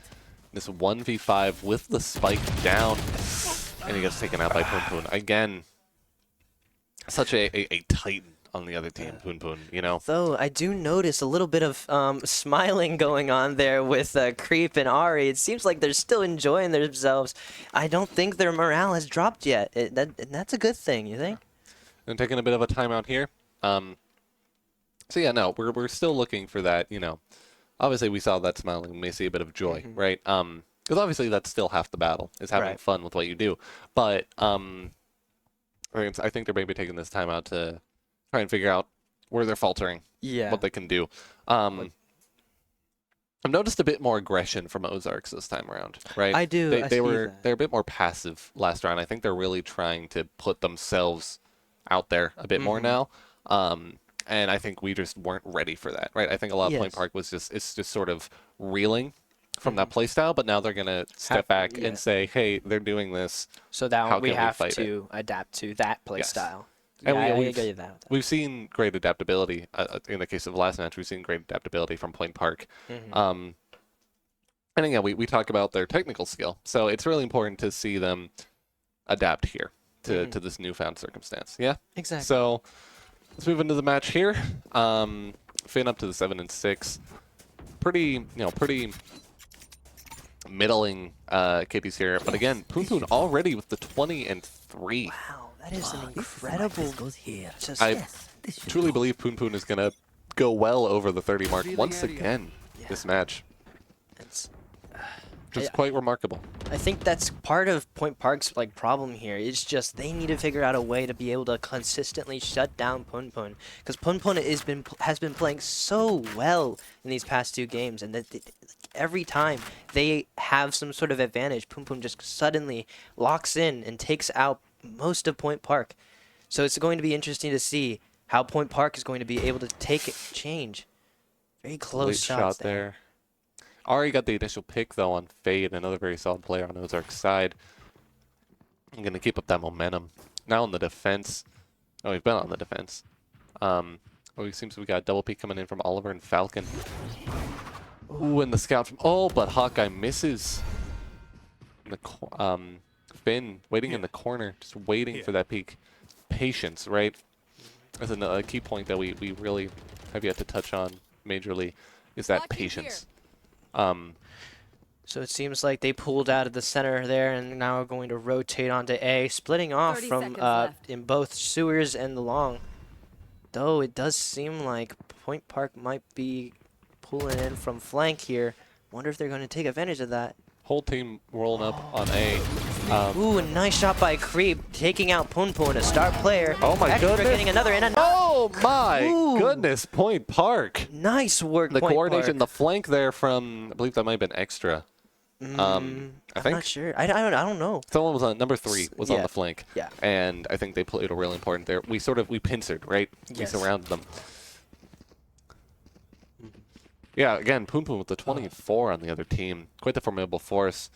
This 1v5 with the spike down, and he gets taken out by Poon Poon. Again, such a titan on the other team, Poon Poon, you know? Though I do notice a little bit of smiling going on there with Creep and Ari. It seems like they're still enjoying themselves. I don't think their morale has dropped yet. That's a good thing, you think? And taking a bit of a timeout here. So yeah, no, we're still looking for that, you know. Obviously, we saw that smiling. We may see a bit of joy, right? Because obviously that's still half the battle, is having fun with what you do. But I think they're maybe taking this time out to try and figure out where they're faltering. Yeah. What they can do. I've noticed a bit more aggression from Ozarks this time around, right? I do. I see that. They're a bit more passive last round. I think they're really trying to put themselves out there a bit more now. And I think we just weren't ready for that, right? I think a lot of Point Park was it's just sort of reeling from that play style, but now they're gonna step back and say, hey, they're doing this. So that How we can we have fight to adapt to that play Yes. style. And Yeah, I we've, agree with that. we've seen great adaptability. In the case of the last match, we've seen great adaptability from Point Park. And again, we talk about their technical skill. So it's really important to see them adapt here to this newfound circumstance. Yeah? Exactly. So let's move into the match here. Finn up to the 7-6. Pretty middling KDs here. But again, Poon Poon already with the 20-3. Wow, that is an incredible. Just, I truly believe Poon Poon is going to go well over the 30 mark once again this match. it's, Just quite remarkable. I think that's part of Point Park's problem here. It's just they need to figure out a way to be able to consistently shut down Poon Poon, because Poon Poon has been playing so well in these past 2 games, and that every time they have some sort of advantage, Poon Poon just suddenly locks in and takes out most of Point Park. So it's going to be interesting to see how Point Park is going to be able to change. Very close Late shots shot there. Ari got the initial pick, though, on Fade, another very solid player on Ozark's side. I'm going to keep up that momentum. Now on the defense. Oh, we've been on the defense. It seems we got a double peek coming in from Oliver and Falcon. Ooh, and the scout from... Oh, but Hawkeye misses. Finn waiting in the corner, just waiting for that peek. Patience, right? That's a key point that we really have yet to touch on majorly, is that patience. So it seems like they pulled out of the center there and now are going to rotate onto A, splitting off 30 from seconds left. in both sewers and the long. Though it does seem like Point Park might be pulling in from flank here. Wonder if they're going to take advantage of that. Whole team rolling up on A. Ooh, a nice shot by Creep, taking out Poon Poon, a star player. Oh my Extra goodness. getting another in. Oh my Ooh. goodness, Point Park. Nice work, The Point coordination, Park. the flank there from, I believe that might have been extra. I I'm think not sure. I don't know. someone was on, number 3 was on Yeah. the flank. Yeah. And I think they played a really important there. We pincered, right? Yes. We surrounded them. Yeah, again, Poon Poon with the 24 on the other team. Quite the formidable force.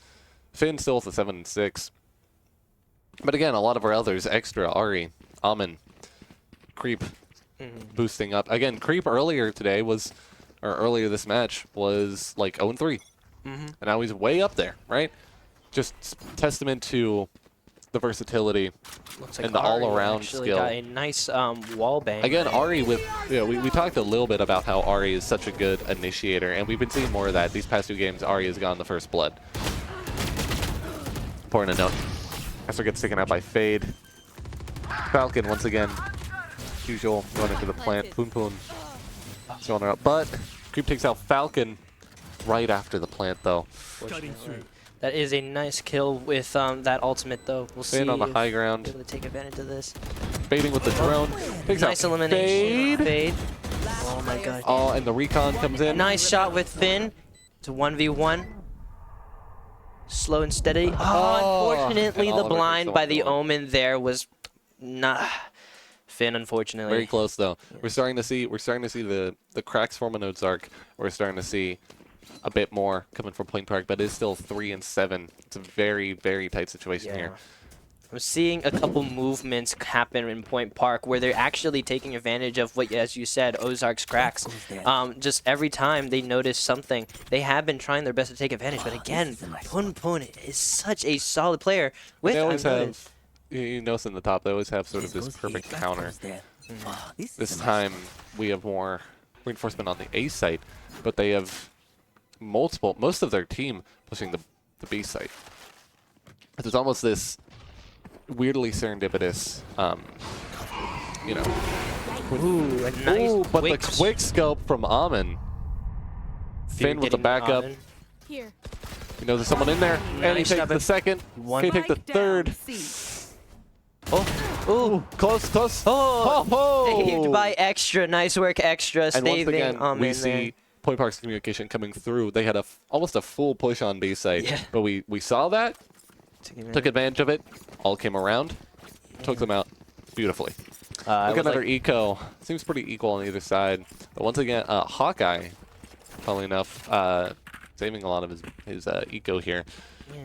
Finn still with the 7-6. But again, a lot of our others, Extra, Ari, Amin, Creep, boosting up. Again, Creep earlier this match was like 0-3. And now he's way up there, right? Just testament to the versatility Looks like and the Ari all-around actually skill. got a nice wall bang. Again, Ari with, we talked a little bit about how Ari is such a good initiator, and we've been seeing more of that. These past 2 games, Ari has gotten the first blood. Important to note. Esther gets taken out by Fade. Falcon, once again, usual, going into the plant. Poon Poon throwing her up. But Creep takes out Falcon right after the plant, though. Cutting through. That is a nice kill with that ultimate, though. We'll see Fade on the if high they're ground. able to take advantage of this. Fading with the drone. Takes Nice out elimination. Fade. Oh my god. Oh, and the recon comes in. Nice shot with Finn. It's a 1v1. Slow and steady. Oh, Unfortunately, and the Oliver blind takes by the the one. Omen there was not Finn, unfortunately. Very close though. We're starting to see the cracks form in Ozark. We're starting to see a bit more coming from Point Park, but it's still 3-7. It's a very, very tight situation here. I'm seeing a couple movements happen in Point Park where they're actually taking advantage of what, as you said, Ozark's cracks. Just every time they notice something, they have been trying their best to take advantage. But again, Poon Poon is such a solid player. With They always have, you notice in the top, they always have sort of this perfect counter. This time we have more reinforcement on the A site, but they have most of their team pushing the B site. There's almost this weirdly serendipitous, Ooh, a nice Ooh, but quick the quick scope from Amin. Finn with the getting backup. Amin. Here. He knows there's someone in there, and he Nice takes job the of- second. One. He takes the Spike down, third. C. Oh, Ooh. Close, close. Oh, saved by Extra. Nice work, Extra. And once Saving again, we in see there. Point Park's communication coming through. They had almost a full push on B site, Yeah. but we saw that, took advantage of it, all came around, took them out beautifully. Look at another eco. Seems pretty equal on either side. But once again, Hawkeye, funnily enough, saving a lot of his eco here.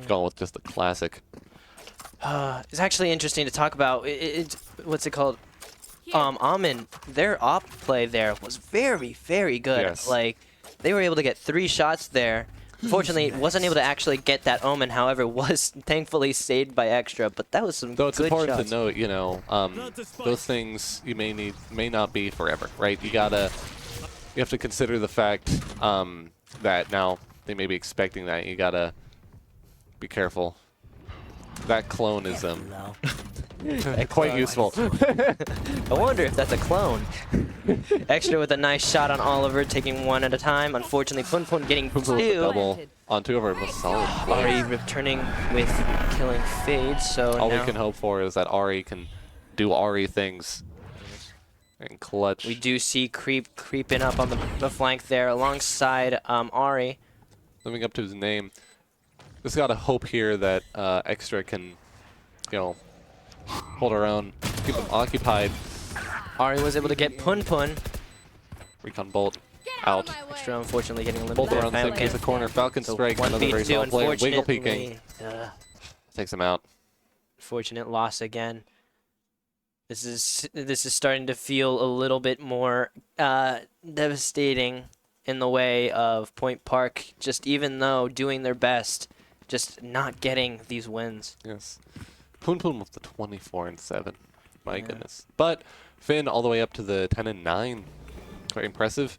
Going with just the classic. It's actually interesting to talk about. What's it called? Amin, their op play there was very, very good. Yes. Like, they were able to get 3 shots there. Unfortunately, wasn't able to actually get that Omen. However, was thankfully saved by Extra. But that was some Though it's good important shots. to note, you know, those things you may not be forever, right? You have to consider the fact that now they may be expecting that. You gotta be careful. That clone is quite useful. I wonder if that's a clone. Extra with a nice shot on Oliver, taking 1 at a time. Unfortunately, Pun getting With the 2. double on 2 of our most solid Ari players. returning with killing Fade, so All now we can hope for is that Ari can do Ari things and clutch. we do see creeping up on the flank there alongside Ari. Living up to his name. Just gotta hope here that Extra can, you know, hold our own, keep them occupied. Ari was able to get Pun. Recon Bolt out. Extra unfortunately getting eliminated. Bolt by around the same Falcon. piece of corner. Falcon So strike. 1v2, Another very solid player. Wiggle peeking. unfortunately. Takes him out. Fortunate loss again. This is starting to feel a little bit more devastating in the way of Point Park. Just even though doing their best, just not getting these wins. Yes. Poon with the 24-7. My goodness. But Finn all the way up to the 10-9. Very impressive.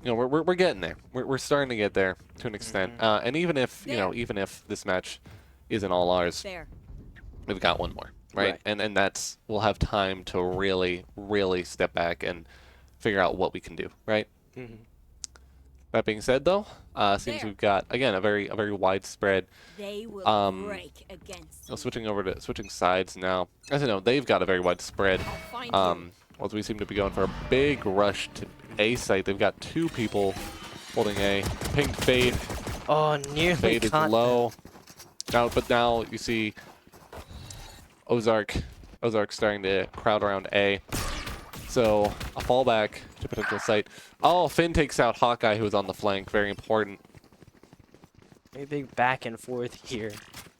You know, we're getting there. We're starting to get there to an extent. And even if even if this match isn't all ours, we've got one more, right? And that's we'll have time to really step back and figure out what we can do, right? That being said, though, seems we've got again a very widespread. They will break against Switching sides now. As you know, they've got a very widespread. As we seem to be going for a big rush to A site. They've got 2 people holding A. Pink Fade. Oh, nearly Fade is caught low. Now you see Ozark starting to crowd around A. So a fallback to potential site. Oh, Finn takes out Hawkeye, who was on the flank. Very important. Very big back and forth here.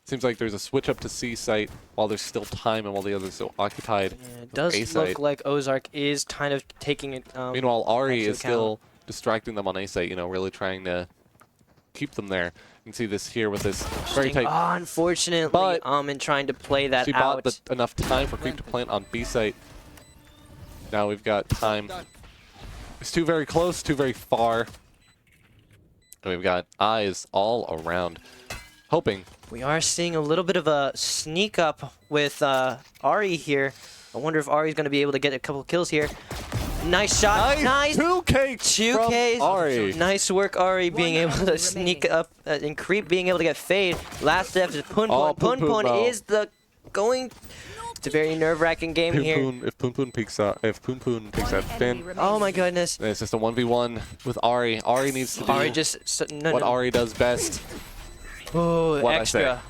Seems like there's a switch up to C site while there's still time and while the others are still occupied. Yeah, it A does site. look like Ozark is kind of taking it. Meanwhile, Ari into is still distracting them on A site, you know, really trying to keep them there. You can see this here with this very tight. Oh, unfortunately, But in trying to play that She out. bought enough time for Creep to plant on B site. Now we've got time. It's 2 very close, 2 very far. And we've got eyes all around. Hoping. We are seeing a little bit of a sneak up with Ari here. I wonder if Ari's going to be able to get a couple kills here. Nice shot. Nice. 2K. 2Ks. Ari. Nice work, Ari, being able to sneak up and Creep being able to get Fade. Last step is Pun. Oh, Pun though. is the going. It's a very nerve-wracking game here. If Poon takes out Finn, Oh my goodness. then it's just a 1v1 with Ari. Ari needs to do Ari just what Ari does best. Oh, What'd I say? Extra.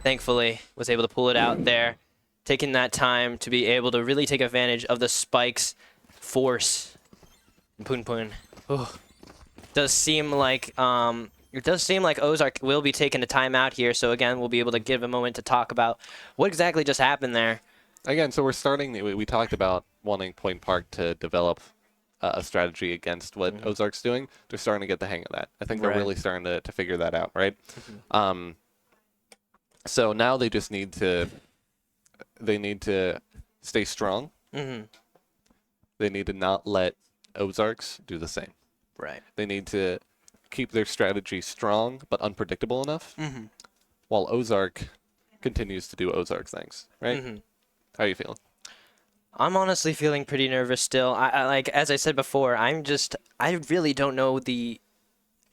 Thankfully, was able to pull it out there, taking that time to be able to really take advantage of the spikes force. Poon. Oh. Does seem like Ozark will be taking a timeout here. So again, we'll be able to give a moment to talk about what exactly just happened there. Again, so we're starting. We talked about wanting Point Park to develop a strategy against what Ozark's doing. They're starting to get the hang of that. I think they're Right. really starting to figure that out, right? So now they just need to. They need to stay strong. They need to not let Ozarks do the same. Right. They need to keep their strategy strong but unpredictable enough, while Ozark continues to do Ozark things. Right? How are you feeling? I'm honestly feeling pretty nervous still. I like, as I said before, I really don't know the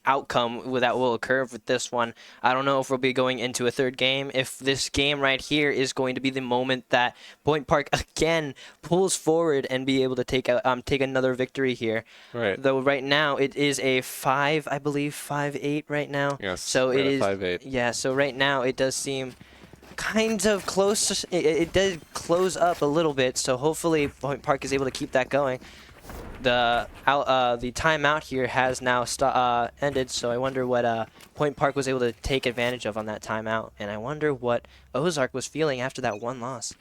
outcome that will occur with this one. I don't know if we'll be going into a third game. If this game right here is going to be the moment that Point Park again pulls forward and be able to take another victory here. Right. Though right now it is a 5-8 right now. Yes, So we're it at is 5-8. Yeah, so right now it does seem kind of close. It did close up a little bit, so hopefully Point Park is able to keep that going. The timeout here has now ended, so I wonder what Point Park was able to take advantage of on that timeout, and I wonder what Ozark was feeling after that one loss.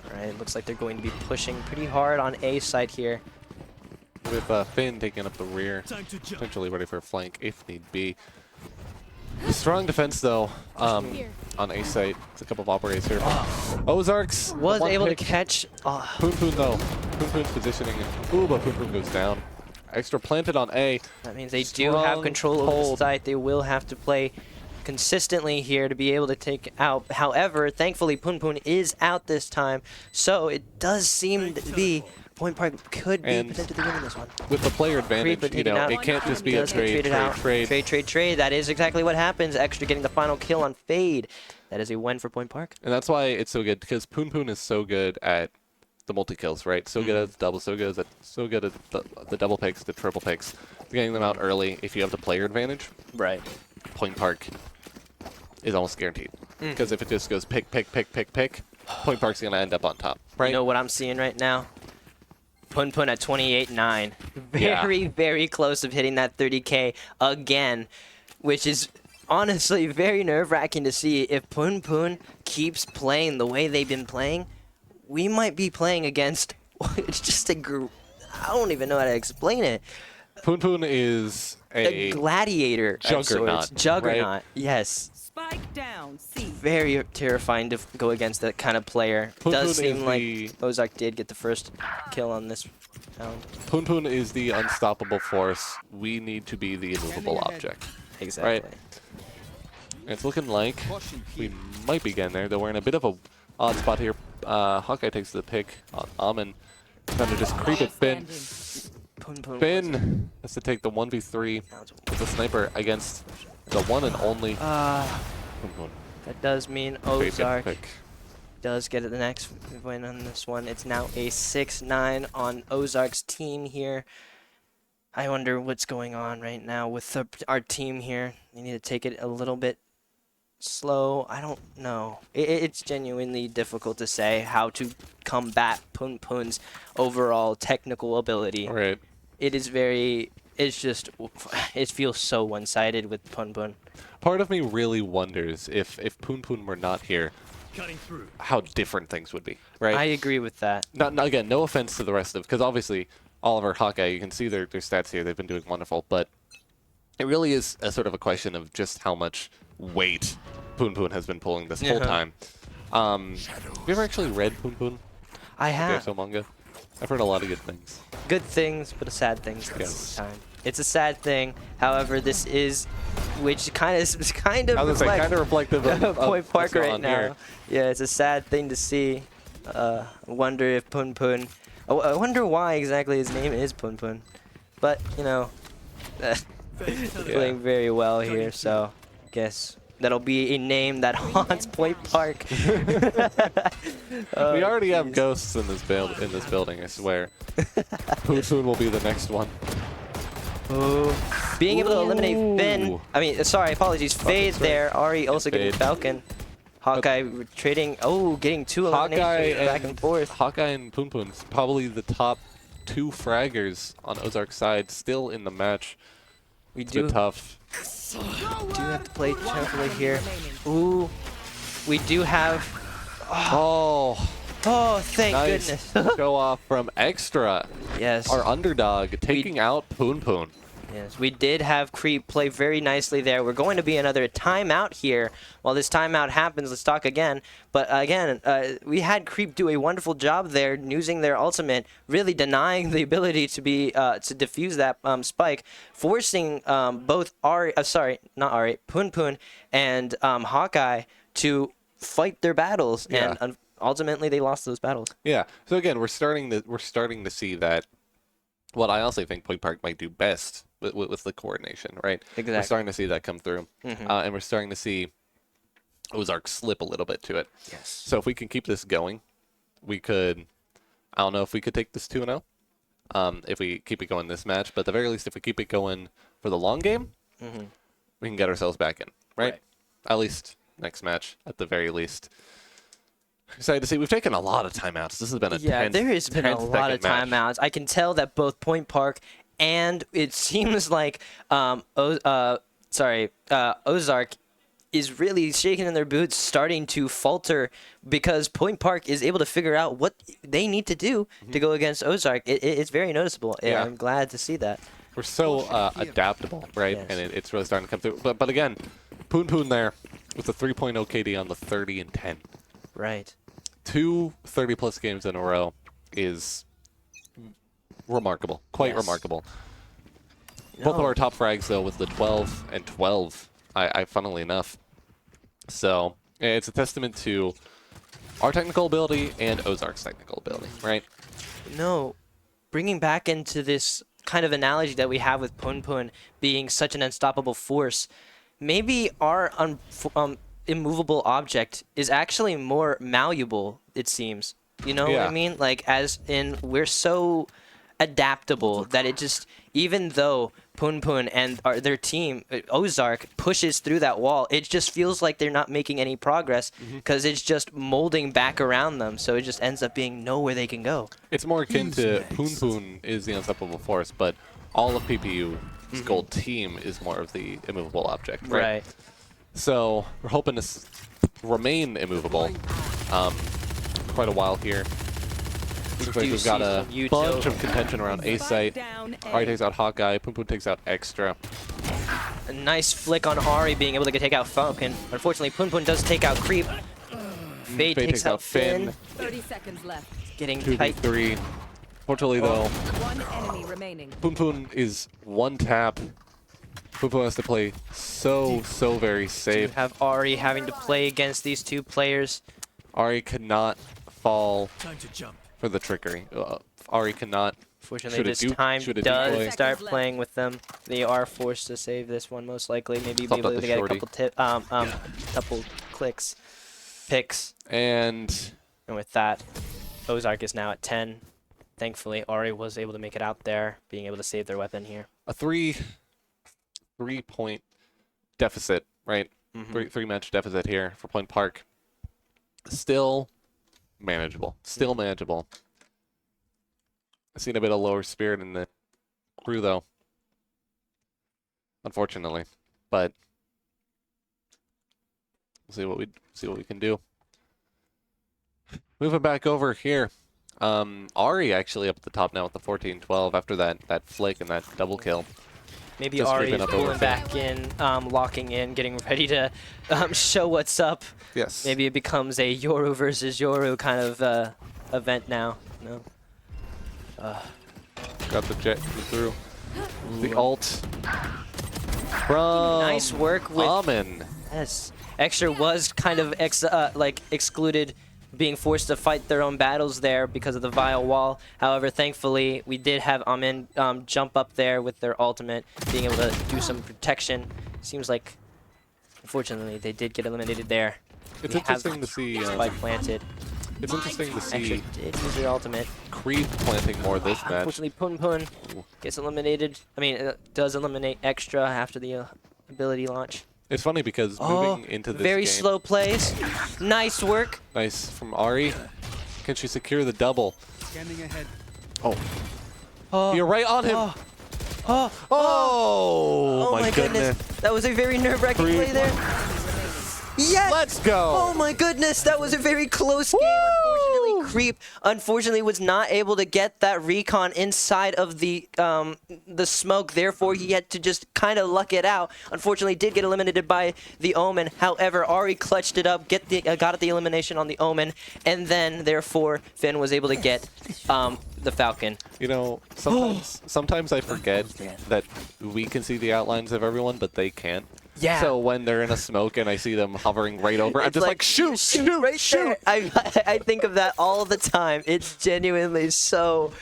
All right, it looks like they're going to be pushing pretty hard on A side here. With Finn taking up the rear, potentially ready for a flank if need be. Strong defense though on A site. It's a couple of operators here. Ozarks Was able to pick. catch. Poon Poon though. Poon Poon's positioning. Ooh, but Poon Poon goes down. Extra planted on A. That means they do have Strong control over the hold. site. They will have to play consistently here to be able to take out. However, thankfully Poon Poon is out this time, so it does seem to be Point Park could be And potentially winning this one. With the player advantage, but you taken know, out. it can't just be a Does get trade. Trade. That is exactly what happens. Extra getting the final kill on Fade. That is a win for Point Park. And that's why it's so good, because Poon Poon is so good at the multi-kills, right? So good at the double, so good at the double picks, the triple picks. Getting them out early, if you have the player advantage, Right. Point Park is almost guaranteed. Because if it just goes pick, Point Park's going to end up on top, right? You know what I'm seeing right now? Poon Poon at 28-9. Yeah. Very close of hitting that 30K again, which is honestly very nerve-wracking to see. If Poon Poon keeps playing the way they've been playing, we might be playing against it's just a group. I don't even know how to explain it. Poon Poon is A gladiator of juggernaut, sorts. Juggernaut. right? Yes. Spike down. C. Very terrifying to go against that kind of player. Poon Poon Does is seem like the- Ozark did get the first kill on this round. Poon Poon is the unstoppable force. We need to be the immovable object. Exactly. And it's looking like we might be getting there, though we're in a bit of a odd spot here. Hawkeye takes the pick on Amin. Trying to just creep it. Finn has to take the 1v3 with the sniper against the one and only Poon Poon. That does mean Great get the Ozark pick. does get the next win on this one. It's now a 6-9 on Ozark's team here. I wonder what's going on right now with our team here. They need to take it a little bit slow. I don't know. It's genuinely difficult to say how to combat Poon Poon's overall technical ability. Right. It feels so one-sided with Poon Poon. Part of me really wonders if Poon Poon were not here, how different things would be, right? I agree with that. Again, no offense to the rest of, because obviously Oliver, Hawkeye, you can see their stats here. They've been doing wonderful, but it really is a sort of a question of just how much weight Poon Poon has been pulling this whole time. Have you ever actually read Poon Poon? I have. The manga? I've heard a lot of good things. Good things, but a sad things at the Yes. same time. It's a sad thing. However, this is, which kind of I was reflects kind of reflective of Point Park what's going right on now. here. Yeah, it's a sad thing to see. I wonder if Poon Poon. I wonder why exactly his name is Poon Poon. But you know, playing very well here. So, I guess that'll be a name that haunts Point Park. We already have ghosts in this building. I swear. Poon Poon will be the next one. Ooh. Being able to eliminate Finn. Ooh. I mean, sorry, apologies. Fade that's right. there. Ari also getting Fade. Falcon. Hawkeye trading. Oh, getting two eliminations back and forth. Hawkeye and Poon Poon, probably the top 2 fraggers on Ozark's side, still in the match. We It's do been tough. have to play carefully here. Ooh, we do have. Oh, Oh, thank nice goodness. show off from Extra, Yes. our underdog, taking out Poon Poon. Yes, we did have Creep play very nicely there. We're going to be another timeout here. While this timeout happens, let's talk again. But again, we had Creep do a wonderful job there, using their ultimate, really denying the ability to be to defuse that spike, forcing both Poon Poon and Hawkeye to fight their battles, Yeah. and ultimately they lost those battles. Yeah. So again, we're starting to see that what I also think Point Park might do best with the coordination, right? Exactly. We're starting to see that come through. And we're starting to see Ozark slip a little bit to it. Yes. So if we can keep this going, we could, I don't know if we could take this 2-0 if we keep it going this match, but at the very least, if we keep it going for the long game, we can get ourselves back in, right? At least next match, at the very least. Excited to see. We've taken a lot of timeouts. This has been a there has been a 10 lot of second match. timeouts. I can tell that both Point Park and it seems like Ozark is really shaking in their boots, starting to falter because Point Park is able to figure out what they need to do to go against Ozark. It's very noticeable. Yeah. I'm glad to see that. We're so adaptable, right? Yes. And it's really starting to come through. But again, Poon Poon there with a 3.0 KD on the 30 and 10. Right. 2 30-plus games in a row is remarkable, quite remarkable. Both of our top frags, though, with the 12 and 12, I funnily enough. So it's a testament to our technical ability and Ozark's technical ability, right? No, bringing back into this kind of analogy that we have with Poon Poon being such an unstoppable force, maybe our immovable object is actually more malleable, it seems. You know what I mean? Like, as in, we're so adaptable that it just, even though Poon Poon and their team, Ozark, pushes through that wall, it just feels like they're not making any progress because it's just molding back around them. So it just ends up being nowhere they can go. It's more akin to Poon Poon is the unstoppable force, but all of PPU's gold team is more of the immovable object, right? So we're hoping to remain immovable quite a while here. Looks like we've got a bunch of contention around A site. Ari takes out Hawkeye. Poon Poon takes out Extra. A nice flick on Ari being able to take out Falcon. Unfortunately, Poon Poon does take out Creep. Fade takes out Finn. 30 seconds left. Getting 2v3. Fortunately, though, One enemy remaining. Poon Poon is one tap. Poon Poon has to play so very You safe. have Ari having to play against these two players. Ari cannot fall Time to jump. for the trickery. Ari cannot. Fortunately, this time should a does decoy. start playing with them. They are forced to save this one, most likely. Maybe be able to get a couple picks. And with that, Ozark is now at 10. Thankfully, Ari was able to make it out there, being able to save their weapon here. a three-point deficit, right? Three match deficit here for Point Park. Still manageable. Still manageable. I've seen a bit of lower spirit in the crew, though. Unfortunately, but we'll see what we can do. Moving back over here, Ari actually up at the top now with the 14-12 after that flick and that double kill. Maybe Just Ari creeping is up over pulling back in, locking in, getting ready to show what's up. Yes. Maybe it becomes a Yoru versus Yoru kind of event now. No. Got the jet through. The ult from Nice work with Amin. Yes. Extra was kind of excluded, being forced to fight their own battles there because of the vile wall. However, thankfully, we did have Amin jump up there with their ultimate, being able to do some protection. Seems like, unfortunately, they did get eliminated there. It's We have interesting to see. Spike planted. It's interesting to Extra see did use their ultimate. Creep planting more this match. Unfortunately, Poon Poon gets eliminated. I mean, does eliminate Extra after the ability launch. It's funny because moving into this very game, slow plays. Nice work. nice from Ari. Can she secure the double? Scanning ahead. Oh, You're right on him. oh, Oh, my goodness. That was a very nerve-wracking Creep. play there. Yes! Let's go. Oh my goodness, that was a very close game. Unfortunately, Creep was not able to get that recon inside of the smoke. Therefore, he had to just kind of luck it out. Unfortunately, did get eliminated by the Omen. However, Ari clutched it up, got the elimination on the Omen, and then therefore Finn was able to get the Falcon. You know, sometimes I forget that we can see the outlines of everyone, but they can't. Yeah. So when they're in a smoke and I see them hovering right over, I'm It's just like, shoot, shoot, right shoot. there. I think of that all the time. It's genuinely so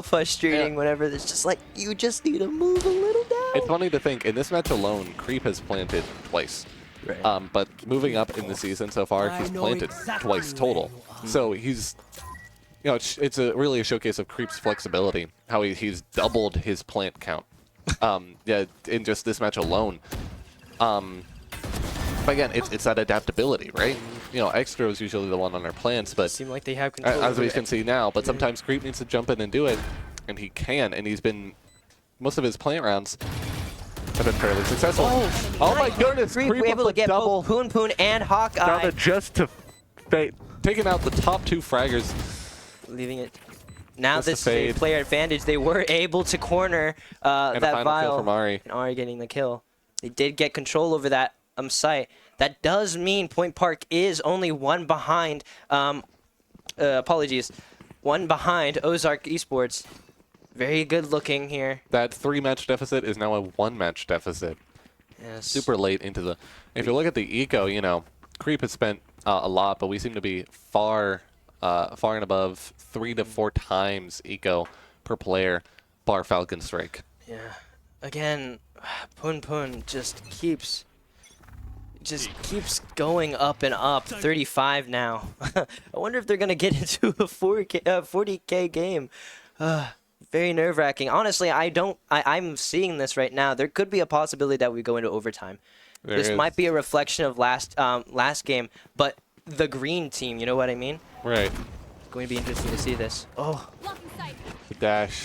frustrating Yeah. whenever it's just like, you just need to move a little down. It's funny to think, in this match alone, Creep has planted twice. Right. But moving up in the season so far, he's planted twice total. So he's, you know, it's really a showcase of Creep's flexibility, how he's doubled his plant count. Yeah, in just this match alone. But again, it's that adaptability, right? You know, Extra is usually the one on our plants, but Seem like they have control. as we over can it. see now, but sometimes Creep needs to jump in and do it, and he can, and he's been, most of his plant rounds have been fairly successful. Oh my goodness, Creep Creep were able to with the get double. both Poon Poon and Down Hawkeye, to just to taking out the top 2 fraggers. leaving it. Now Just a this is a fade. player advantage. They were able to corner And a that final kill Vile. from Ari. And Ari getting the kill. They did get control over that site. That does mean Point Park is only one behind. Apologies, one behind Ozark Esports. Very good looking here. That 3-match deficit is now a 1-match deficit. Yes. Super late into the. If you look at the eco, you know, Creep has spent a lot, but we seem to be far and above 3 to 4 times eco per player, bar Falcon Strike. Yeah. Again, Poon Poon just keeps going up and up. 35 now. I wonder if they're gonna get into a 40K game. Very nerve-wracking. Honestly, I'm seeing this right now. There could be a possibility that we go into overtime. There This is. might be a reflection of last game, but the green team, you know what I mean? Right. It's going to be interesting to see this. Oh, The dash.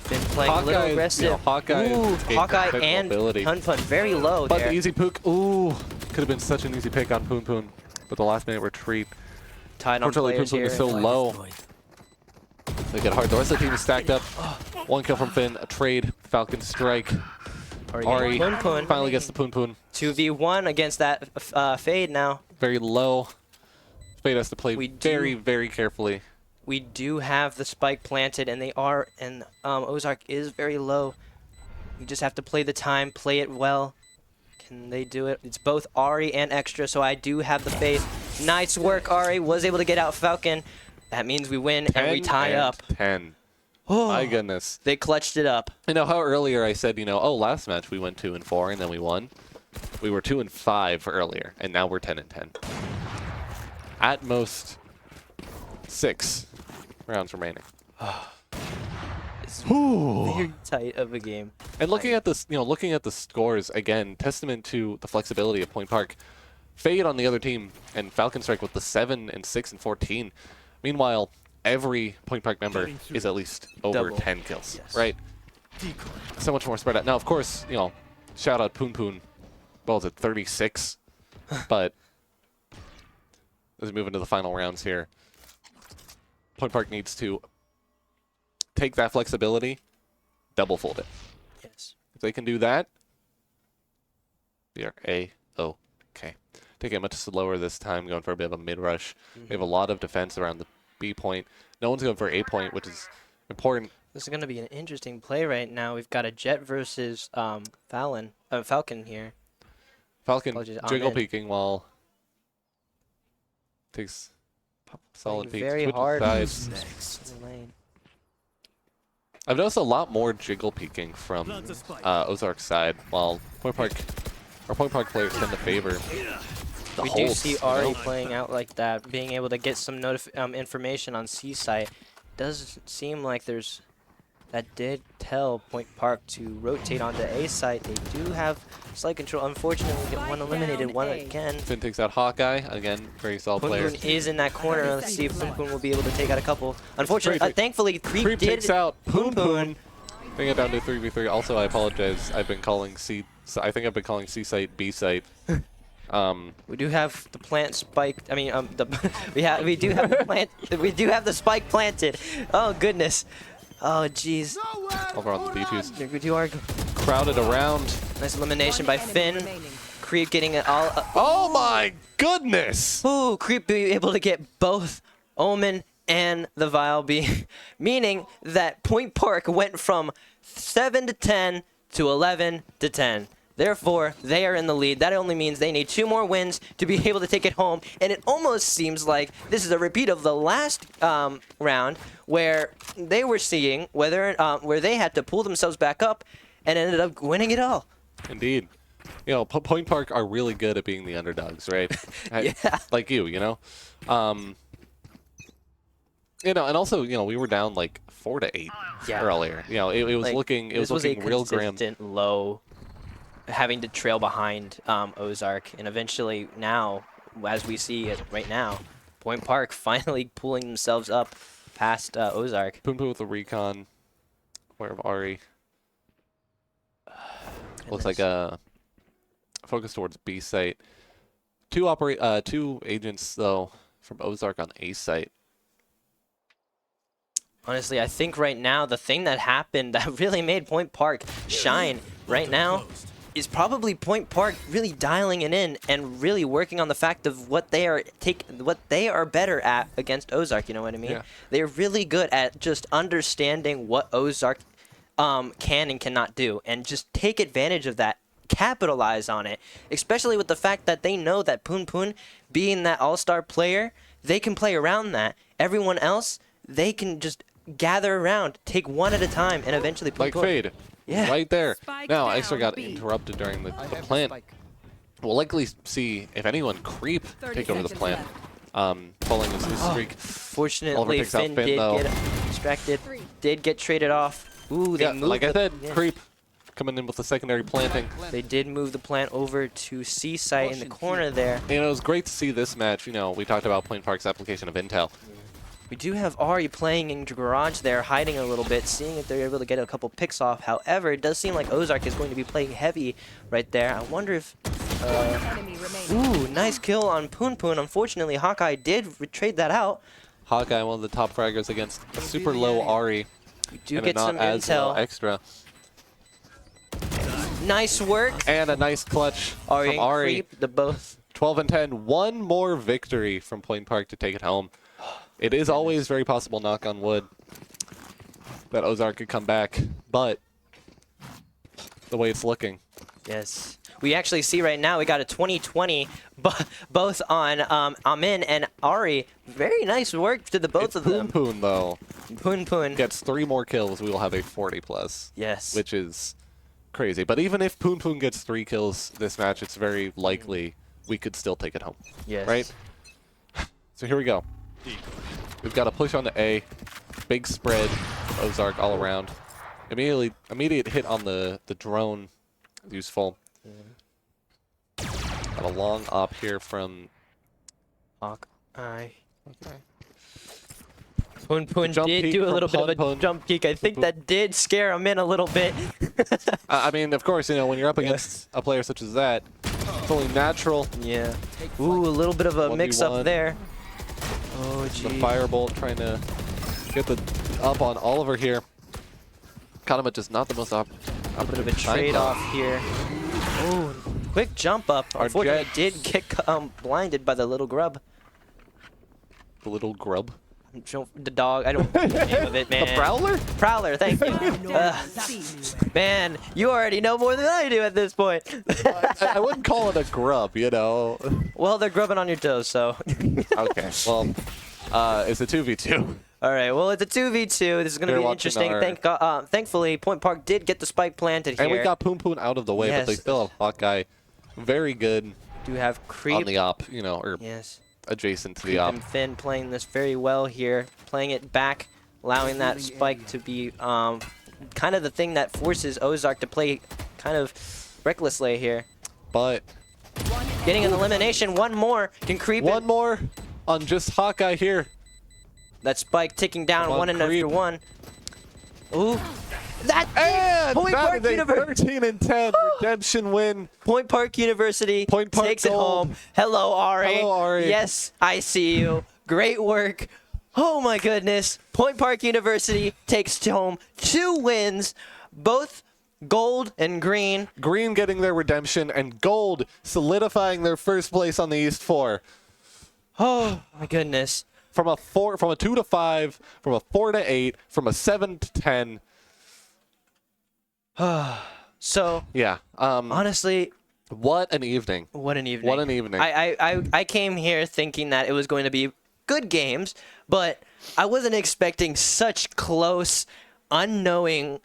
been playing a little Hawkeye, aggressive. you know, Hawkeye Ooh, has gained Hawkeye technical and ability. Hun Fun very low But there. the easy pook, ooh, could have been such an easy pick on Poon Poon. But the last minute retreat. Tied on Unfortunately, Poon players Poon here. is so low. They get hard. The rest of the team is stacked up. 1 kill from Finn, a trade, Falcon Strike. Ari Poon Poon. finally gets the Poon Poon. 2v1 against that Fade now. Very low. Fade has to play We do- very, very carefully. We do have the spike planted, and Ozark is very low. You just have to play the time, play it well. Can they do it? It's both Ari and Extra, so I do have the faith. Nice work, Ari. Was able to get out Falcon. That means we win and we 10 tie and up. 10. Oh, My goodness. they clutched it up. You know how earlier I said, you know, oh, last match we went 2-4 and then we won. We were 2-5 earlier, and now we're 10-10. At most 6 rounds remaining. Very tight of a game. And looking at this, you know, looking at the scores again, testament to the flexibility of Point Park. Fade on the other team and Falcon Strike with the 7 and 6 and 14. Meanwhile, every Point Park member is at least over Double. 10 kills, Yes. right? So much more spread out. Now, of course, you know, shout out Poon Poon. Well, is it 36? But as we move into the final rounds here, Point Park needs to take that flexibility, double fold it. Yes. If they can do that, we are A-OK. Taking it much slower this time, going for a bit of a mid-rush. We have a lot of defense around the B point. No one's going for A point, which is important. This is going to be an interesting play right now. We've got a Jet versus Falcon here. Falcon Apologies, jiggle Ahmed. peeking while takes solid Playing peeks. very switches hard. sides. In the lane. I've noticed a lot more jiggle peeking from Ozark's side, while Point Park players tend to favor the We do holds, see you Ari know? playing out like that, being able to get some information on C site. Does seem like that did tell Point Park to rotate onto A site. They do have slight control. Unfortunately, we get one eliminated, one again. Finn takes out Hawkeye. Again, very solid Poon player. Poon is in that corner. Let's see if Poon Poon will be able to take out a couple. Unfortunately, thankfully, Creep Creep did. takes out Poon Poon. Bring it down to 3v3. Also, I apologize. I've been calling I think I've been calling C site B site. We do have the plant spiked. I mean, we do have the plant. We do have the spike planted. Oh goodness. Oh jeez. Over on the defuse. We do are Crowded around. nice elimination by Enemy Finn. remaining. Creep getting it all. Oh my goodness! Ooh, Creep being able to get both Omen and the Vile B, meaning that Point Park went from 7 to 10 to 11 to 10. Therefore, they are in the lead. That only means they need 2 more wins to be able to take it home. And it almost seems like this is a repeat of the last round where they were seeing where they had to pull themselves back up and ended up winning it all. Indeed. You know, Point Park are really good at being the underdogs, right? Yeah. Like you know? You know, and also, you know, we were down like 4-8 earlier. You know, it was Like, looking this was a real grim. consistent low, having to trail behind Ozark, and eventually now, as we see it right now, Point Park finally pulling themselves up past Ozark. Poon with the recon. Where of Ari? Looks like a focus towards B site. 2 agents though from Ozark on A site. Honestly, I think right now the thing that happened that really made Point Park shine right now is probably Point Park really dialing it in and really working on the fact of what they are better at against Ozark. You know what I mean? Yeah. They're really good at just understanding what Ozark can and cannot do, and just take advantage of that, capitalize on it. Especially with the fact that they know that Poon being that all-star player, they can play around that. Everyone else, they can just gather around, take one at a time, and eventually Like Fade. Yeah. Right there. Spike Now, down, Extra got B. interrupted during the plant. We'll likely see, if anyone, Creep 30 take over the seconds plant. Pulling his streak. Oliver Fortunately, picks out Finn Finn, did though. get distracted, did get traded off. Ooh, they Yeah, moved like I said, yeah. Creep coming in with the secondary planting. They did move the plant over to C site in the corner there. And it was great to see this match. You know, we talked about Point Park's application of intel. We do have Ari playing in garage there, hiding a little bit, seeing if they're able to get a couple picks off. However, it does seem like Ozark is going to be playing heavy right there. I wonder if... Enemy remaining. Ooh, nice kill on Poon. Unfortunately, Hawkeye did trade that out. Hawkeye, one of the top fraggers against super low Ari. We do and get not some as low intel. Extra. Nice work. And a nice clutch Ari from and Ari. Creep, the both. 12 and 10. One more victory from Point Park to take it home. It is always very possible, knock on wood, that Ozark could come back, but the way it's looking. Yes. We actually see right now we got a 20-20 both on Amin and Ari. Very nice work to the both of them. Poon, though, Poon. gets 3 more kills, we will have a 40+. Yes. Which is crazy. But even if Poon gets 3 kills this match, it's very likely we could still take it home. Yes. Right? So here we go. We've got a push on the A. Big spread. Ozark all around. Immediate hit on the drone. Useful. Got a long op here from Hawkeye. Okay. Poon jump did peek do a from little bit of a Poon. jump peek. I think that did scare him in a little bit. I mean, of course, you know, when you're up against a player such as that, it's only natural. Yeah. Ooh, a little bit of a 1v1. mix-up there. Oh, The gee. firebolt trying to get the up on Oliver here. Kanama just not the most A bit of a trade-off here. Oh, quick jump up. Our Unfortunately, Jet- did get blinded by the little grub. The little grub. The dog. I don't know the name of it, man. The Prowler? Prowler, thank you. Man, you already know more than I do at this point. I wouldn't call it a grub, you know. Well, they're grubbing on your toes, so. Okay, well, it's a 2v2. All right, well, it's a 2v2. This is going to They're be watching interesting. our- Thankfully, Point Park did get the spike planted here. And we got Poon out of the way, but they Yes. still have Hawkeye very good do have Creep. on the op, you know, or Yes. adjacent to the Creep op. and Finn playing this very well here, playing it back, allowing that spike to be kind of the thing that forces Ozark to play kind of recklessly here. But Getting an elimination, one more can Creep one it. more on just Hawkeye here. That spike ticking down Come on, one and Creep. after one. Ooh. That And Point that Park is a University. 13 and 10 redemption win. Point Park University Point Park takes it gold. home. Hello, Ari. Hello, Ari. Yes, I see you. Great work. Oh my goodness. Point Park University takes home 2 wins, both gold and green. Green getting their redemption and gold solidifying their first place on the East 4. Oh my goodness. From a 2 to 5, from a 4 to 8, from a 7 to 10. So Yeah. honestly, What an evening. what an evening. What an evening. I came here thinking that it was going to be good games, but I wasn't expecting such close, unknowing,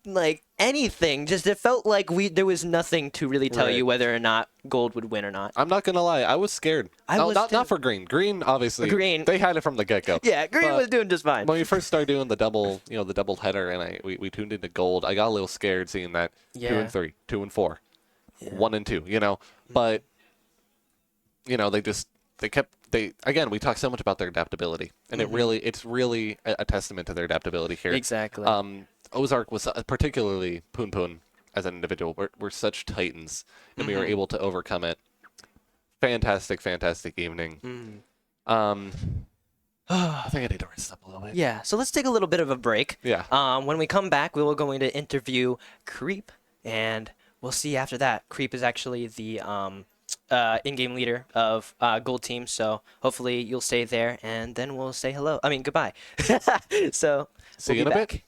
like anything. Just it felt like there was nothing to really tell you Right. whether or not gold would win or not. I'm not gonna lie, I was scared. I No, was not too. for green. Green, obviously. Green. They had it from the get-go. Yeah, green But was doing just fine. when we first started doing the double, the double header, and we tuned into gold, I got a little scared seeing that 2 Yeah. and 3, 2 and 4, 1 and 2. But again, we talk so much about their adaptability, and it's really a testament to their adaptability here. Exactly. Ozark was particularly Poon Poon as an individual. We're such titans, and we were able to overcome it. Fantastic, fantastic evening. I think I need to rest up a little bit. Yeah, so let's take a little bit of a break. Yeah. When we come back, we will going to interview Creep, and we'll see after that. Creep is actually the in-game leader of Gold Team, so hopefully you'll stay there, and then we'll say hello. I mean, goodbye. So, See we'll you in be a back. bit.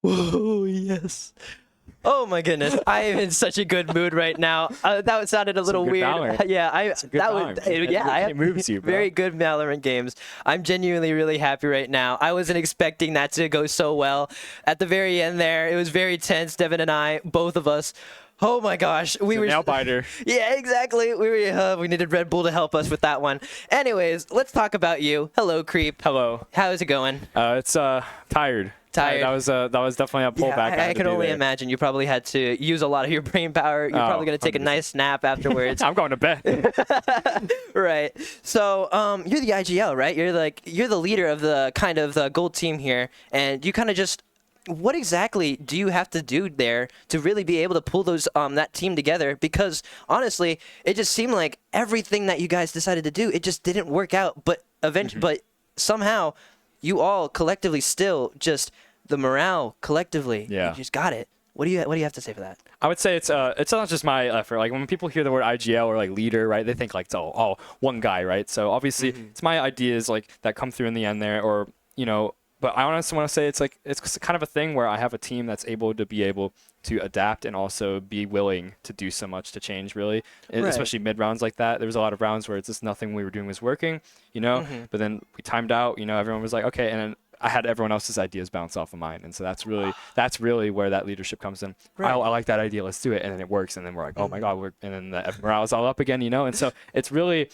Whoa, yes. Oh my goodness, I am in such a good mood right now. That sounded a little good weird. Valorant. Yeah, good that time. would. Yeah, I It have moves you, bro. very good Valorant games. I'm genuinely really happy right now. I wasn't expecting that to go so well. At the very end there, it was very tense. Devin and I, both of us. Oh my gosh, we were nail biter. Yeah, exactly. We needed Red Bull to help us with that one. Anyways, let's talk about you. Hello, Creep. Hello. How's it going? It's tired. Tired. That was definitely a pullback. I can only imagine you probably had to use a lot of your brain power. You're probably going to take a 100%. nice nap afterwards. I'm going to bed. Right. So, you're the IGL, right? You're the leader of the kind of the gold team here, and you kind of just what exactly do you have to do there to really be able to pull those that team together? Because honestly, it just seemed like everything that you guys decided to do, it just didn't work out. But eventually, but somehow, you all collectively still just the morale collectively. Yeah. You just got it. What do you have to say for that? I would say it's not just my effort. Like when people hear the word IGL or like leader, right? They think like it's all one guy, right? So obviously it's my ideas like that come through in the end there, or But I honestly want to say it's kind of a thing where I have a team that's able to adapt and also be willing to do so much to change, really, especially mid rounds like that. There was a lot of rounds where it's just nothing we were doing was working, but then we timed out, everyone was like, okay, and then I had everyone else's ideas bounce off of mine, and so that's really where that leadership comes in. Right. I like that idea, let's do it, and then it works, and then we're like, oh my god, and then the morale is all up again, and so it's really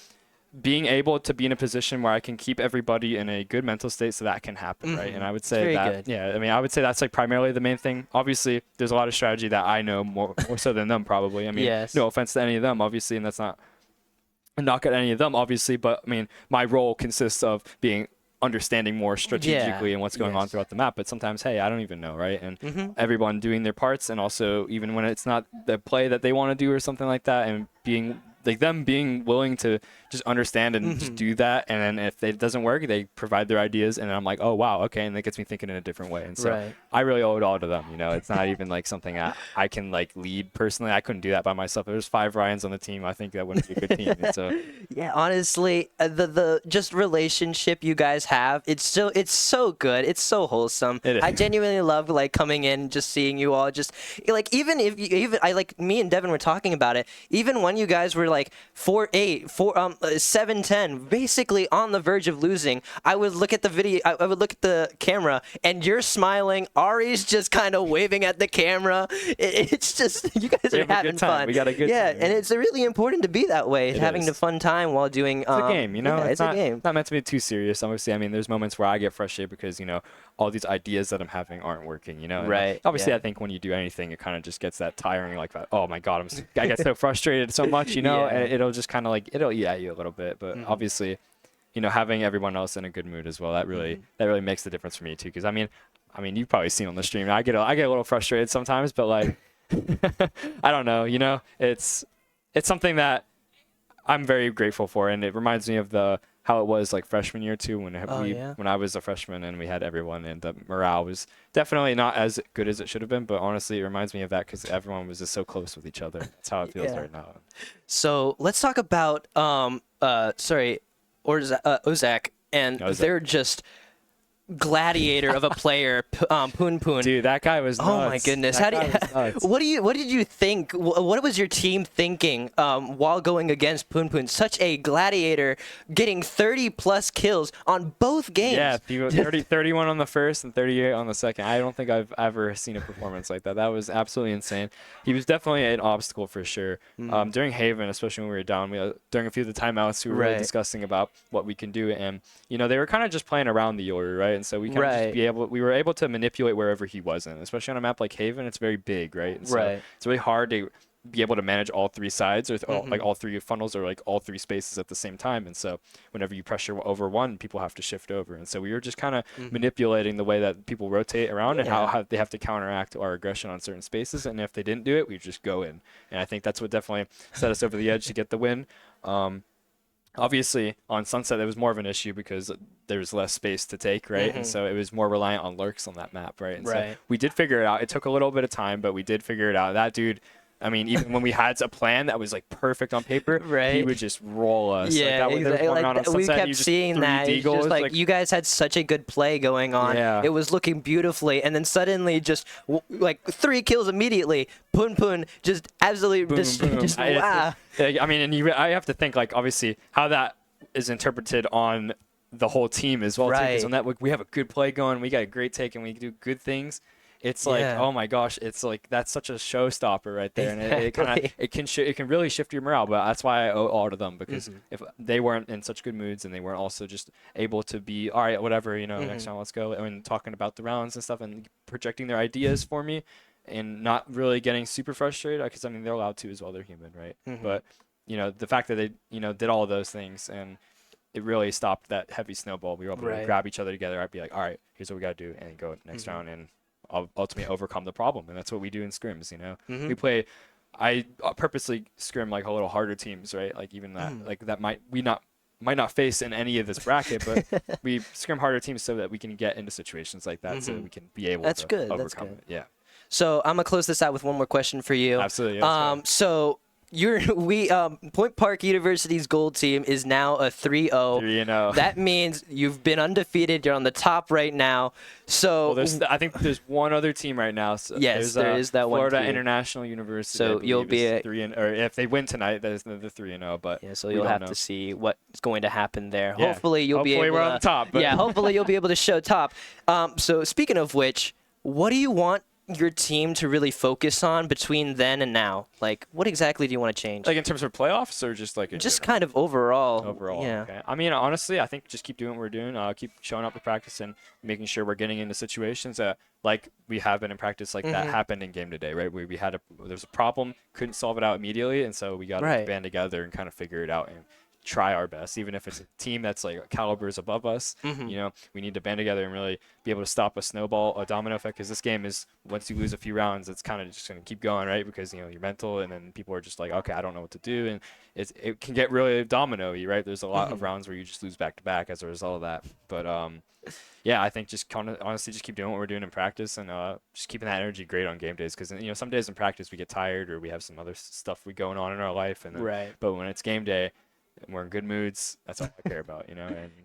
being able to be in a position where I can keep everybody in a good mental state so that can happen, right? And I would say that, I would say that's like primarily the main thing. Obviously, there's a lot of strategy that I know more so than them probably. I mean, no offense to any of them, obviously, and that's not a knock at any of them, obviously, but I mean, my role consists of understanding more strategically and what's going on throughout the map. But sometimes, hey, I don't even know, right? And everyone doing their parts, and also even when it's not the play that they want to do or something like that, and them being willing to just understand and just do that, and then if it doesn't work, they provide their ideas, and I'm like, oh wow, okay, and that gets me thinking in a different way. And so I really owe it all to them. It's not even like something I can like lead personally. I couldn't do that by myself. If there's 5 Ryans on the team, I think that wouldn't be a good team. And so yeah, honestly, the just relationship you guys have, it's so good. It's so wholesome. I genuinely love like coming in, just seeing you all, just like even me and Devin were talking about it. Even when you guys were like 4-8, 7-10, basically on the verge of losing, I would look at the video, I would look at the camera, and you're smiling. Ari's just kind of waving at the camera. It's just you guys are having fun. We got a good time. And it's really important to be that way, having a fun time while doing. It's a game, it's a game. Not meant to be too serious. Obviously, I mean, there's moments where I get frustrated because all these ideas that I'm having aren't working. And right. Obviously, I think when you do anything, it kind of just gets that tiring. Like, oh my god, I get so frustrated so much. And it'll just kind of like it'll eat at you a little bit. But obviously, having everyone else in a good mood as well, that really makes the difference for me too. Because I mean, you've probably seen on the stream, I get a little frustrated sometimes, but like, I don't know. It's something that I'm very grateful for, and it reminds me of how it was like freshman year too, when I was a freshman and we had everyone, and the morale was definitely not as good as it should have been. But honestly, it reminds me of that because everyone was just so close with each other. That's how it feels right now. So let's talk about Ozak, and they're just gladiator of a player, Poon Poon. Dude, that guy was nuts. Oh my goodness! What did you think? What was your team thinking while going against Poon Poon? Such a gladiator, getting 30+ kills on both games. Yeah, 31 on the first and 38 on the second. I don't think I've ever seen a performance like that. That was absolutely insane. He was definitely an obstacle for sure. During Haven, especially when we were down, during a few of the timeouts, we were really discussing about what we can do, and they were kind of just playing around the Yoru, right? And so we we were able to manipulate wherever he wasn't, especially on a map like Haven. It's very big, right? And so it's really hard to be able to manage all 3 sides, or like all 3 funnels, or like all 3 spaces at the same time. And so whenever you pressure over one, people have to shift over. And so we were just kind of manipulating the way that people rotate around and how they have to counteract our aggression on certain spaces. And if they didn't do it, we just go in. And I think that's what definitely set us over the edge to get the win. Obviously, on Sunset, it was more of an issue because there was less space to take, right? And so it was more reliant on lurks on that map, right? And so we did figure it out. It took a little bit of time, but we did figure it out. That dude, I mean, even when we had a plan that was like perfect on paper, he Right. would just roll us. Yeah, like, that, exactly. on We Sunset, he kept just seeing threw that. It's D-goals, just like you guys had such a good play going on. Yeah. It was looking beautifully, and then suddenly just like 3 kills immediately. Pun just absolutely boom, boom. just wow. I mean, and I have to think like obviously how that is interpreted on the whole team as well. Right. Because on that we have a good play going, we got a great take, and we do good things. It's like, Yeah. oh my gosh, it's like that's such a showstopper right there, and Exactly. it can really shift your morale. But that's why I owe all to them, because if they weren't in such good moods and they weren't also just able to be all right, whatever, next round let's go, and talking about the rounds and stuff and projecting their ideas for me, and not really getting super frustrated, because I mean they're allowed to as well, they're human, right? But the fact that they did all of those things, and it really stopped that heavy snowball. We were able to Right. grab each other together. I'd be like, all right, here's what we got to do, and go next round and ultimately overcome the problem. And that's what we do in scrims. We play. I purposely scrim like a little harder teams, right? Like even that, like that might not face in any of this bracket, but we scrim harder teams so that we can get into situations like that, so that we can be able That's to good. overcome That's good. it. Yeah, So I'm gonna close this out with one more question for you. absolutely. Yeah, So Point Park University's gold team is now a 3-0. 3-0. That means you've been undefeated. You're on the top right now. So well, I think there's one other team right now. So Yes, there's, there is that one Florida team. International University. So I you'll believe, be is a- 3 or if they win tonight, that is the 3-0. But yeah, so we you'll don't have know. to see what's going to happen there. Yeah. Hopefully you'll be Hopefully able we're to, on top, but- yeah, hopefully you'll be able to show top. So speaking of which, what do you want your team to really focus on between then and now? Like, what exactly do you want to change? Like in terms of playoffs, or just like in Just general? kind of overall. Overall, Yeah. okay. I mean, honestly, I think just keep doing what we're doing. Keep showing up to practice and making sure we're getting into situations that, like we have been in practice, like that happened in game today, right? Where there was a problem, couldn't solve it out immediately, and so we got to Right. band together and kind of figure it out and try our best, even if it's a team that's like calibers above us. We need to band together and really be able to stop a snowball, a domino effect. Because this game is, once you lose a few rounds, it's kind of just going to keep going, right? Because you're mental, and then people are just like, okay, I don't know what to do, and it can get really domino-y, right? There's a lot of rounds where you just lose back to back as a result of that. But yeah, I think just kind of honestly just keep doing what we're doing in practice, and just keeping that energy great on game days. Because some days in practice we get tired, or we have some other stuff going on in our life, and then, Right. But when it's game day and we're in good moods, that's all I care about, and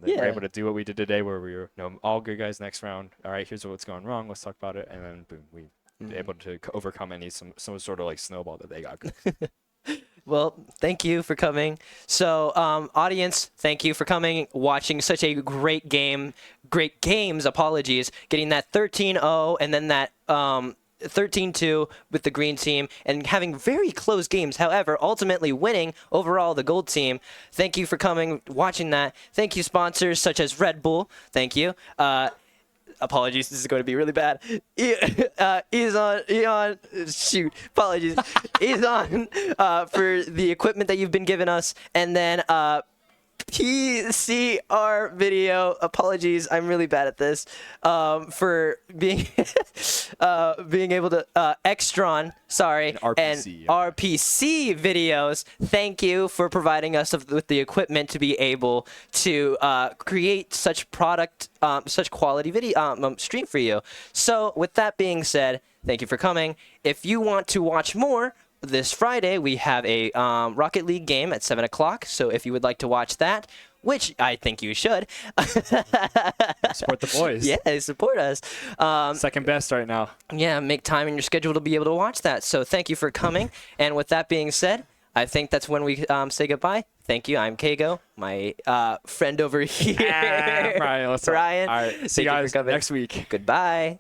Yeah. we're able to do what we did today, where we were all good guys. Next round, all right, here's what's going wrong, let's talk about it, and then boom, we able to overcome some sort of like snowball that they got. Well, thank you for coming. So, audience, thank you for coming, watching such a great games, apologies, getting that 13-0 and then that 13-2 with the green team, and having very close games. However, ultimately winning overall the gold team. Thank you for coming, watching that. Thank you, sponsors such as Red Bull. Thank you. Apologies, this is going to be really bad. Eon, shoot, apologies. Eon for the equipment that you've been giving us, and then PCR video. Apologies, I'm really bad at this. For being being able to Extron, sorry, and RPC. RPC videos. Thank you for providing us with the equipment to be able to create such such quality video stream for you. So with that being said, thank you for coming. If you want to watch more, this Friday we have a Rocket League game at 7 o'clock. So if you would like to watch that, which I think you should, Support the boys. yeah, support us. Second best right now. Yeah, make time in your schedule to be able to watch that. So thank you for coming. And with that being said, I think that's when we say goodbye. Thank you. I'm Kago, my friend over here. Brian, Brian. All right, see Thank you for guys coming. next week. Goodbye.